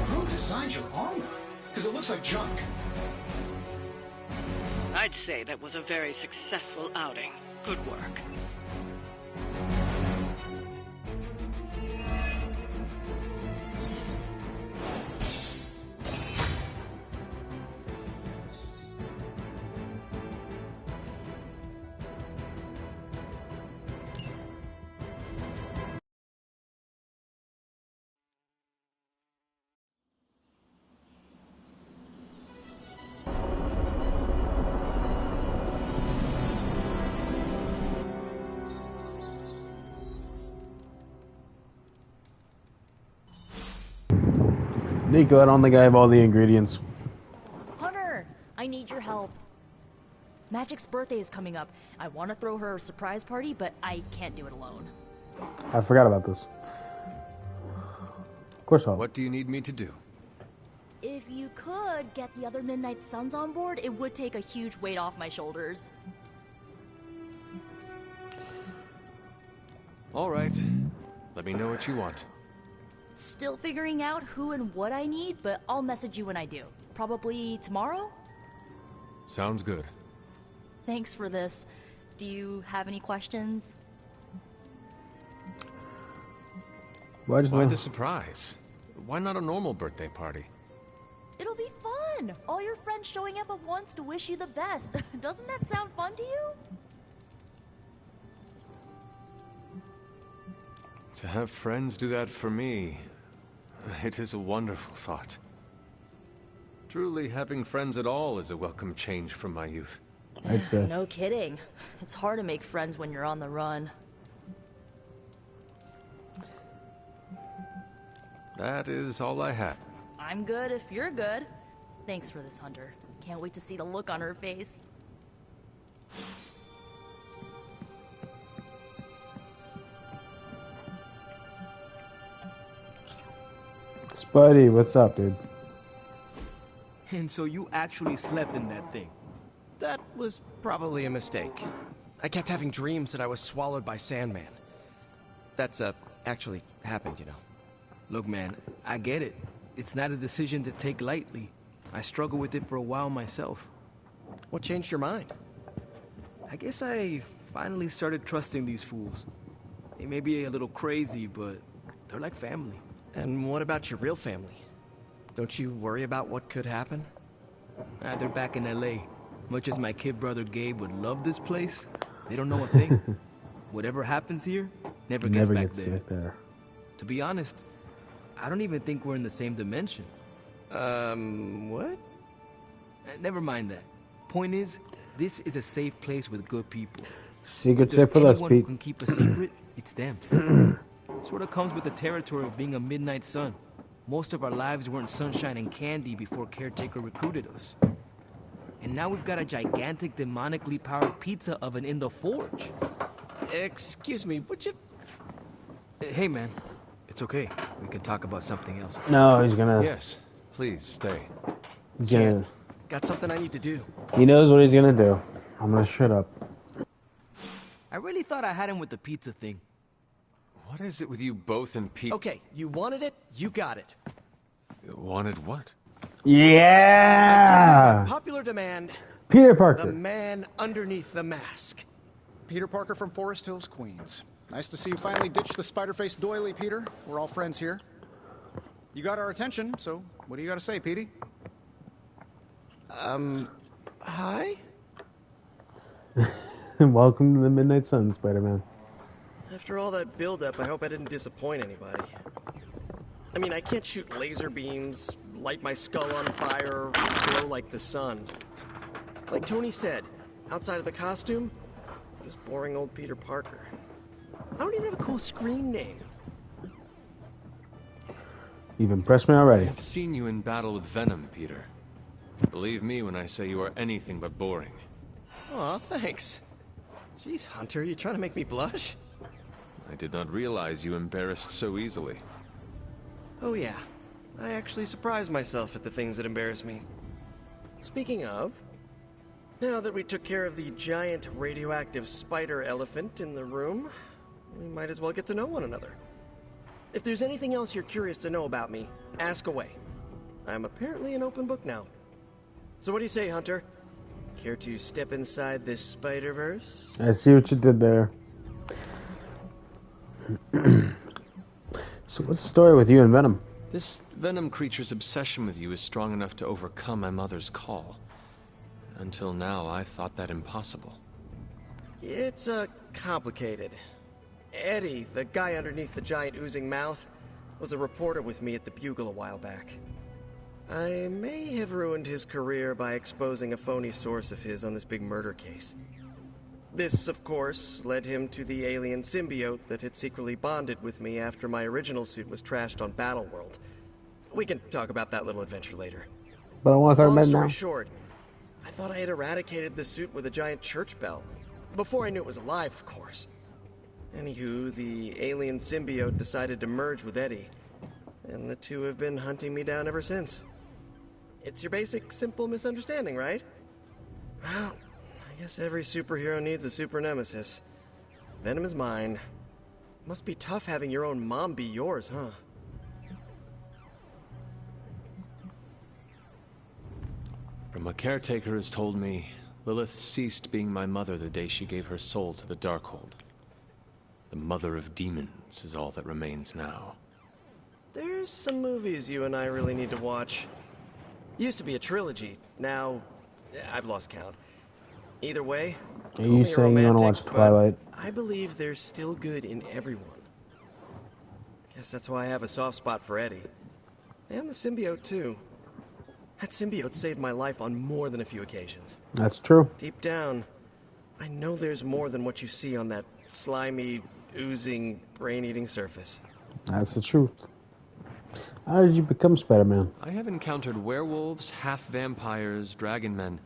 Who designed your armor? Because it looks like junk. I'd say that was a very successful outing. Good work. Nico, I don't think I have all the ingredients. Hunter, I need your help. Magic's birthday is coming up. I want to throw her a surprise party, but I can't do it alone. I forgot about this. Of course I'll. What do you need me to do? If you could get the other Midnight Suns on board, it would take a huge weight off my shoulders. All right. Let me know what you want. Still figuring out who and what I need, but I'll message you when I do. Probably tomorrow? Sounds good. Thanks for this. Do you have any questions? Why the surprise? Why not a normal birthday party? It'll be fun! All your friends showing up at once to wish you the best. Doesn't that sound fun to you? To have friends do that for me, it is a wonderful thought. Truly, having friends at all is a welcome change from my youth. No kidding. It's hard to make friends when you're on the run. That is all I have. I'm good if you're good. Thanks for this, Hunter. Can't wait to see the look on her face. Spuddy, what's up, dude? And so you actually slept in that thing? That was probably a mistake. I kept having dreams that I was swallowed by Sandman. That's, actually happened, you know. Look, man, I get it. It's not a decision to take lightly. I struggled with it for a while myself. What changed your mind? I guess I finally started trusting these fools. They may be a little crazy, but they're like family. And what about your real family? Don't you worry about what could happen? They're back in LA. Much as my kid brother Gabe would love this place, they don't know a thing. Whatever happens here, never gets back there. To be honest, I don't even think we're in the same dimension. What? Never mind that. Point is, this is a safe place with good people. Secret tip for us, Pete. Pete. Who can keep a secret, it's them. Sort of comes with the territory of being a Midnight Sun. Most of our lives weren't sunshine and candy before Caretaker recruited us. And now we've got a gigantic demonically powered pizza oven in the forge. Excuse me, would you... Hey, man. It's okay. We can talk about something else. No, he's gonna... Yes, please, stay. He's gonna... Got something I need to do. He knows what he's gonna do. I'm gonna shut up. I really thought I had him with the pizza thing. What is it with you both and Pete? Okay, you wanted it, you got it. Wanted what? Yeah! Popular demand. Peter Parker. The man underneath the mask. Peter Parker from Forest Hills, Queens. Nice to see you finally ditched the spider-faced doily, Peter. We're all friends here. You got our attention, so what do you got to say, Petey? Hi? Welcome to the Midnight Sun, Spider-Man. After all that build-up, I hope I didn't disappoint anybody. I mean, I can't shoot laser beams, light my skull on fire, or glow like the sun. Like Tony said, outside of the costume, just boring old Peter Parker. I don't even have a cool screen name. You've impressed me already. I've seen you in battle with Venom, Peter. Believe me when I say you are anything but boring. Aw, thanks. Jeez, Hunter, you trying to make me blush? I did not realize you embarrassed so easily. Oh yeah, I actually surprise myself at the things that embarrass me. Speaking of, now that we took care of the giant radioactive spider elephant in the room, we might as well get to know one another. If there's anything else you're curious to know about me, ask away. I'm apparently an open book now. So what do you say, Hunter? Care to step inside this Spider-Verse? I see what you did there. So what's the story with you and Venom? This Venom creature's obsession with you is strong enough to overcome my mother's call. Until now, I thought that impossible. It's, complicated. Eddie, the guy underneath the giant oozing mouth, was a reporter with me at the Bugle a while back. I may have ruined his career by exposing a phony source of his on this big murder case. This, of course, led him to the alien symbiote that had secretly bonded with me after my original suit was trashed on Battleworld. We can talk about that little adventure later. But I want to talk Long about it story now. short, I thought I had eradicated the suit with a giant church bell. Before I knew it was alive, of course. Anywho, the alien symbiote decided to merge with Eddie, and the two have been hunting me down ever since. It's your basic, simple misunderstanding, right? Well, I guess every superhero needs a super nemesis. Venom is mine. Must be tough having your own mom be yours, huh? From what Caretaker has told me, Lilith ceased being my mother the day she gave her soul to the Darkhold. The mother of demons is all that remains now. There's some movies you and I really need to watch. Used to be a trilogy. Now, I've lost count. Either way, Are you saying you want to watch Twilight? I believe there's still good in everyone. Guess that's why I have a soft spot for Eddie. And the symbiote, too. That symbiote saved my life on more than a few occasions. That's true. Deep down, I know there's more than what you see on that slimy, oozing, brain-eating surface. That's the truth. How did you become Spider-Man? I have encountered werewolves, half-vampires, dragon men.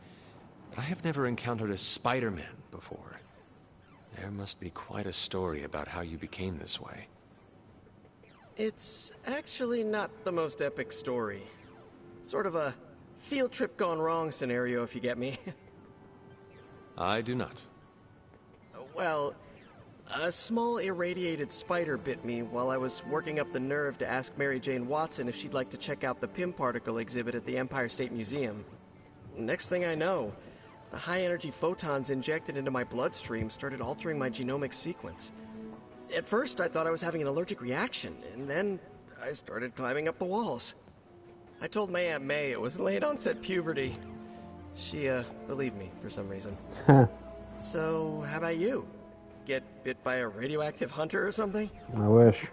I have never encountered a Spider-Man before. There must be quite a story about how you became this way. It's actually not the most epic story. Sort of a field trip gone wrong scenario, if you get me. I do not. Well, a small irradiated spider bit me while I was working up the nerve to ask Mary Jane Watson if she'd like to check out the Pym particle exhibit at the Empire State Museum. Next thing I know, the high-energy photons injected into my bloodstream started altering my genomic sequence. At first, I thought I was having an allergic reaction, and then I started climbing up the walls. I told my Aunt May it was late-onset puberty. She, believed me for some reason. So, how about you? Get bit by a radioactive hunter or something? I wish.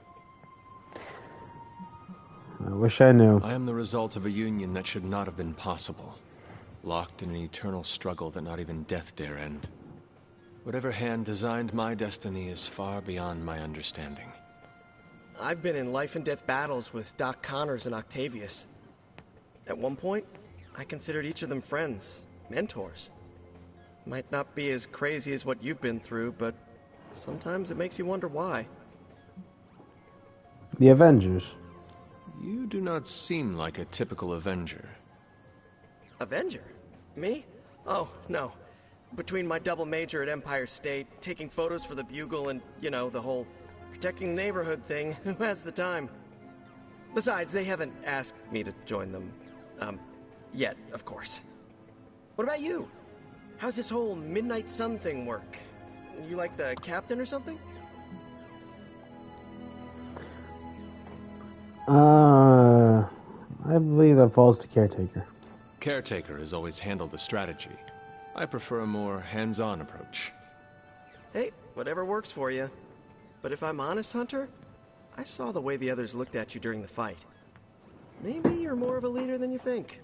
I wish I knew. I am the result of a union that should not have been possible. Locked in an eternal struggle that not even death dare end. Whatever hand designed my destiny is far beyond my understanding. I've been in life-and-death battles with Doc Connors and Octavius. At one point, I considered each of them friends, mentors. Might not be as crazy as what you've been through, but sometimes it makes you wonder why. The Avengers. You do not seem like a typical Avenger. Avenger? Me? Oh, no. Between my double major at Empire State, taking photos for the Bugle, and, you know, the whole protecting the neighborhood thing, who has the time? Besides, they haven't asked me to join them. Yet, of course. What about you? How's this whole Midnight Sun thing work? You like the captain or something? I believe that falls to Caretaker. Caretaker has always handled the strategy. I prefer a more hands-on approach. Hey, whatever works for you. But if I'm honest, Hunter, I saw the way the others looked at you during the fight. Maybe you're more of a leader than you think.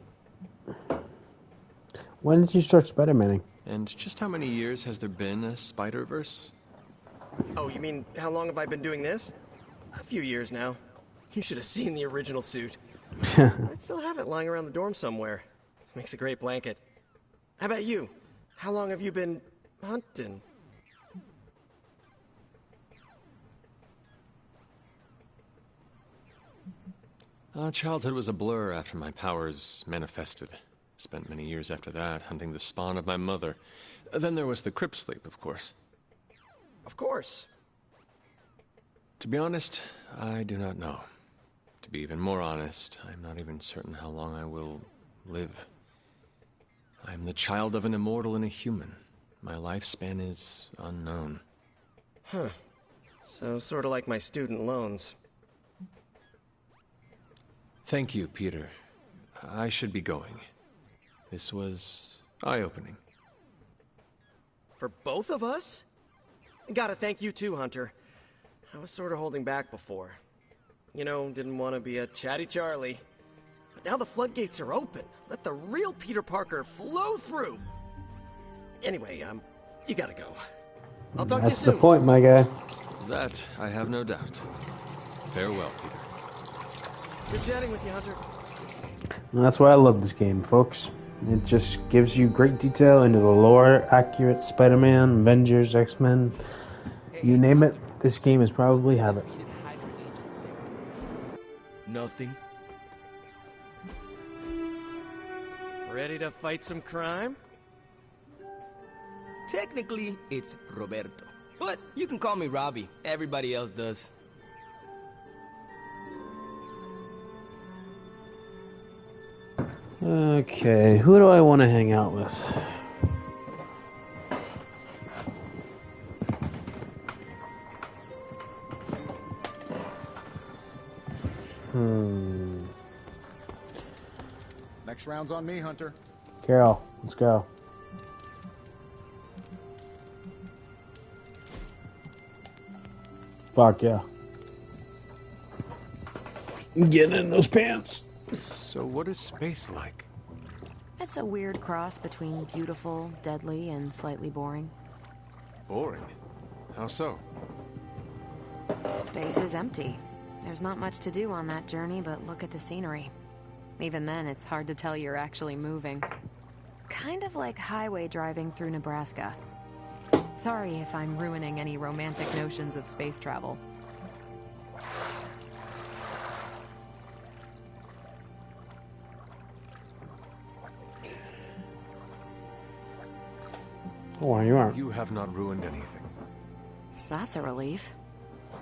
When did you start Spider-Maning? And just how many years has there been a Spider-Verse? Oh, you mean how long have I been doing this? A few years now. You should have seen the original suit. I'd still have it lying around the dorm somewhere. Makes a great blanket. How about you? How long have you been hunting? Childhood was a blur after my powers manifested. Spent many years after that hunting the spawn of my mother. Then there was the crypt sleep, of course. Of course. To be honest, I do not know. To be even more honest, I'm not even certain how long I will live. I am the child of an immortal and a human. My lifespan is unknown. Huh. So sort of like my student loans. Thank you, Peter. I should be going. This was eye-opening. For both of us? Gotta thank you too, Hunter. I was sort of holding back before. You know, didn't want to be a chatty Charlie. But now the floodgates are open. Let the real Peter Parker flow through. Anyway, you gotta go. I'll talk to you soon. That's the point, my guy. That I have no doubt. Farewell, Peter. Good chatting with you, Hunter. And that's why I love this game, folks. It just gives you great detail into the lore, accurate Spider-Man, Avengers, X-Men. You name it, this game is probably have it. Nothing. Ready to fight some crime? Technically, it's Roberto. But you can call me Robbie. Everybody else does. Okay, who do I want to hang out with? Next round's on me, Hunter. Carol, let's go. Fuck yeah. Get in those pants. So what is space like? It's a weird cross between beautiful, deadly, and slightly boring. Boring? How so? Space is empty. There's not much to do on that journey, but look at the scenery. Even then, it's hard to tell you're actually moving. Kind of like highway driving through Nebraska. Sorry if I'm ruining any romantic notions of space travel. Oh, you aren't. You have not ruined anything. That's a relief.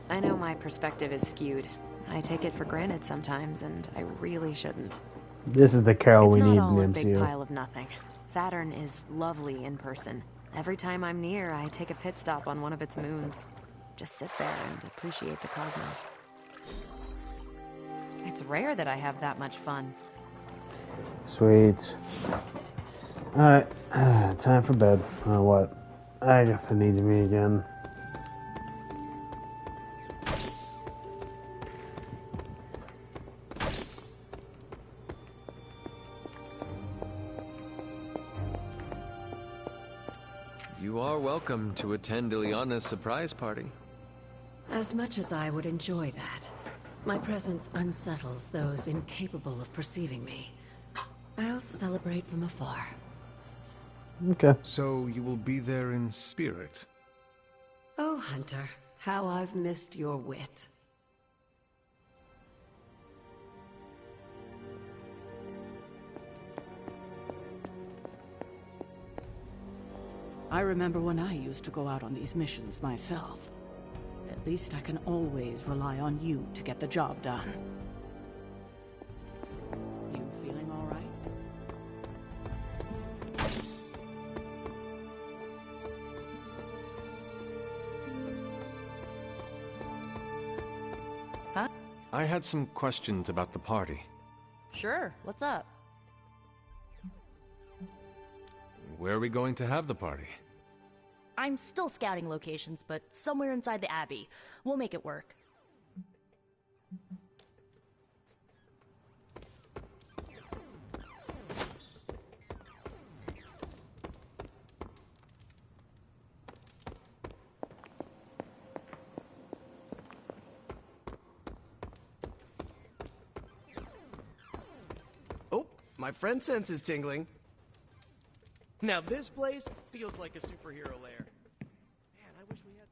I know my perspective is skewed. I take it for granted sometimes, and I really shouldn't. This is the Carol we need in It's not all the a big MCU. pile of nothing. Saturn is lovely in person. Every time I'm near, I take a pit stop on one of its moons. Just sit there and appreciate the cosmos. It's rare that I have that much fun. Sweet. Alright, time for bed. Oh, what? Agatha needs me again. You are welcome to attend Ileana's surprise party. As much as I would enjoy that, my presence unsettles those incapable of perceiving me. I'll celebrate from afar. Okay. So you will be there in spirit? Oh, Hunter, how I've missed your wit. I remember when I used to go out on these missions myself. At least I can always rely on you to get the job done. You feeling all right? Huh? I had some questions about the party. Sure, what's up? Where are we going to have the party? I'm still scouting locations, but somewhere inside the Abbey. We'll make it work. Oh, my friend sense is tingling. Now this place feels like a superhero lair. Man, I wish we had...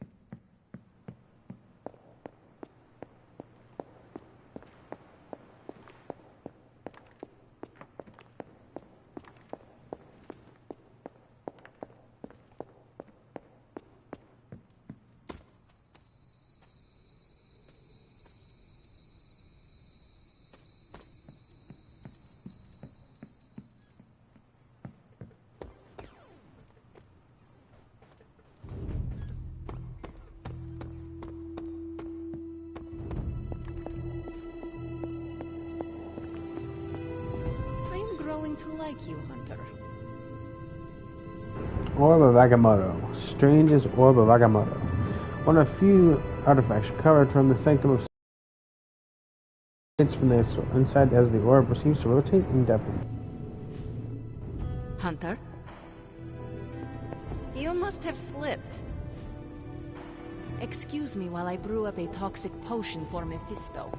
I'm growing to like you, Hunter. Orb of Agamotto. Strangest Orb of Agamotto. One of few artifacts recovered from the Sanctum of from the inside as the orb seems to rotate indefinitely. Hunter? You must have slipped. Excuse me while I brew up a toxic potion for Mephisto.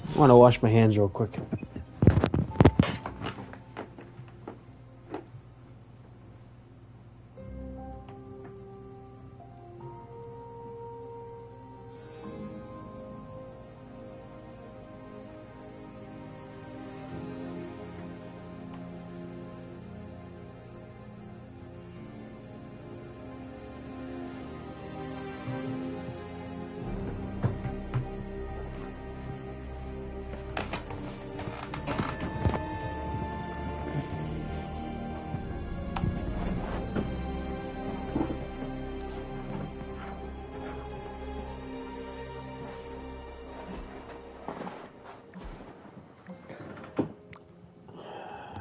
I want to wash my hands real quick.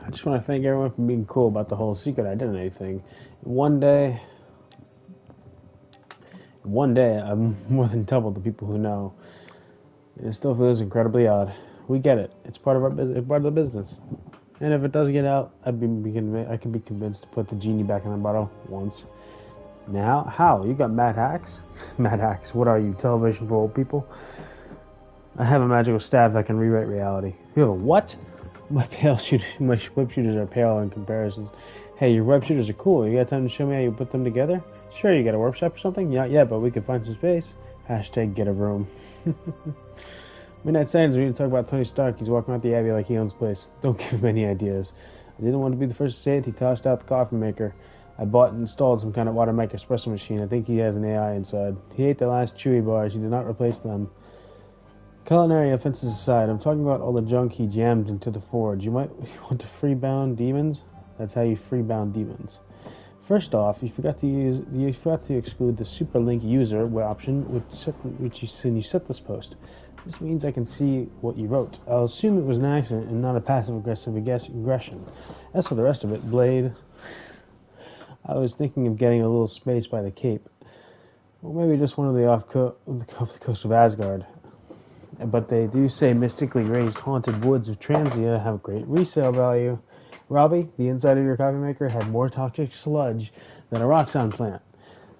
I just want to thank everyone for being cool about the whole secret identity thing. One day, I'm more than double the people who know. And it still feels incredibly odd. We get it. It's part of our business. Part of the business. And if it does get out, I can be convinced to put the genie back in the bottle once. Now, how? You got mad hacks? Mad hacks. What are you? Television for old people? I have a magical staff that can rewrite reality. You have a what? My web shooters are pale in comparison. Hey, your web shooters are cool. You got time to show me how you put them together? Sure, you got a workshop or something? Yeah, but we could find some space. Hashtag get a room. Midnight Sands, we need to talk about Tony Stark. He's walking around the Abbey like he owns the place. Don't give him any ideas. I didn't want to be the first to say it. He tossed out the coffee maker. I bought and installed some kind of automatic espresso machine. I think he has an AI inside. He ate the last Chewy bars. He did not replace them. Culinary offenses aside, I'm talking about all the junk he jammed into the forge. You might want to freebound demons? That's how you freebound demons. First off, you forgot to exclude the super link user option, when you set this post. This means I can see what you wrote. I'll assume it was an accident and not a passive-aggressive aggression. As for the rest of it, Blade, I was thinking of getting a little space by the Cape. Or maybe just one of the off the coast of Asgard. But they do say mystically raised haunted woods of Transia have great resale value. Robbie, the inside of your coffee maker had more toxic sludge than a Roxxon plant.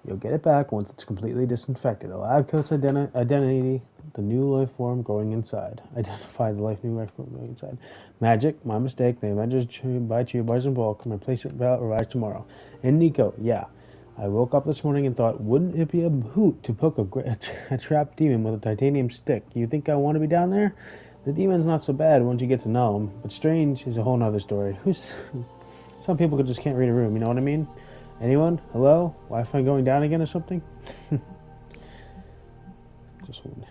You'll get it back once it's completely disinfected. The lab coat's identity, the new life form growing inside. Identify the life new life form growing inside. Magic, my mistake. The Avengers buy chew bars in bulk. My replacement ballot arrives tomorrow. And Nico, yeah. I woke up this morning and thought, wouldn't it be a hoot to poke a trapped demon with a titanium stick? You think I want to be down there? The demon's not so bad once you get to know him, but Strange is a whole nother story. Some people just can't read a room, you know what I mean? Anyone? Hello? Wi-Fi going down again or something? Just one.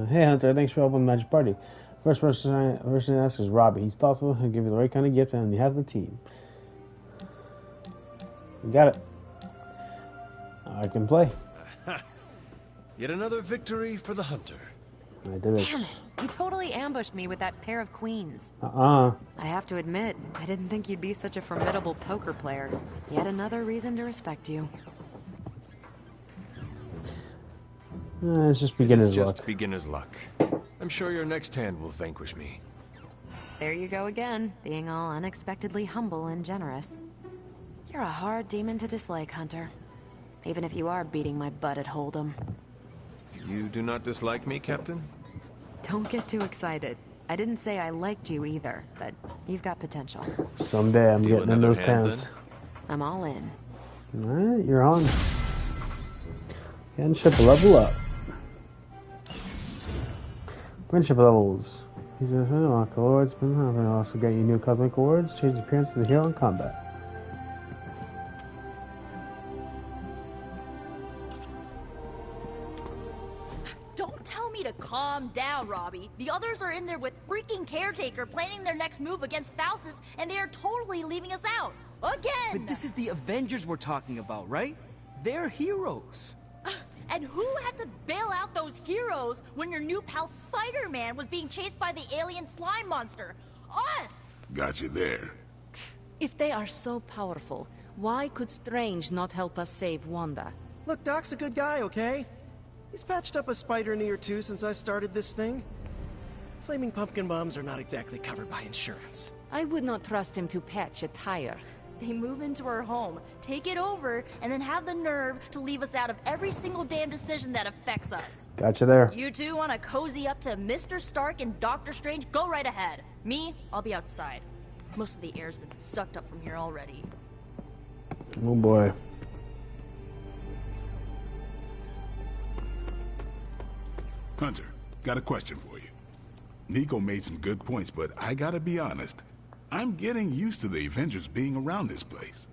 Hey Hunter, thanks for helping the Magic Party. First person I ask is Robbie. He's thoughtful, he'll give you the right kind of gift, and you have the team. You got it. I can play. Yet another victory for the Hunter. I did it. Damn it. You totally ambushed me with that pair of queens. I have to admit, I didn't think you'd be such a formidable poker player. Yet another reason to respect you. It's just beginner's luck. Just beginner's luck. I'm sure your next hand will vanquish me. There you go again, being all unexpectedly humble and generous. You're a hard demon to dislike, Hunter. Even if you are beating my butt at Hold'em. You do not dislike me, Captain? Don't get too excited. I didn't say I liked you either, but you've got potential. Someday I'm getting in those pants. I'm all in. Alright, you're on. Friendship level up. Friendship levels. These are unlock awards, but also get you new cosmic awards, change the appearance of the hero in combat. Don't tell me to calm down, Robbie. The others are in there with freaking Caretaker planning their next move against Faustus, and they are totally leaving us out. Again! But this is the Avengers we're talking about, right? They're heroes. And who had to bail out those heroes when your new pal Spider-Man was being chased by the alien slime monster? Us! Got you there. If they are so powerful, why could Strange not help us save Wanda? Look, Doc's a good guy, okay? He's patched up a spider knee or two since I started this thing. Flaming pumpkin bombs are not exactly covered by insurance. I would not trust him to patch a tire. They move into our home, take it over, and then have the nerve to leave us out of every single damn decision that affects us. Gotcha there. You two want to cozy up to Mr. Stark and Doctor Strange? Go right ahead. Me, I'll be outside. Most of the air's been sucked up from here already. Oh boy. Hunter, got a question for you. Nico made some good points, but I gotta be honest. I'm getting used to the Avengers being around this place.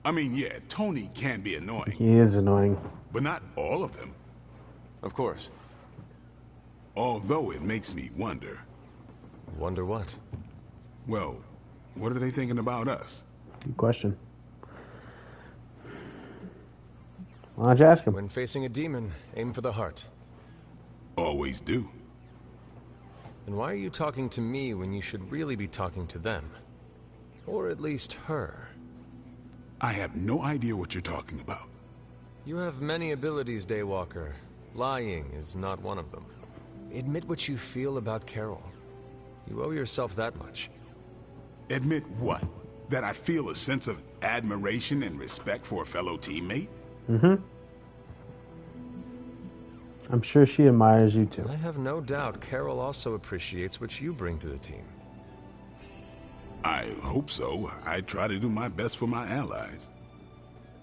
I mean, yeah, Tony can be annoying. He is annoying. But not all of them. Of course. Although it makes me wonder. Wonder what? Well, what are they thinking about us? Good question. Why don't you ask him? When facing a demon, aim for the heart. Always do. And why are you talking to me when you should really be talking to them? Or at least her? I have no idea what you're talking about. You have many abilities, Daywalker. Lying is not one of them. Admit what you feel about Carol. You owe yourself that much. Admit what? That I feel a sense of admiration and respect for a fellow teammate? Mm-hmm. I'm sure she admires you too. I have no doubt Carol also appreciates what you bring to the team. I hope so. I try to do my best for my allies.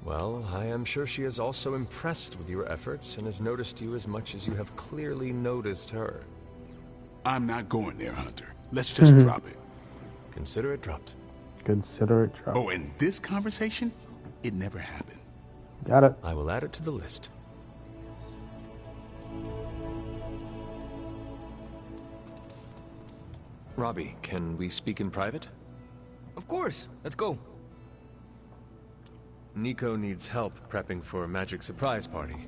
Well, I am sure she is also impressed with your efforts and has noticed you as much as you have clearly noticed her. I'm not going there, Hunter. Let's just drop it. Consider it dropped. Consider it dropped. Oh, and this conversation? It never happened. Got it. I will add it to the list. Robbie, can we speak in private? Of course. Let's go. Nico needs help prepping for a magic surprise party.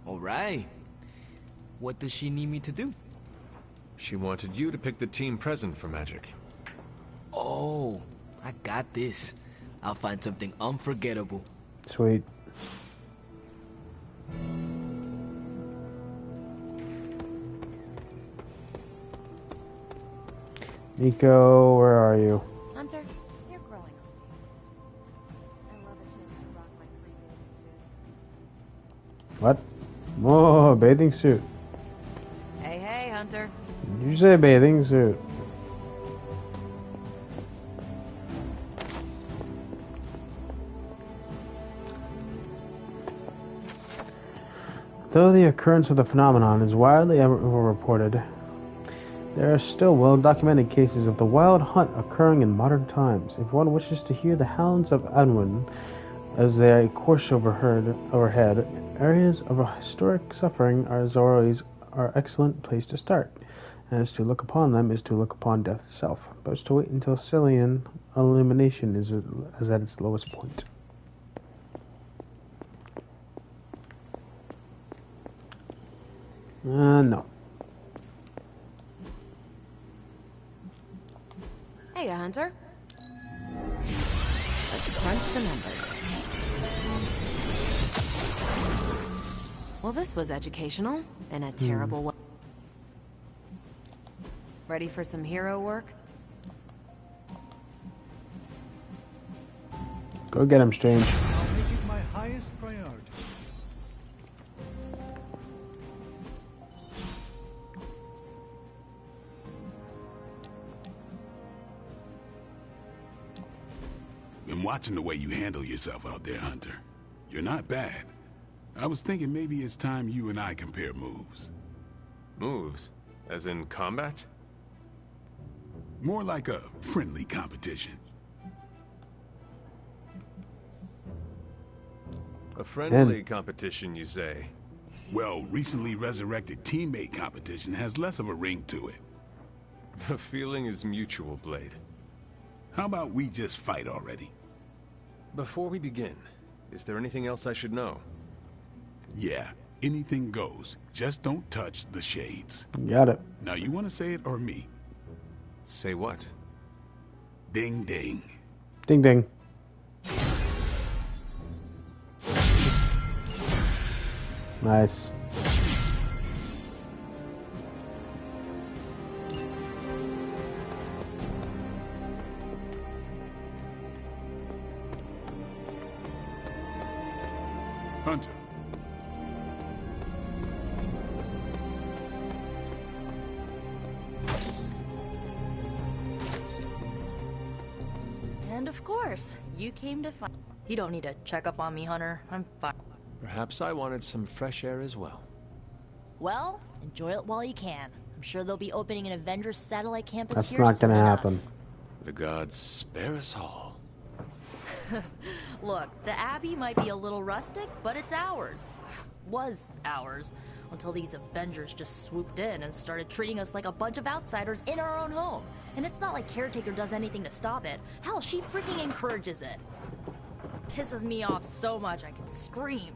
All right. What does she need me to do? She wanted you to pick the team present for magic. Oh, I got this. I'll find something unforgettable. Sweet. Nico, where are you? Hunter, you're growing on me. I love a chance to rock my free bathing suit. What? Oh, bathing suit. Hey, hey, Hunter. Did you say bathing suit? Though the occurrence of the phenomenon is widely reported, there are still well-documented cases of the wild hunt occurring in modern times. If one wishes to hear the hounds of Anwen as they course overhead, areas of historic suffering as always are an excellent place to start. As to look upon them is to look upon death itself, but to wait until Cillian illumination is at its lowest point. No. Hey, Hunter. Let's crunch the numbers. Well, this was educational in a terrible way. Ready for some hero work? Go get him, Strange. I'll make it my highest priority. Been watching the way you handle yourself out there, Hunter. You're not bad. I was thinking maybe it's time you and I compare moves. Moves? As in combat? More like a friendly competition. A friendly competition, you say? Well, recently resurrected teammate competition has less of a ring to it. The feeling is mutual, Blade. How about we just fight already? Before we begin, is there anything else I should know? Yeah, anything goes. Just don't touch the shades. Got it. Now, you want to say it or me? Say what? Ding ding. Ding ding. Nice. Hunter. And of course, you came to find. You don't need to check up on me, Hunter. I'm fine. Perhaps I wanted some fresh air as well. Well, enjoy it while you can. I'm sure they'll be opening an Avengers satellite campus That's here not soon gonna enough. happen. The gods spare us all. Look, the Abbey might be a little rustic, but it's ours. Was ours. Until these Avengers just swooped in and started treating us like a bunch of outsiders in our own home. And it's not like Caretaker does anything to stop it. Hell, she freaking encourages it. Pisses me off so much I could scream.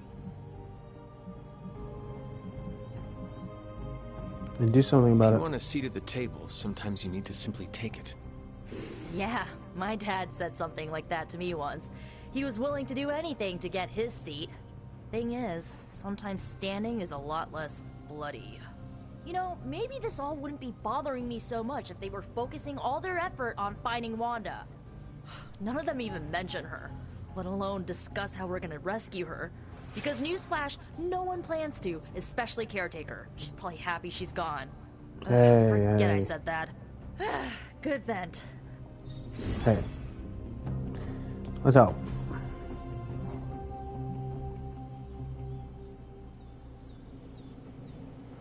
And do something about If it. you want a seat at the table, sometimes you need to simply take it. Yeah, my dad said something like that to me once. He was willing to do anything to get his seat. Thing is, sometimes standing is a lot less bloody. You know, maybe this all wouldn't be bothering me so much if they were focusing all their effort on finding Wanda. None of them even mention her, let alone discuss how we're gonna rescue her. Because newsflash, no one plans to, especially Caretaker. She's probably happy she's gone. Hey, Forget I hey. said that. Good vent. Hey. What's up?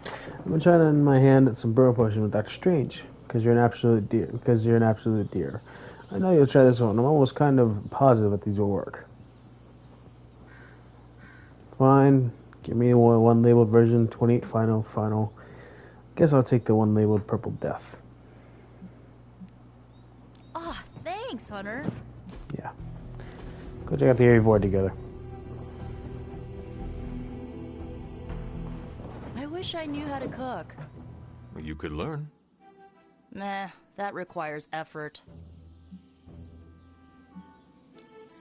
I've been trying my hand at some burrow potion with Dr. Strange, because you're an absolute dear. I know you'll try this one. I'm almost kind of positive that these will work. Fine. Give me one labeled version, 28 final. Guess I'll take the one labeled Purple Death. Thanks, Hunter. Yeah. Go check out the area void together. I wish I knew how to cook. You could learn. Meh, that requires effort.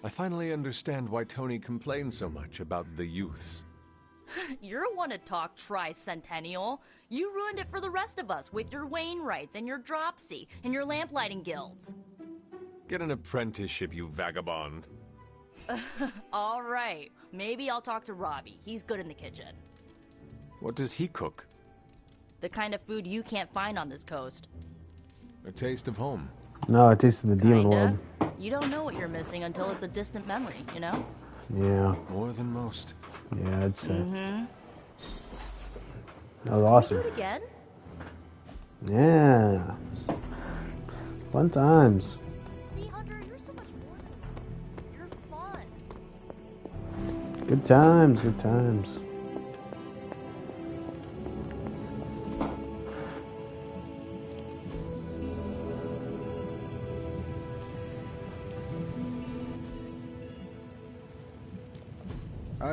I finally understand why Tony complains so much about the youths. You're one to talk tricentennial. You ruined it for the rest of us with your Wainwrights and your Dropsy and your lamplighting guilds. Get an apprenticeship, you vagabond. All right, maybe I'll talk to Robbie. He's good in the kitchen. What does he cook? The kind of food you can't find on this coast. A taste of home. No, it tastes of the demon Kinda. world. You don't know what you're missing until it's a distant memory, you know? Yeah. More than most. Yeah, I'd say. Mm-hmm. That was awesome. Do it again? Yeah. Fun times. See, Hunter, you're so much more than you're fun. Good times, good times.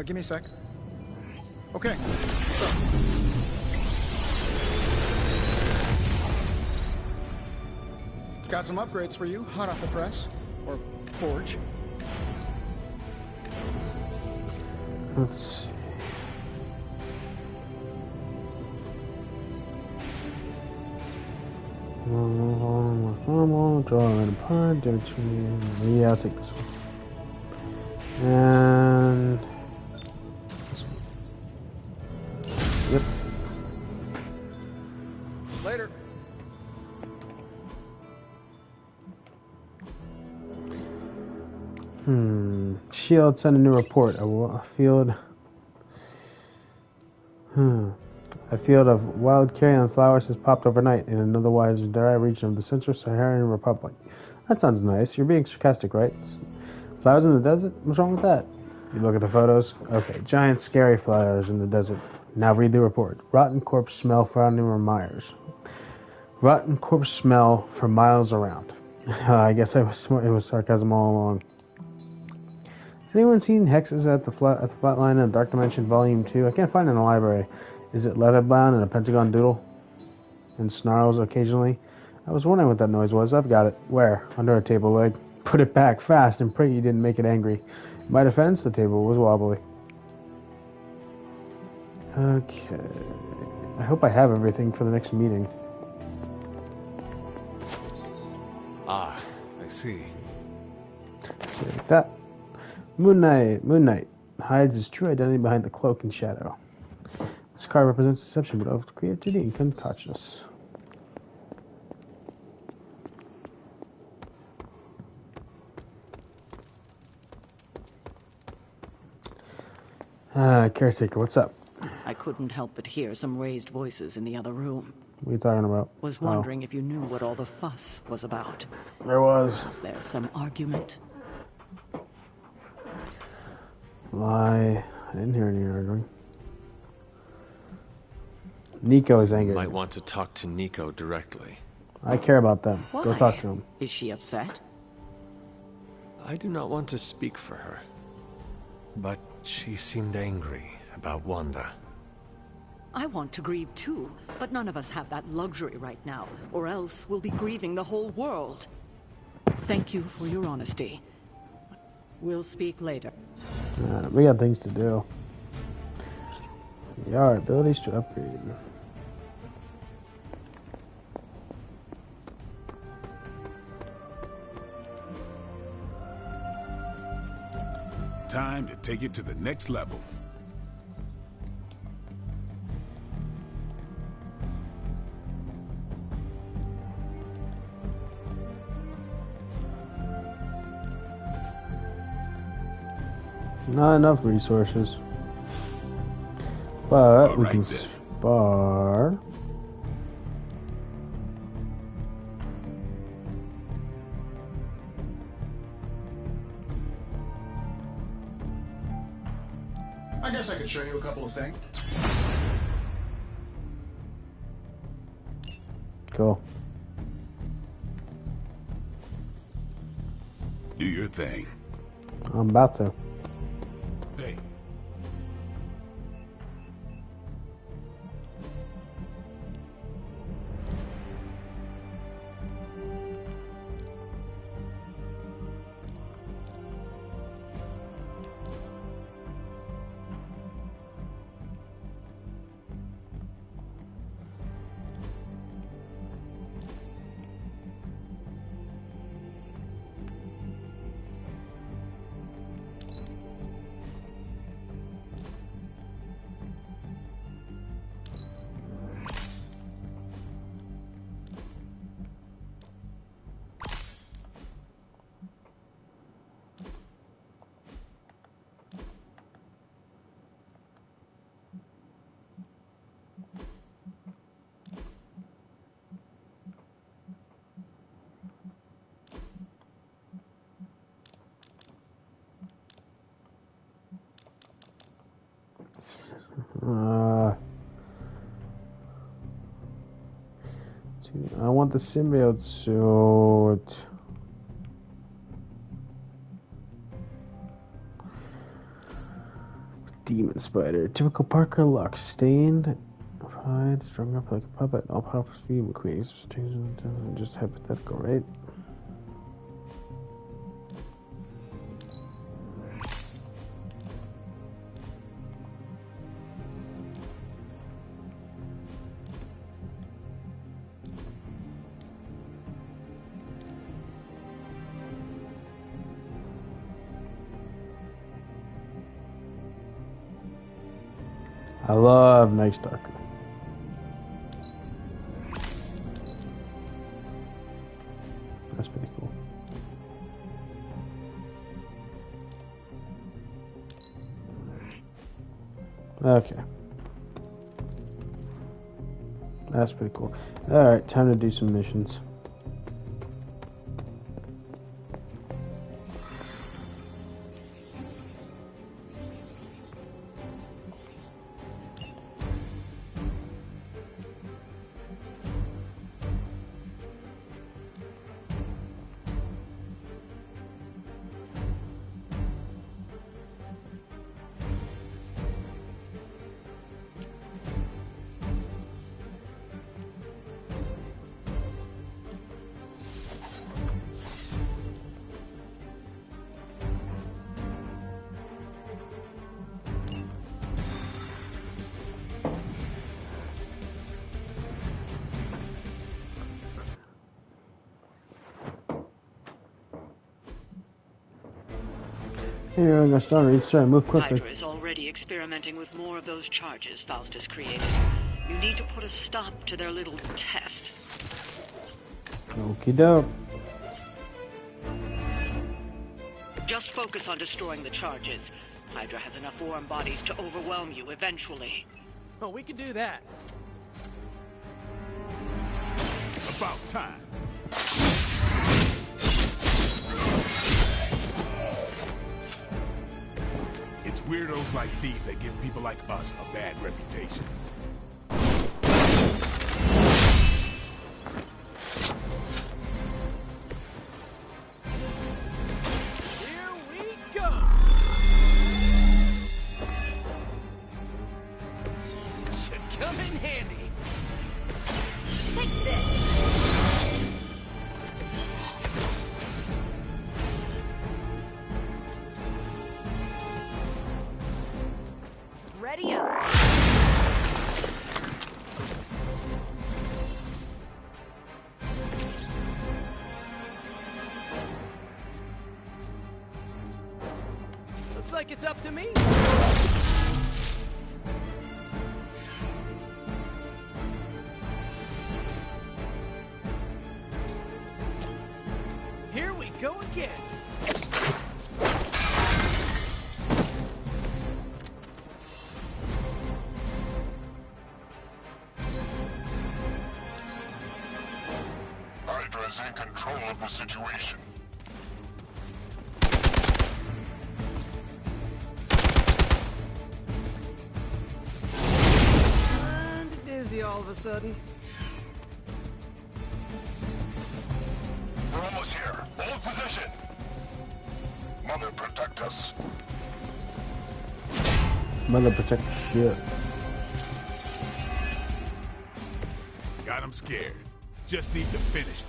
Give me a sec. Okay. Got some upgrades for you, hot off the press. Or forge. Let's see. Draw it apart. Yeah, I'll take this one. And yep. Later. Shield send a new report. A field of wild carrion flowers has popped overnight in an otherwise dry region of the Central Saharan Republic. That sounds nice. You're being sarcastic, right? Flowers in the desert? What's wrong with that? You look at the photos. Okay, giant scary flowers in the desert. Now read the report. Rotten corpse smell found near Myers. Rotten corpse smell for miles around. I guess it was sarcasm all along. Has anyone seen hexes at the flatline in Dark Dimension Volume 2? I can't find it in the library. Is it leather-bound and a pentagon doodle? And snarls occasionally? I was wondering what that noise was. I've got it. Where? Under a table leg. Put it back fast and pray you didn't make it angry. In my defense, the table was wobbly. Okay. I hope I have everything for the next meeting. Ah, I see. Like that. Moon Knight hides his true identity behind the cloak and shadow. This card represents deception, but of creativity and concoctiousness. Caretaker, what's up? I couldn't help but hear some raised voices in the other room. What are you talking about? Was wondering if you knew what all the fuss was about. There was. Was there some argument? I didn't hear any arguing. Nico is angry. You might want to talk to Nico directly. I care about them. Why? Go talk to him. Is she upset? I do not want to speak for her, but she seemed angry about Wanda. I want to grieve too, but none of us have that luxury right now, or else we'll be grieving the whole world. Thank you for your honesty. We'll speak later. We got things to do. Our abilities to upgrade. Time to take it to the next level. Not enough resources. But we can spar. I guess I could show you a couple of things. Cool. Do your thing. I'm about to. Hey. I want the symbiote suit. Demon spider. Typical Parker look. Stained. Pride. Strung up like a puppet. All powerful speed. McQueen. Just hypothetical, right? I love Night Stalker. That's pretty cool. Okay. That's pretty cool. Alright, time to do some missions. Here, I'm gonna start. Let's try and move quickly. Hydra is already experimenting with more of those charges Faustus created. You need to put a stop to their little test. Okie doke. Just focus on destroying the charges. Hydra has enough warm bodies to overwhelm you eventually. Oh, we can do that. About time. It's weirdos like these that give people like us a bad reputation. Here we go! Should come in handy. Take this! Ready up. Looks like it's up to me. Here we go again. Hydra is in control of the situation. Kinda dizzy all of a sudden. We're almost here. Hold position. Mother protect us. Mother protect the ship. Got him scared. Just need to finish this.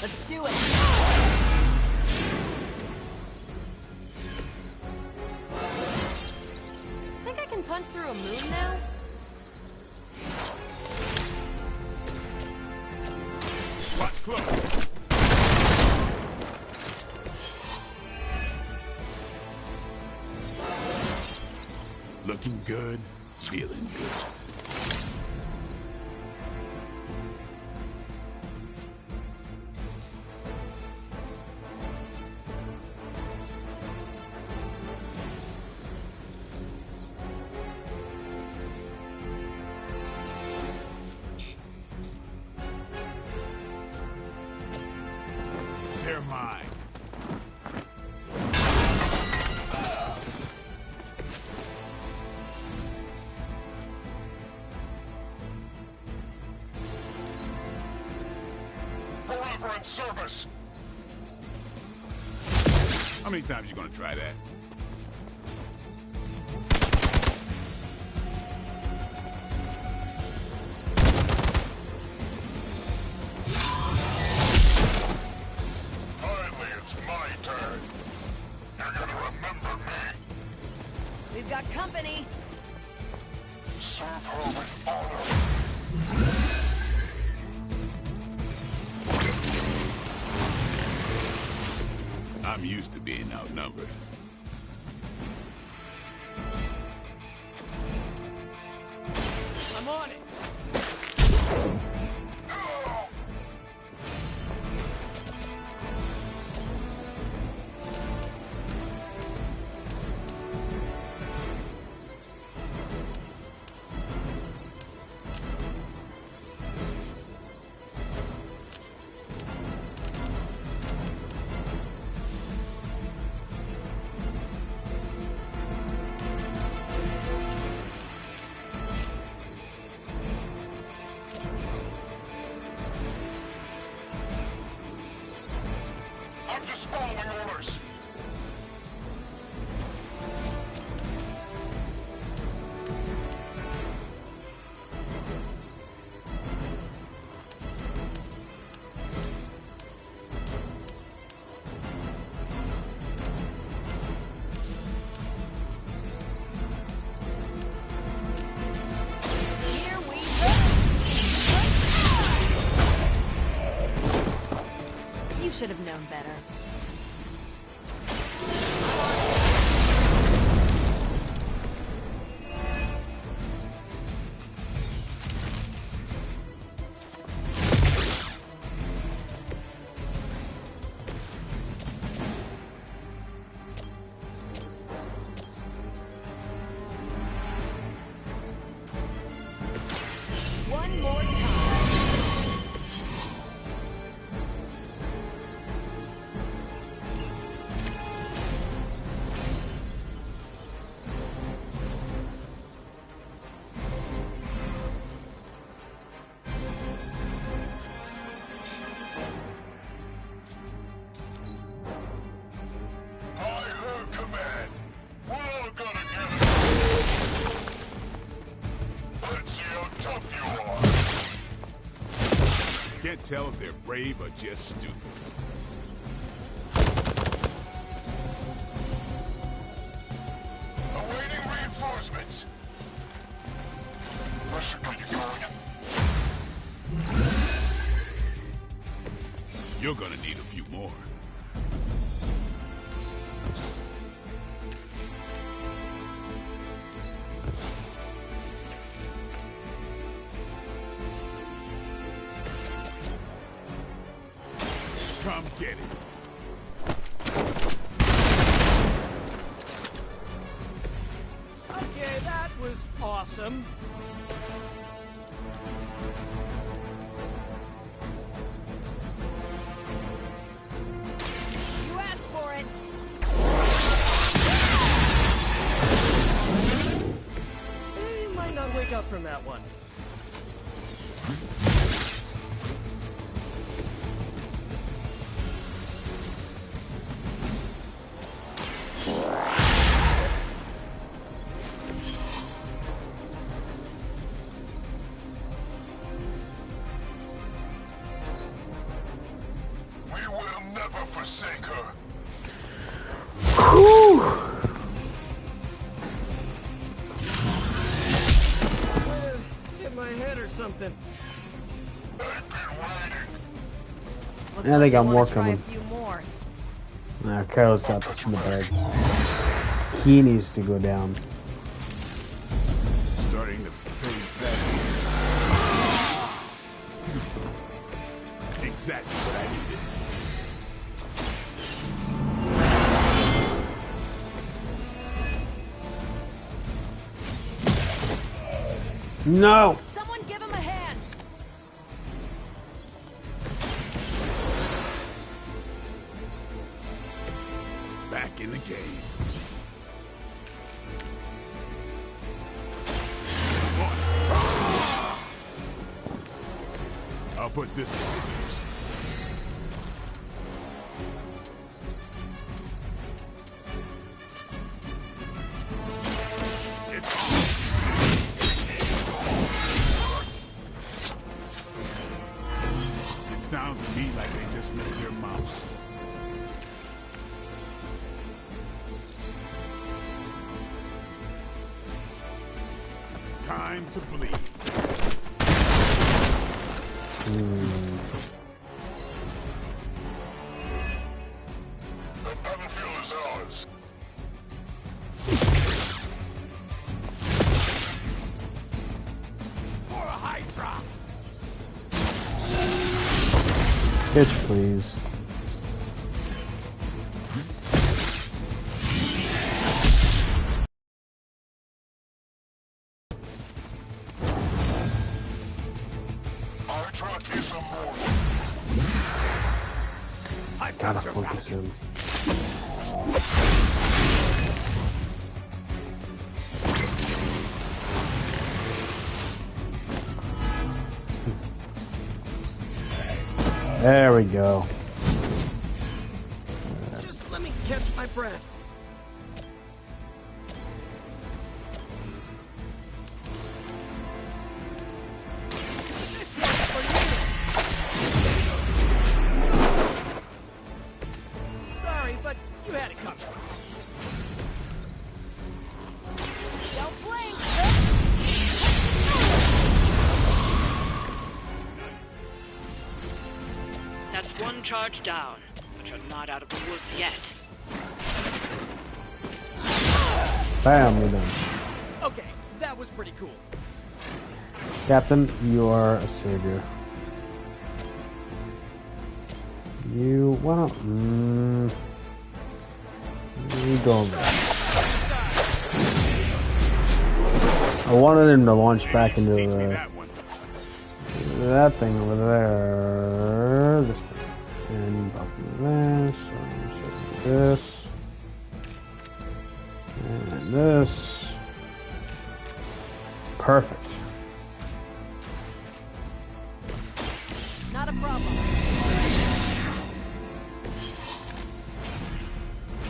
Let's do it. Think I can punch through a moon now? Watch close. Looking good, feeling good. They're mine. Forever in service. How many times you gonna try that? Finally, it's my turn. You're gonna remember me. We've got company. Serve her with honor. I'm used to being outnumbered. I'm on it. I'm just following orders. Here we go. You should have known better. One more time. I heard command. We're all gonna get it. Let's see how tough you are. Can't tell if they're brave or just stupid. Awaiting reinforcements. This should get you going. You're gonna need a few more. Come get it. Okay, that was awesome. You asked for it. from that one. We will never forsake her. Whew. Hit my head or something. Yeah, they got more Try a coming. few more. Nah, Carol's got this in the bag. He needs to go down. Starting to fade fast. Exactly what I needed. No! Someone give him a hand! Back in the game. I'll put this to good use. It sounds to me like they just missed their mouse. Time to bleed. The battlefield is ours. For a Hydra! Bitch, please. Hydra is immortal. I've Gotta got your focus back. him. There we go. Just let me catch my breath. Sorry, but you had it covered. Don't blink! That's one charge down, but you're not out of the woods yet. Bam, we're done. Okay, that was pretty cool. Captain, you are a savior. You wanna... you go over there. I wanted him to launch back into that thing over there. This thing. And buff this. And this. Perfect. Not a problem.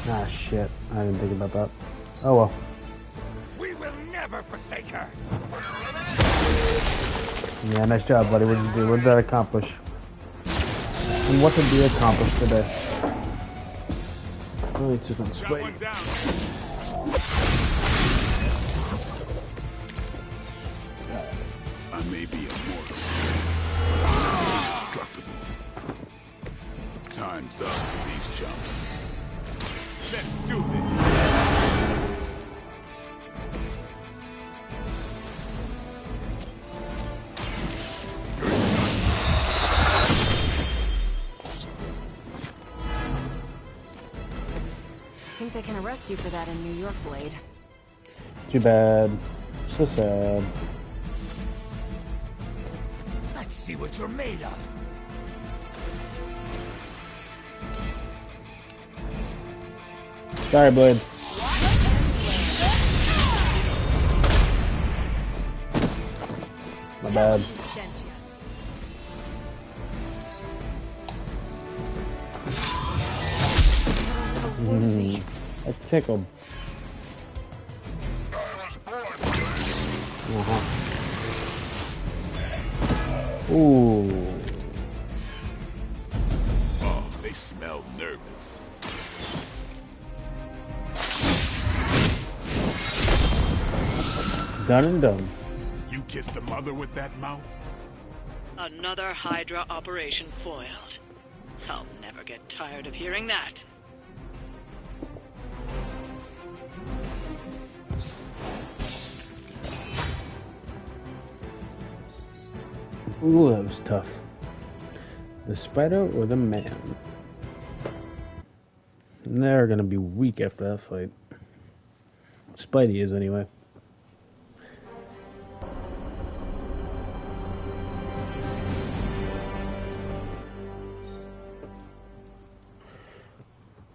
Ah, shit. I didn't think about that. Oh well. We will never forsake her. Yeah, nice job, buddy. What did you do? What did that accomplish? And what did you accomplish today? Oh, it's just on straight. I may be immortal, but I'm indestructible. Time's up for these chumps. Let's do this. I think they can arrest you for that in New York, Blade. Too bad. So sad. Let's see what you're made of. Sorry, Blade. My bad. That tickled. Ooh. Oh, they smell nervous. Done and done. You kissed the mother with that mouth? Another Hydra operation foiled. I'll never get tired of hearing that. Ooh, that was tough. The spider or the man? They're gonna be weak after that fight. Spidey is, anyway.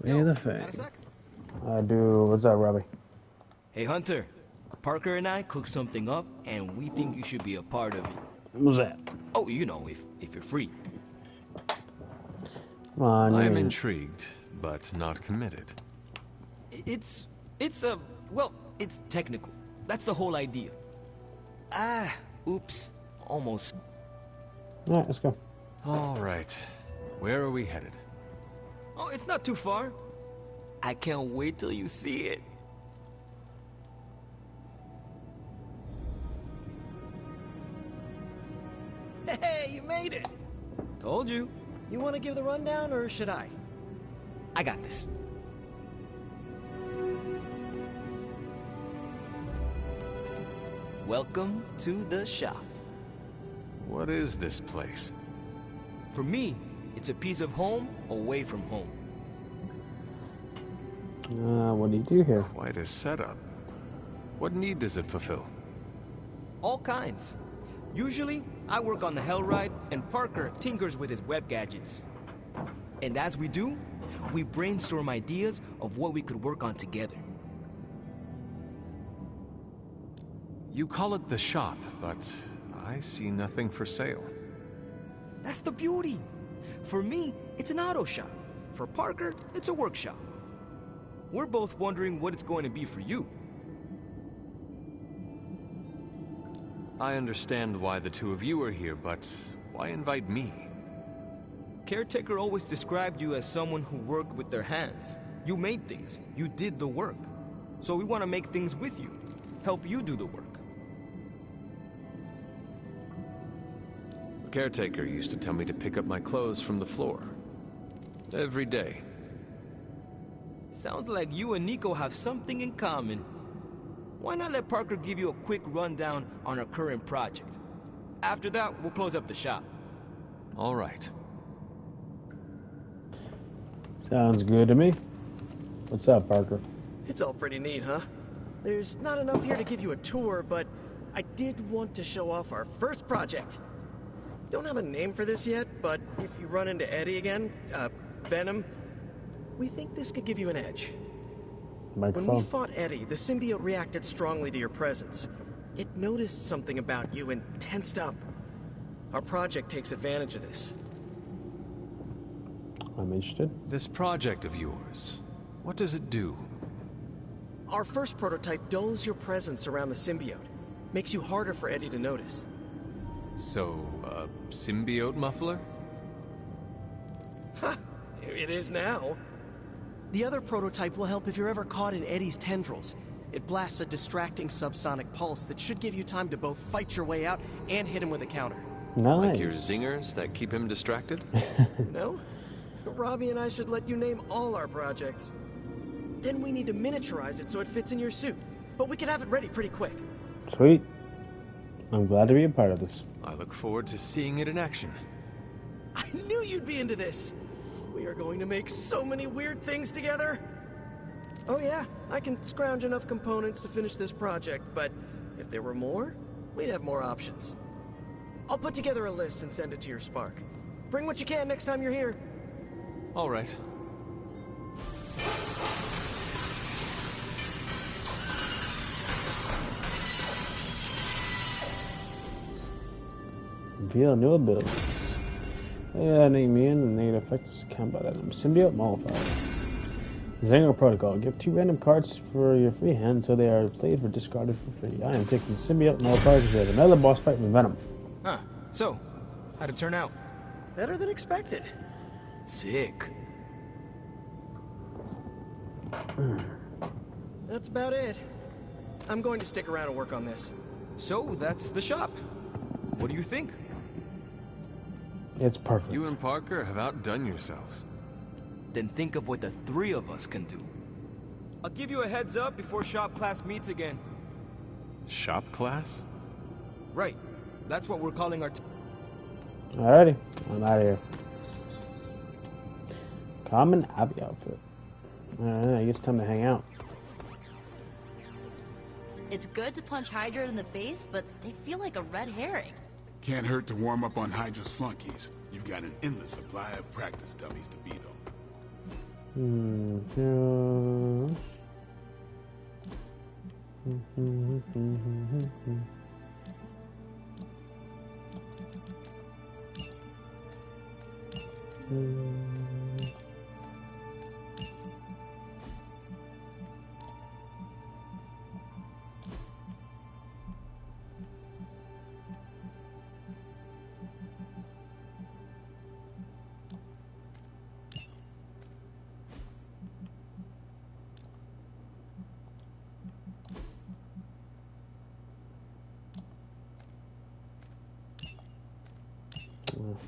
Hey, the Fang. I do. What's up, Robbie? Hey, Hunter. Parker and I cooked something up, and we think you should be a part of it. What's that? Oh, you know, if you're free. Come on, I'm intrigued, but not committed. It's technical. That's the whole idea. Oops. Almost. Alright, let's go. All right. Where are we headed? Oh, it's not too far. I can't wait till you see it. Hey, you made it! Told you. You want to give the rundown, or should I? I got this. Welcome to the shop. What is this place? For me, it's a piece of home away from home. What do you do here? Quite a setup. What need does it fulfill? All kinds. Usually, I work on the Hellride, and Parker tinkers with his web gadgets. And as we do, we brainstorm ideas of what we could work on together. You call it the shop, but I see nothing for sale. That's the beauty. For me, it's an auto shop. For Parker, it's a workshop. We're both wondering what it's going to be for you. I understand why the two of you are here, but why invite me? Caretaker always described you as someone who worked with their hands. You made things. You did the work. So we want to make things with you. Help you do the work. The caretaker used to tell me to pick up my clothes from the floor. Every day. Sounds like you and Nico have something in common. Why not let Parker give you a quick rundown on our current project? After that, we'll close up the shop. All right. Sounds good to me. What's up, Parker? It's all pretty neat, huh? There's not enough here to give you a tour, but I did want to show off our first project. Don't have a name for this yet, but if you run into Eddie again, Venom, we think this could give you an edge. Microphone. When we fought Eddie, the symbiote reacted strongly to your presence. It noticed something about you and tensed up. Our project takes advantage of this. I'm interested. This project of yours, what does it do? Our first prototype dulls your presence around the symbiote. Makes you harder for Eddie to notice. So, a symbiote muffler? Ha! It is now. The other prototype will help if you're ever caught in Eddie's tendrils. It blasts a distracting subsonic pulse that should give you time to both fight your way out and hit him with a counter. Nice. Like your zingers that keep him distracted? No? Robbie and I should let you name all our projects. Then we need to miniaturize it so it fits in your suit. But we can have it ready pretty quick. Sweet. I'm glad to be a part of this. I look forward to seeing it in action. I knew you'd be into this. We are going to make so many weird things together. Oh yeah, I can scrounge enough components to finish this project, but if there were more, we'd have more options. I'll put together a list and send it to your Spark. Bring what you can next time you're here. All right. reveal new abilities. Immune and negative effects combat item. Symbiote modifier. Zango Protocol. Give 2 random cards for your free hand until they are played or discarded for free. I am taking Symbiote modifier because we have another boss fight with Venom. Huh. So, how'd it turn out? Better than expected. Sick. That's about it. I'm going to stick around and work on this. So, that's the shop. What do you think? It's perfect. You and Parker have outdone yourselves. Then think of what the 3 of us can do. I'll give you a heads up before shop class meets again. Shop class? Right. That's what we're calling our... Alrighty. I'm out of here. Common Abbey outfit. Alright, I guess time to hang out. It's good to punch Hydra in the face, but they feel like a red herring. Can't hurt to warm up on Hydra's flunkies. You've got an endless supply of practice dummies to beat on.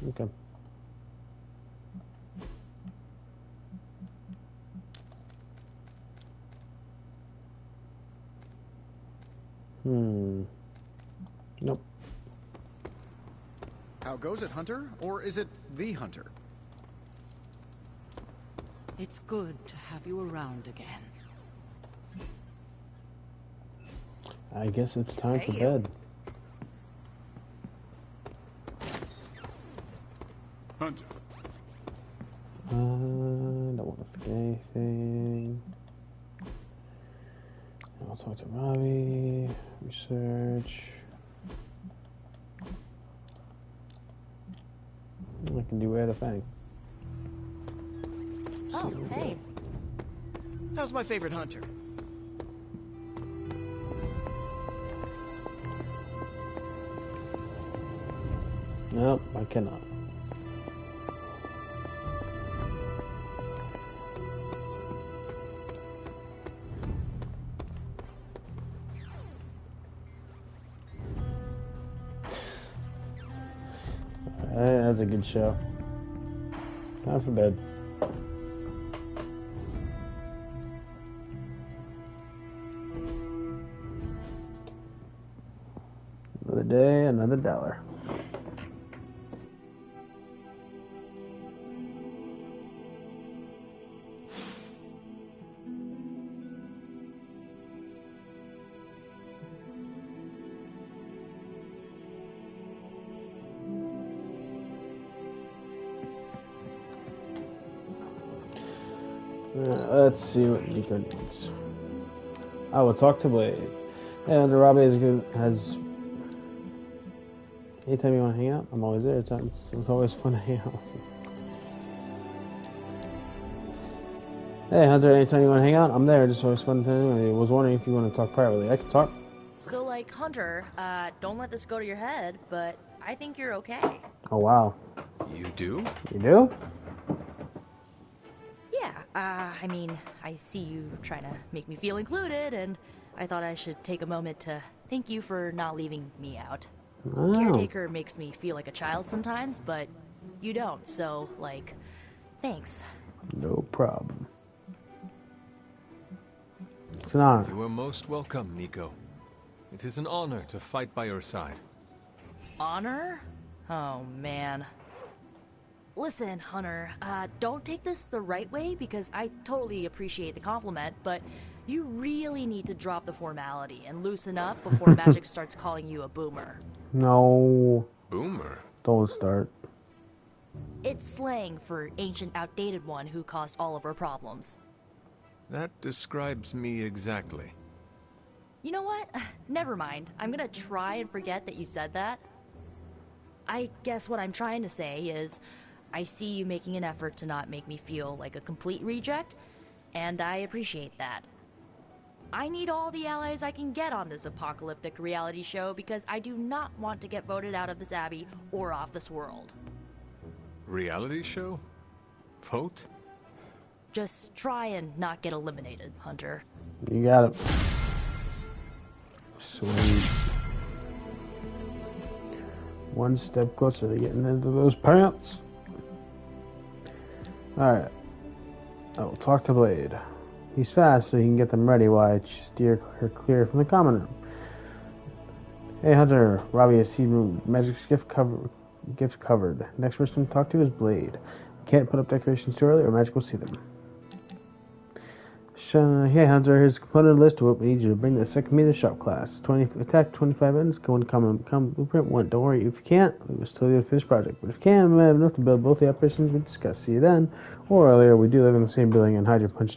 Okay. Nope. How goes it, Hunter? Or is it the Hunter? It's good to have you around again. I guess it's time for bed. Hunter. Don't want to forget anything. I'll talk to Robbie. Research. I can do Red of Fang. Oh, hey. How's my favorite hunter? Nope, I cannot. That's a good show. Time for bed. Another day, another dollar. Let's see what Nico needs. I will talk to Blade. And Robbie is good. Has anytime you want to hang out, I'm always there. It's always fun to hang out with you. Hey Hunter, anytime you want to hang out, I'm there. Just always fun to. I was wondering if you want to talk privately. I can talk. So, like, Hunter, don't let this go to your head, but I think you're okay. Oh wow. You do? You do? Yeah, I mean, I see you trying to make me feel included, and I thought I should take a moment to thank you for not leaving me out. Oh. Caretaker makes me feel like a child sometimes, but you don't, so, like, thanks. No problem. It's an honor. You are most welcome, Nico. It is an honor to fight by your side. Honor? Oh, man. Listen, Hunter, don't take this the right way because I totally appreciate the compliment, but you really need to drop the formality and loosen up before Magic starts calling you a boomer. No. Boomer? Don't start. It's slang for ancient, outdated one who caused all of our problems. That describes me exactly. You know what? Never mind. I'm gonna try and forget that you said that. I guess what I'm trying to say is, I see you making an effort to not make me feel like a complete reject, and I appreciate that. I need all the allies I can get on this apocalyptic reality show because I do not want to get voted out of this abbey or off this world. Reality show? Vote? Just try and not get eliminated, Hunter. You got it. Sweet. One step closer to getting into those pants. Alright. I will talk to Blade. He's fast, so he can get them ready while I steer her clear from the common room. Hey Hunter, Robbie has seed room. Magic's gift covered. Next person to talk to is Blade. Can't put up decorations too early or Magic will see them. Hey Hunter, here's a component list of what we need you to bring to the second meter shop class. 20 attack, 25 ends, come blueprint 1. Don't worry, if you can't, we will still do a finished project. But if you can, we have enough to build both the operations we discussed. See you then. Or earlier, we do live in the same building and Hydra punch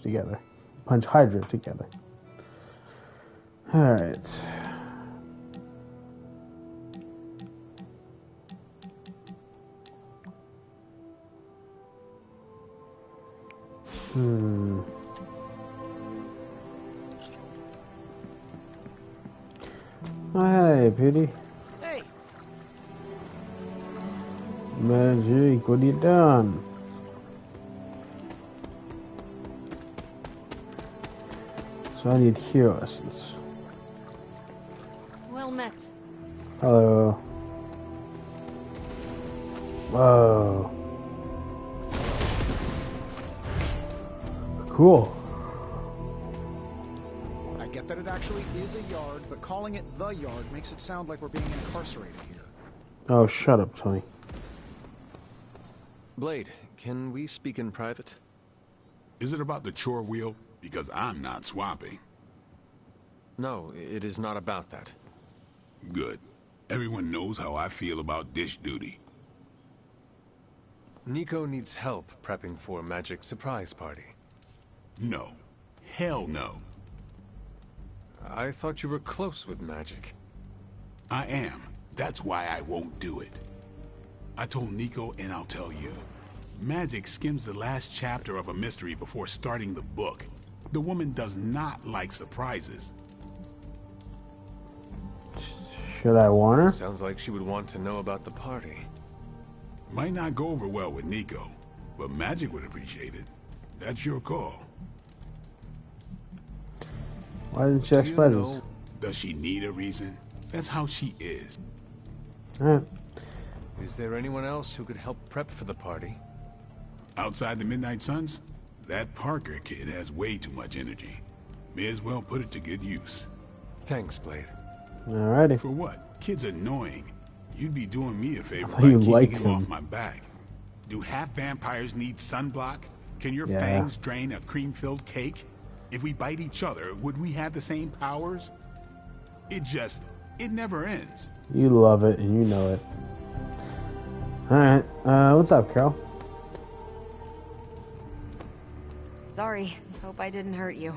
Hydra together. Alright. Oh, hey, Petey. Hey. Magic, what are you doing? So I need hero essence. Well met. Hello. Whoa. Cool. I get that it actually is a yard, but calling it the yard makes it sound like we're being incarcerated here. Oh, shut up, Tony. Blade, can we speak in private? Is it about the chore wheel? Because I'm not swapping. No, it is not about that. Good. Everyone knows how I feel about dish duty. Nico needs help prepping for Magic's surprise party. No. Hell no. I thought you were close with Magic. I am. That's why I won't do it. I told Nico, and I'll tell you. Magic skims the last chapter of a mystery before starting the book. The woman does not like surprises. Should I warn her? Sounds like she would want to know about the party. Might not go over well with Nico, but Magic would appreciate it. That's your call. Why didn't she ask Buddies? Does she need a reason? That's how she is. Alright. Is there anyone else who could help prep for the party? Outside the Midnight Suns? That Parker kid has way too much energy. May as well put it to good use. Thanks, Blade. Alrighty. For what? Kid's annoying. You'd be doing me a favor thought by you keeping liked him him. off my back. Do half vampires need sunblock? Can your Yeah. fangs drain a cream-filled cake? If we bite each other, would we have the same powers? It never ends. You love it, and you know it. Alright, what's up, Carol? Sorry. Hope I didn't hurt you.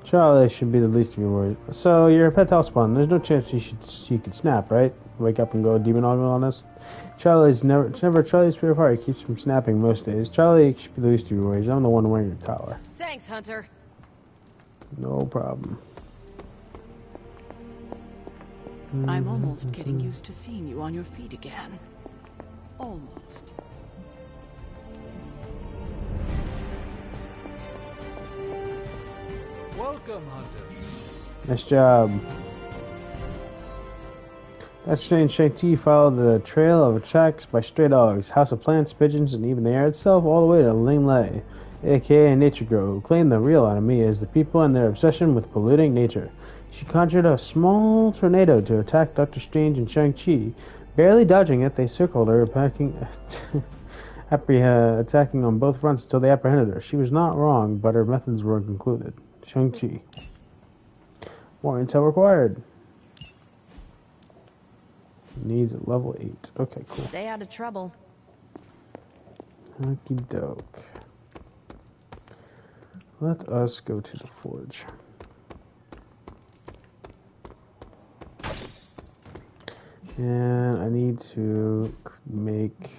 Charlie should be the least of your worries. So, you're a pet housepawn. There's no chance she could snap, right? Wake up and go demon on us? Charlie's never Charlie's spirit of heart. He keeps from snapping most days. Charlie should be the least of your worries. I'm the one wearing your collar. Thanks, Hunter. No problem. I'm almost getting used to seeing you on your feet again. Almost. Welcome, Hunter. Nice job. That strange Shang-Chi followed the trail of tracks by stray dogs, house of plants, pigeons, and even the air itself, all the way to Ling Lei, aka Nature Girl, who claimed the real enemy is the people and their obsession with polluting nature. She conjured a small tornado to attack Doctor Strange and Shang-Chi. Barely dodging it, they circled her, attacking on both fronts until they apprehended her. She was not wrong, but her methods were concluded. Shang-Chi. More intel required. Needs a level 8. Okay, cool. Stay out of trouble. Okie doke. Let us go to the forge. And I need to make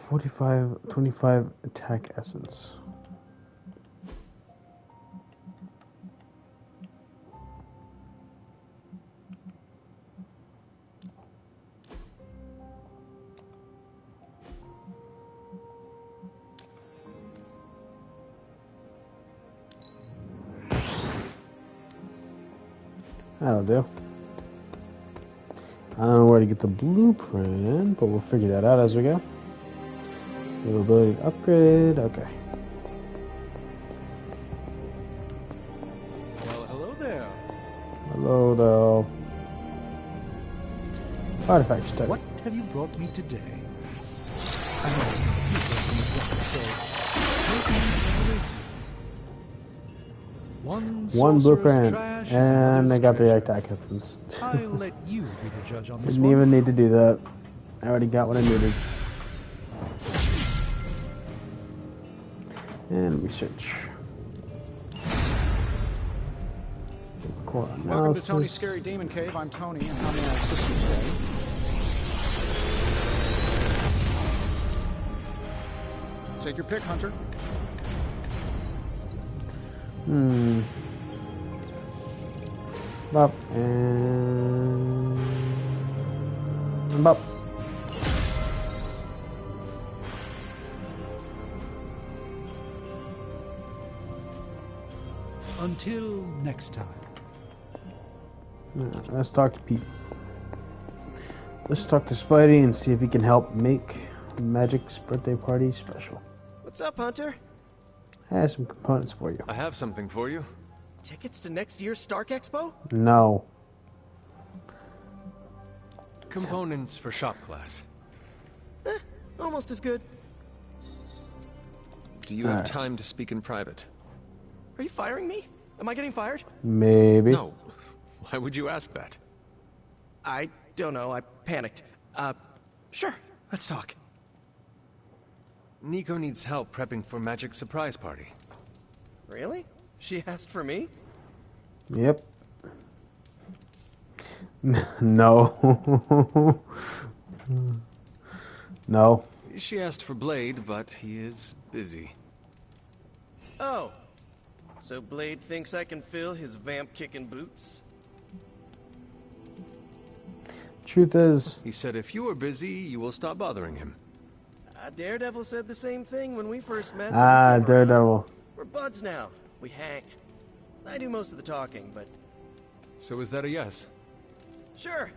25 attack essence. That'll do. I don't know where to get the blueprint, but we'll figure that out as we go. Ability to upgrade, okay. Well, hello there. Hello, though. Artifact study. What have you brought me today? I know some people from the block, so one blueprint, and I got the attack essence. I'll let you be the judge on this Didn't even need to do that. I already got what I needed. And research. Welcome to Tony's Scary Demon Cave. I'm Tony, and how may I assist you today? Take your pick, Hunter. Up and up. Until next time. Let's talk to Pete. Let's talk to Spidey and see if he can help make Magic's birthday party special. What's up, Hunter? I have some components for you. I have something for you. Tickets to next year's Stark Expo? No. Components for shop class. Almost as good. Do you have time to speak in private? Are you firing me? Am I getting fired? Maybe. No. Why would you ask that? I don't know. I panicked. Sure. Let's talk. Nico needs help prepping for Magic's surprise party. Really? She asked for me? Yep. No. No. She asked for Blade, but he is busy. Oh. So Blade thinks I can fill his vamp-kicking boots? Truth is... He said if you are busy, you will stop bothering him. Daredevil said the same thing when we first met. Daredevil. We're buds now. We hang. I do most of the talking, but... So is that a yes? Sure.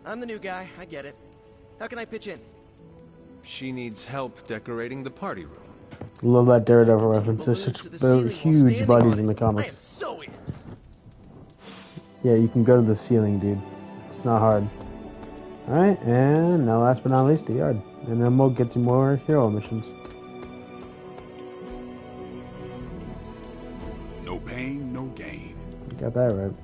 I'm the new guy. I get it. How can I pitch in? She needs help decorating the party room. Love that Daredevil reference. There's such huge buddies in the comics. I am so in. Yeah, you can go to the ceiling, dude. It's not hard. Alright, and now last but not least, the yard. And then we'll get to more hero missions. No pain, no gain. You got that right.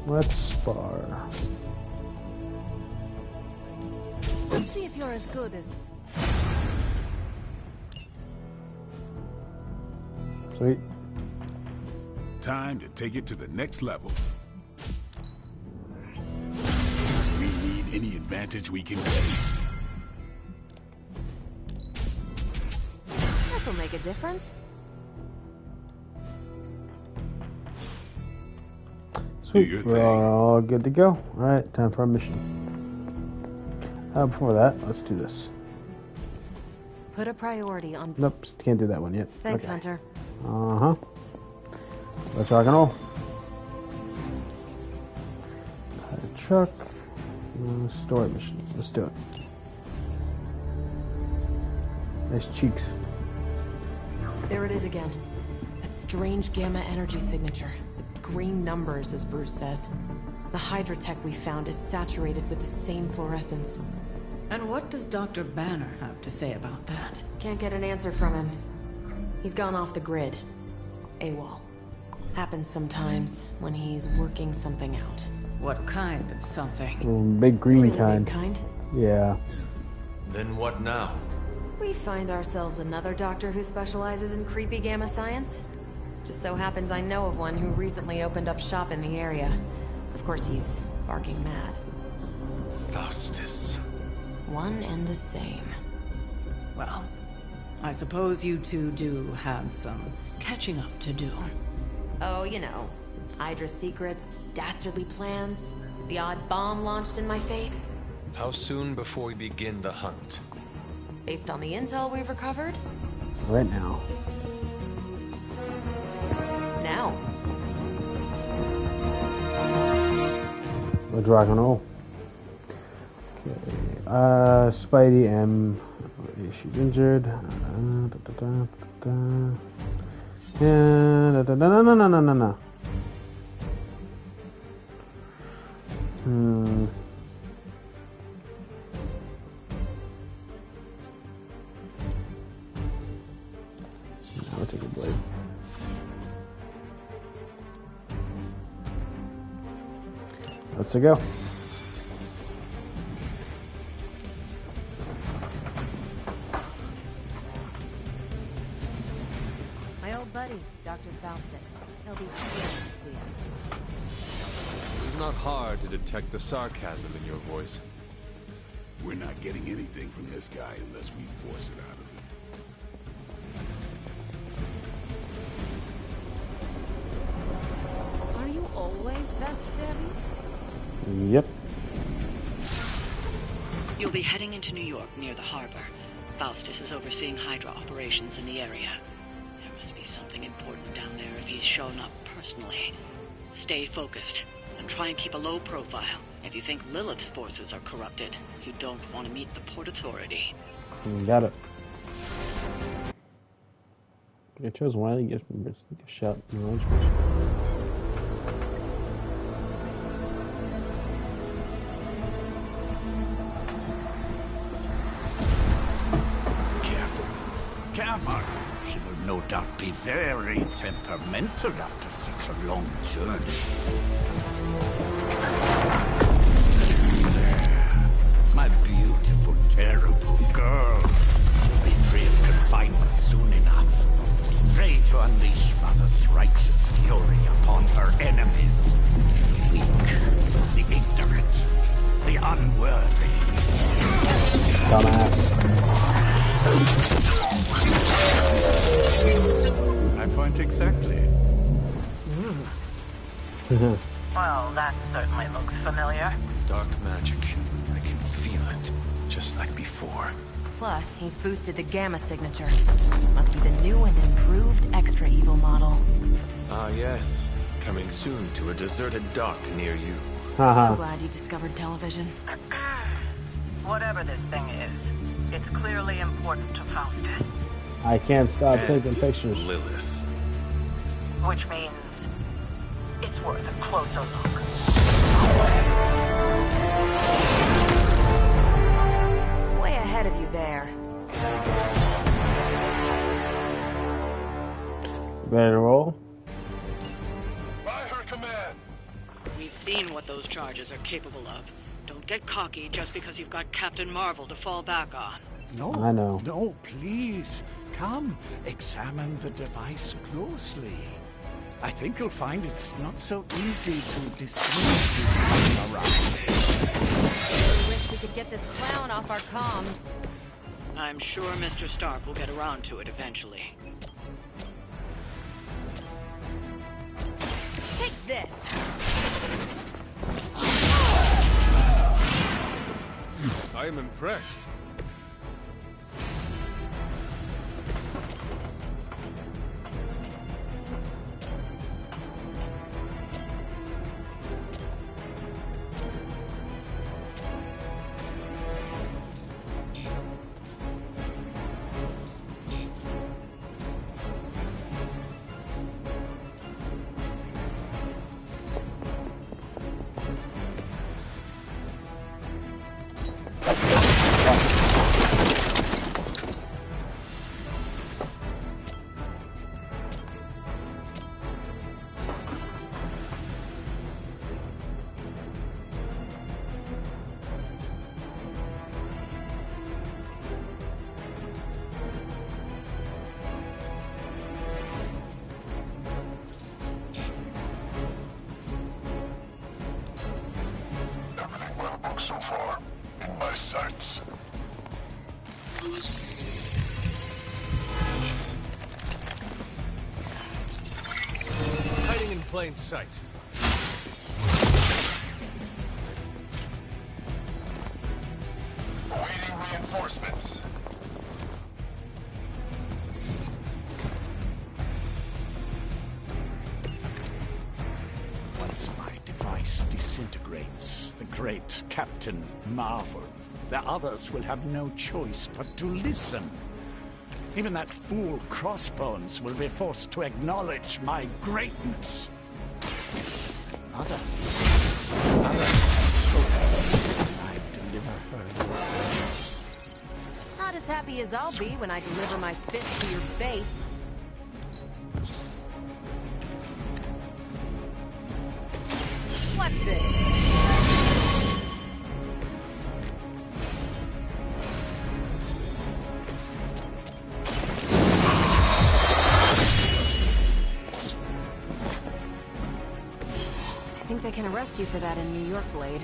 Let's spar. Let's see if you're as good as... Sweet. Time to take it to the next level. We need any advantage we can get. This'll make a difference. Sweet. We're all good to go. Alright, time for our mission. Before that, let's do this. Put a priority on... Nope, can't do that one yet. Thanks, okay. Hunter. Uh-huh. Let's rock and roll. Truck. Story mission. Let's do it. Nice cheeks. There it is again. That strange gamma energy signature. The green numbers, as Bruce says. The Hydra tech we found is saturated with the same fluorescence. And what does Dr. Banner have to say about that? Can't get an answer from him. He's gone off the grid. AWOL. Happens sometimes when he's working something out. What kind of something? Big green Really kind. big kind. Yeah. Then what now? We find ourselves another doctor who specializes in creepy gamma science. Just so happens I know of one who recently opened up shop in the area. Of course, he's barking mad. Faustus. One and the same. Well, I suppose you two do have some catching up to do. Oh, you know, Hydra secrets, dastardly plans, the odd bomb launched in my face. How soon before we begin the hunt? Based on the intel we've recovered? Right now. Now. Let's rock and roll. Okay. Spidey M. She's injured. Yeah. No. I'll take a blade. Let's go. My old buddy, Dr. Faustus. He'll be here to see us. It's not hard to detect the sarcasm in your voice. We're not getting anything from this guy unless we force it out of him. Are you always that steady? Yep. You'll be heading into New York near the harbor. Faustus is overseeing Hydra operations in the area. There must be something important down there if he's shown up personally. Stay focused and try and keep a low profile. If you think Lilith's forces are corrupted, you don't want to meet the Port Authority. Got it. I chose Wiley gets shot in the launch. Careful. She will no doubt be very temperamental after such a long journey. There. My beautiful, terrible girl will be free of confinement soon enough. Pray to unleash Mother's righteous fury upon her enemies. The weak, the ignorant, the unworthy. My point exactly. Well, that certainly looks familiar. Dark magic. I can feel it. Just like before. Plus, he's boosted the gamma signature. Must be the new and improved extra evil model. Ah, yes. Coming soon to a deserted dock near you. So glad you discovered television. Whatever this thing is, it's clearly important to Faustus. I can't stop And taking pictures. Lilith. Which means it's worth a closer look. Way ahead of you there. Ready to roll? By her command. We've seen what those charges are capable of. Don't get cocky just because you've got Captain Marvel to fall back on. No, I know. No, please. Come, examine the device closely. I think you'll find it's not so easy to dismiss this time around. I wish we could get this clown off our comms. I'm sure Mr. Stark will get around to it eventually. Take this! I am impressed. plain sight. Awaiting reinforcements. Once my device disintegrates, the great Captain Marvel, the others will have no choice but to listen. Even that fool Crossbones will be forced to acknowledge my greatness. Mother, I deliver her your prayers. Not as happy as I'll be when I deliver my fist to your face. What's this? I think they can arrest you for that in New York, Blade.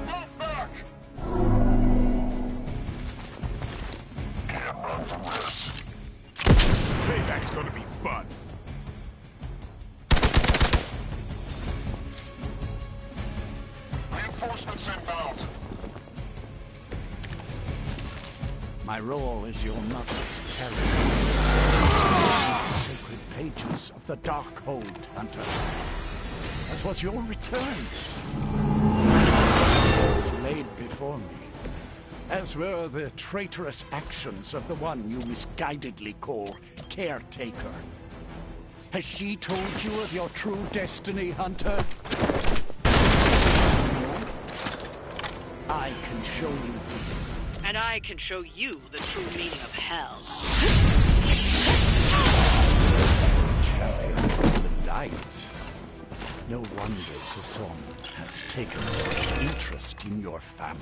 Not back! Can't run from this. Payback's gonna be fun. Reinforcements inbound. My role is your mother's terror. Sacred pages of the Darkhold, Hunter. As was your return. It's laid before me. As were the traitorous actions of the one you misguidedly call Caretaker. Has she told you of your true destiny, Hunter? I can show you this. And I can show you the true meaning of hell. Champion of the light. No wonder Zethon has taken such interest in your family.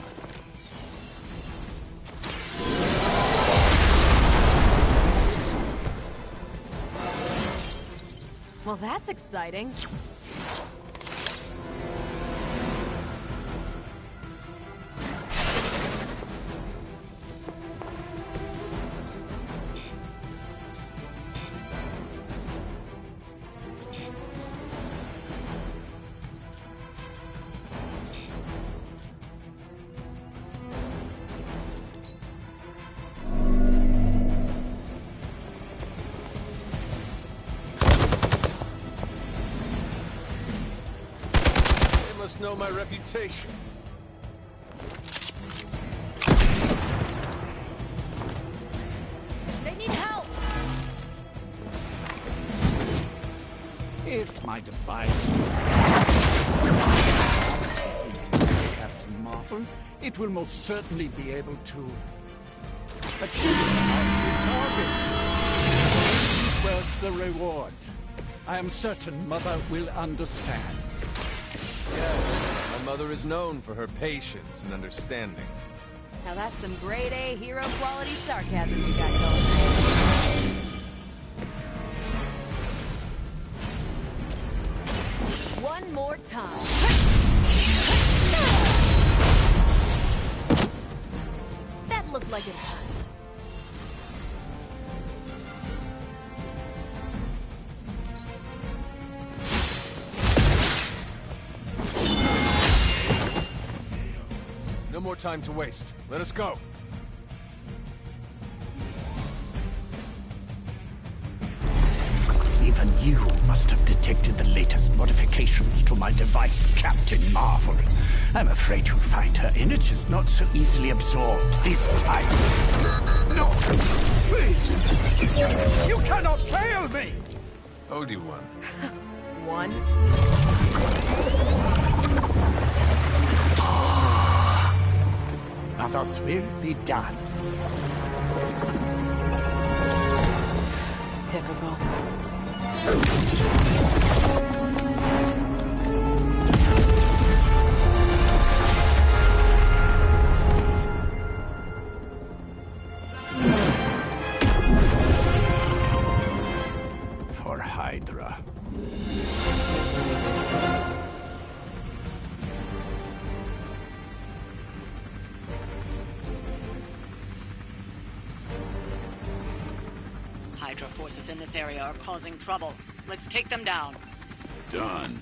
Well, that's exciting. Must know my reputation. They need help! If my device Captain Marvel, it will most certainly be able to achieve our target. Worth the reward. I am certain Mother will understand. Yes, my mother is known for her patience and understanding. Now that's some grade A hero quality sarcasm you got going. One more time. That looked like it hurt. No more time to waste. Let us go. Even you must have detected the latest modifications to my device, Captain Marvel. I'm afraid you'll find her energies not so easily absorbed this time. No! Please! You cannot fail me! Owed you one. One? Others will be done. Typical. For Hydra. signature forces in this area are causing trouble. Let's take them down. Done.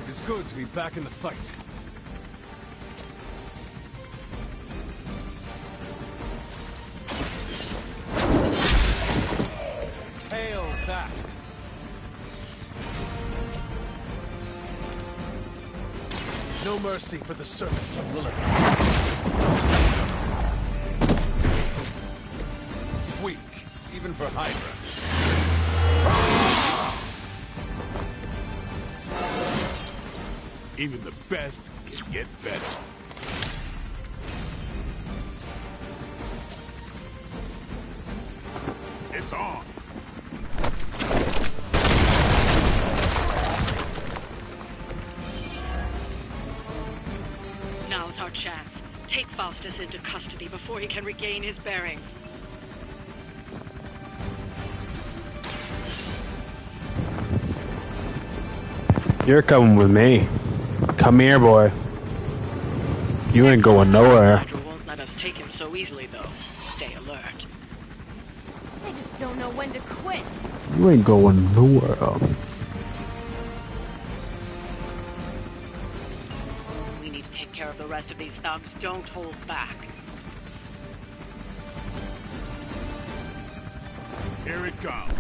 It is good to be back in the fight. Hail fast. No mercy for the servants of Lilith. Weak, even for Hydra. Even the best can get better. It's on. Now's our chance. Take Faustus into custody before he can regain his bearings. You're coming with me. Come here, boy. You ain't going nowhere. Hydra won't let us take him so easily, though. Stay alert. I just don't know when to quit. You ain't going nowhere. We need to take care of the rest of these thugs. Don't hold back. Here it comes.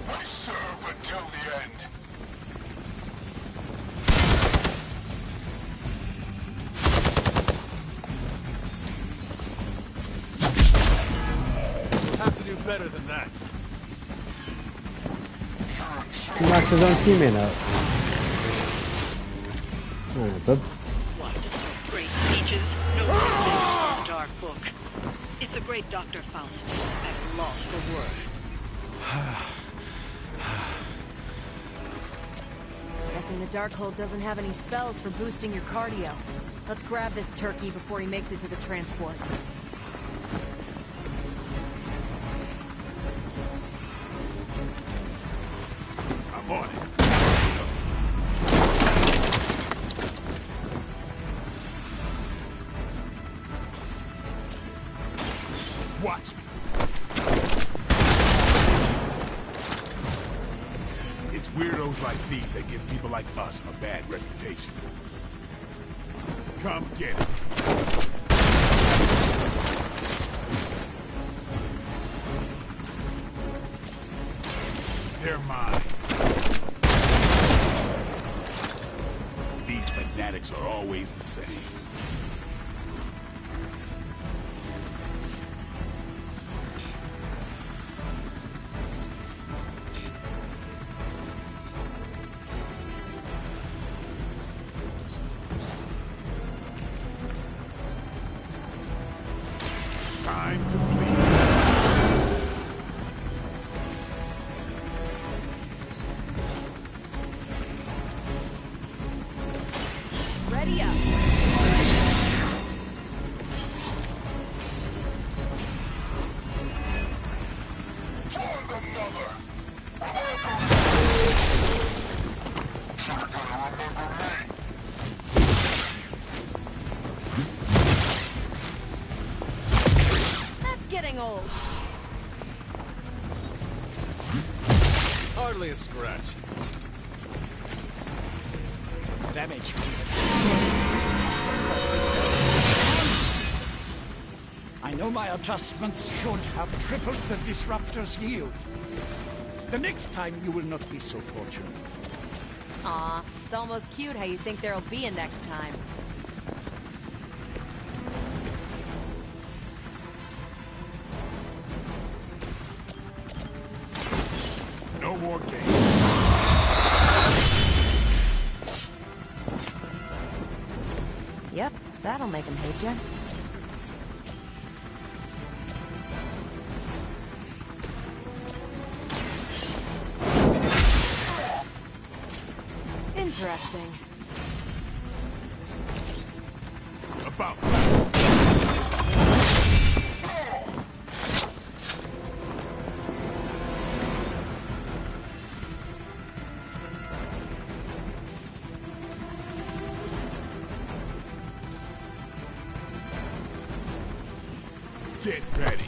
I serve until the end. You'll have to do better than that. He knocked his own teammate out. Alright, bub. What? Great speeches? No mention in the Dark Book. Is the great Dr. Faustus at a loss for words? Guessing the Darkhold doesn't have any spells for boosting your cardio. Let's grab this turkey before he makes it to the transport. I'm on it. Watch me. It's weirdos like these that give people like us a bad reputation. Come get it. They're mine. These fanatics are always the same. Time to bleed. Ready up. For the mother. You're gonna remember me. That's getting old. Hardly a scratch. Damage. I know my adjustments should have tripled the disruptor's yield. The next time you will not be so fortunate. Aw, it's almost cute how you think there'll be a next time. No more games. Yep, that'll make him hate you. Interesting. About. Get ready.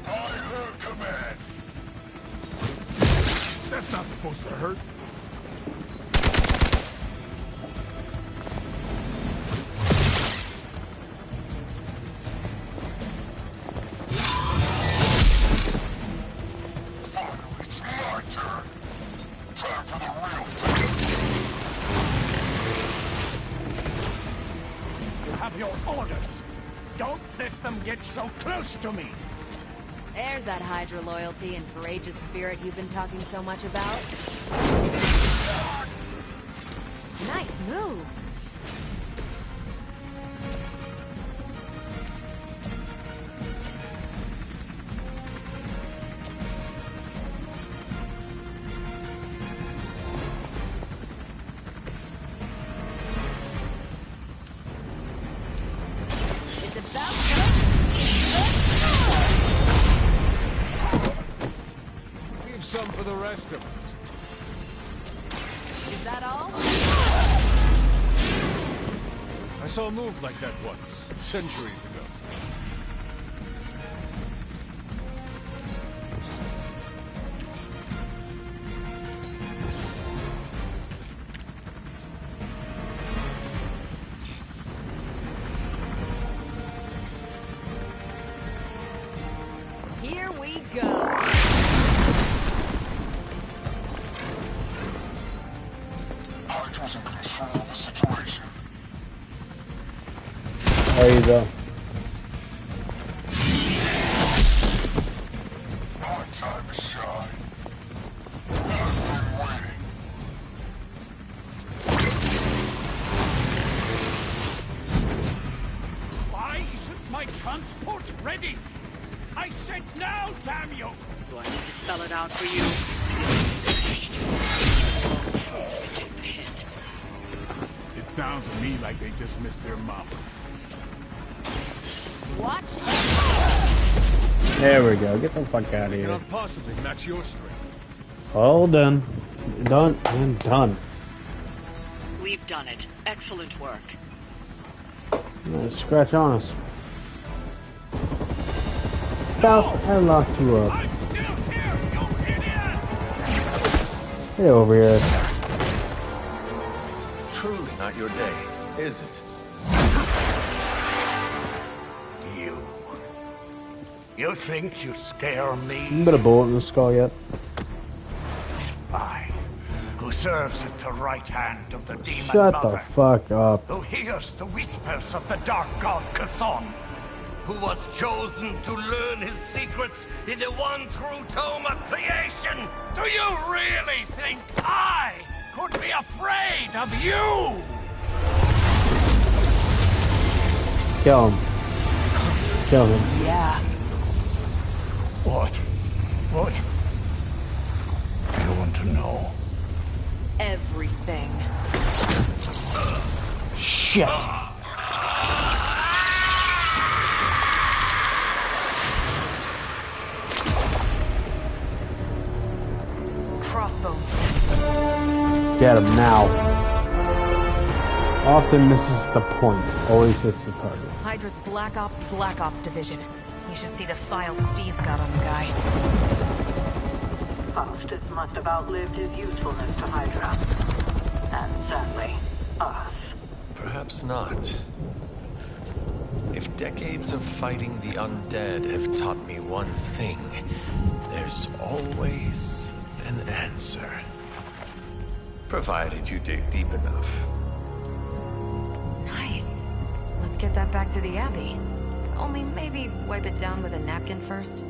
I heard command. That's not supposed to hurt. It's my turn. Time for the real thing. You have your orders. Don't let them get so close to me. There's that Hydra loyalty and courageous spirit you've been talking so much about. Nice move. It's about Leave some for the rest of us. Is that all? I saw a move like that once, centuries ago. Here we go. Hydra's in control of the situation. There you go. My time to shine. I've been waiting. Why isn't my transport ready? I said now, damn you! Do I need to spell it out for you? It sounds to me like they just missed their mama. Watch There we go. Get the fuck out of You here. cannot possibly match your strength. All done. Done and done. We've done it. Excellent work. Scratch on us. Ralph, I locked you up. Get over here. Truly not your day, is it? You think you scare me? You got a bullet in the skull yet? I, who serves at the right hand of the demon Shut mother, the fuck up. who hears the whispers of the dark god Chthon, Who was chosen to learn his secrets in the one true tome of creation. do you really think I could be afraid of you? Kill him. Kill him. Yeah. What? I want to know. everything. Shit. Crossbones. Get him now. Often misses the point. Always hits the target. Hydra's Black Ops division. You should see the file Steve's got on the guy. Faustus must have outlived his usefulness to Hydra. And sadly, us. Perhaps not. If decades of fighting the undead have taught me one thing, there's always an answer. Provided you dig deep enough. Nice. Let's get that back to the Abbey. Only maybe wipe it down with a napkin first.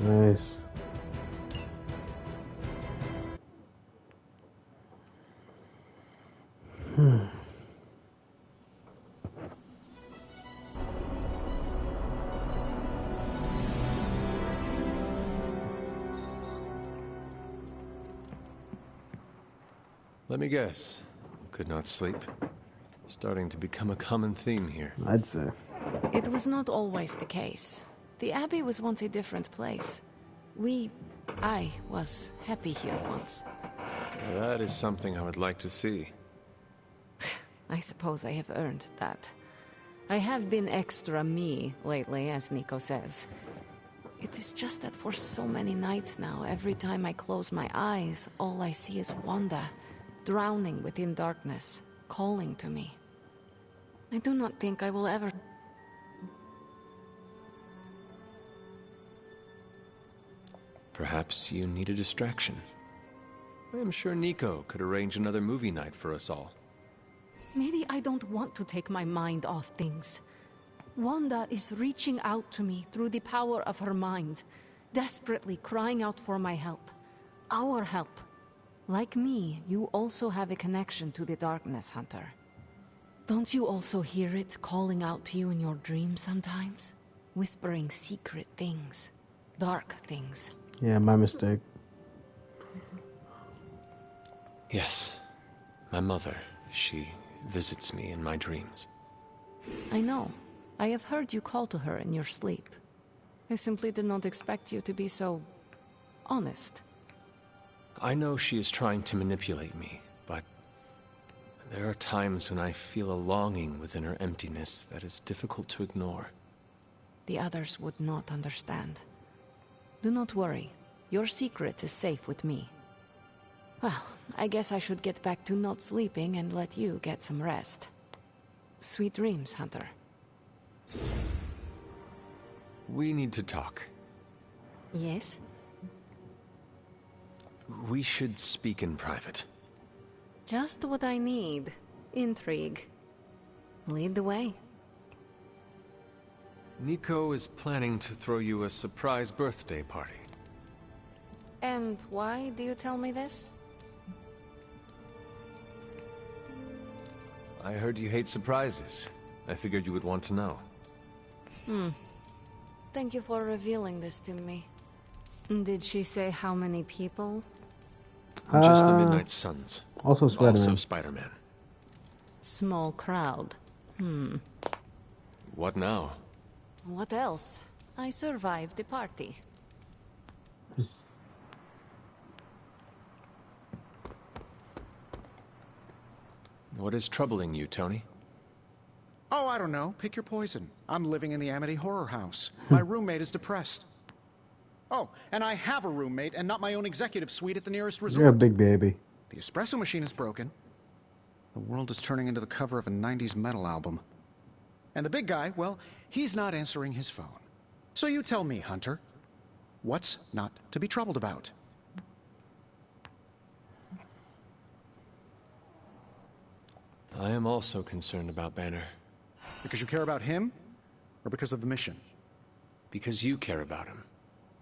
Nice. Let me guess. Could not sleep. Starting to become a common theme here. I'd say. It was not always the case. The Abbey was once a different place. I was happy here once. That is something I would like to see. I suppose I have earned that. I have been extra me lately, as Nico says. It is just that for so many nights now, every time I close my eyes, all I see is Wanda, drowning within darkness, calling to me. I do not think I will ever... Perhaps you need a distraction. I am sure Nico could arrange another movie night for us all. Maybe I don't want to take my mind off things. Wanda is reaching out to me through the power of her mind, desperately crying out for my help. Our help. Like me, you also have a connection to the darkness, Hunter. Don't you also hear it calling out to you in your dreams sometimes? Whispering secret things, dark things. Yeah, my mistake. Yes. My mother, she visits me in my dreams. I know. I have heard you call to her in your sleep. I simply did not expect you to be so... honest. I know she is trying to manipulate me, but there are times when I feel a longing within her emptiness that is difficult to ignore. The others would not understand. Do not worry. Your secret is safe with me. Well, I guess I should get back to not sleeping and let you get some rest. Sweet dreams, Hunter. We need to talk. Yes? We should speak in private. Just what I need. Intrigue. Lead the way. Nico is planning to throw you a surprise birthday party. And why do you tell me this? I heard you hate surprises. I figured you would want to know. Thank you for revealing this to me. Did she say how many people? Just the Midnight Suns. Also Spider-Man. Also Spider-Man. Small crowd. What now? What else? I survived the party. What is troubling you, Tony? Oh, I don't know. Pick your poison. I'm living in the Amity Horror House. My roommate is depressed. Oh, and I have a roommate and not my own executive suite at the nearest resort. You're a big baby. The espresso machine is broken. The world is turning into the cover of a 90s metal album. And the big guy, well, he's not answering his phone. So you tell me, Hunter, what's not to be troubled about? I am also concerned about Banner. Because you care about him? Or because of the mission? Because you care about him.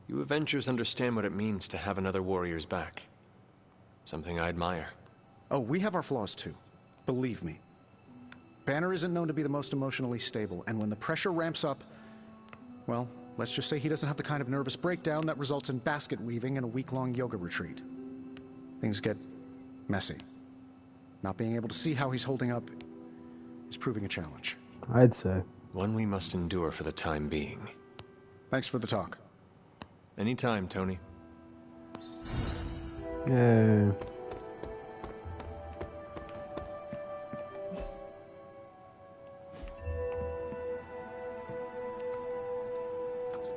You Avengers understand what it means to have another warrior's back. Something I admire. Oh, we have our flaws too. Believe me. Banner isn't known to be the most emotionally stable, and when the pressure ramps up, well, let's just say he doesn't have the kind of nervous breakdown that results in basket weaving and a week-long yoga retreat. Things get messy. Not being able to see how he's holding up is proving a challenge. I'd say. One we must endure for the time being. Thanks for the talk. Anytime, Tony. Yeah.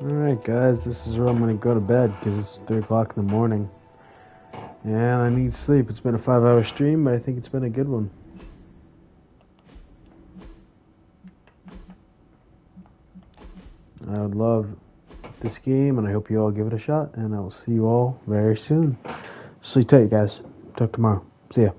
Alright guys, this is where I'm gonna go to bed because it's 3 o'clock in the morning. And I need sleep. It's been a 5-hour stream, but I think it's been a good one. I would love this game, and I hope you all give it a shot, and I will see you all very soon. Sleep tight, guys. Talk tomorrow. See ya.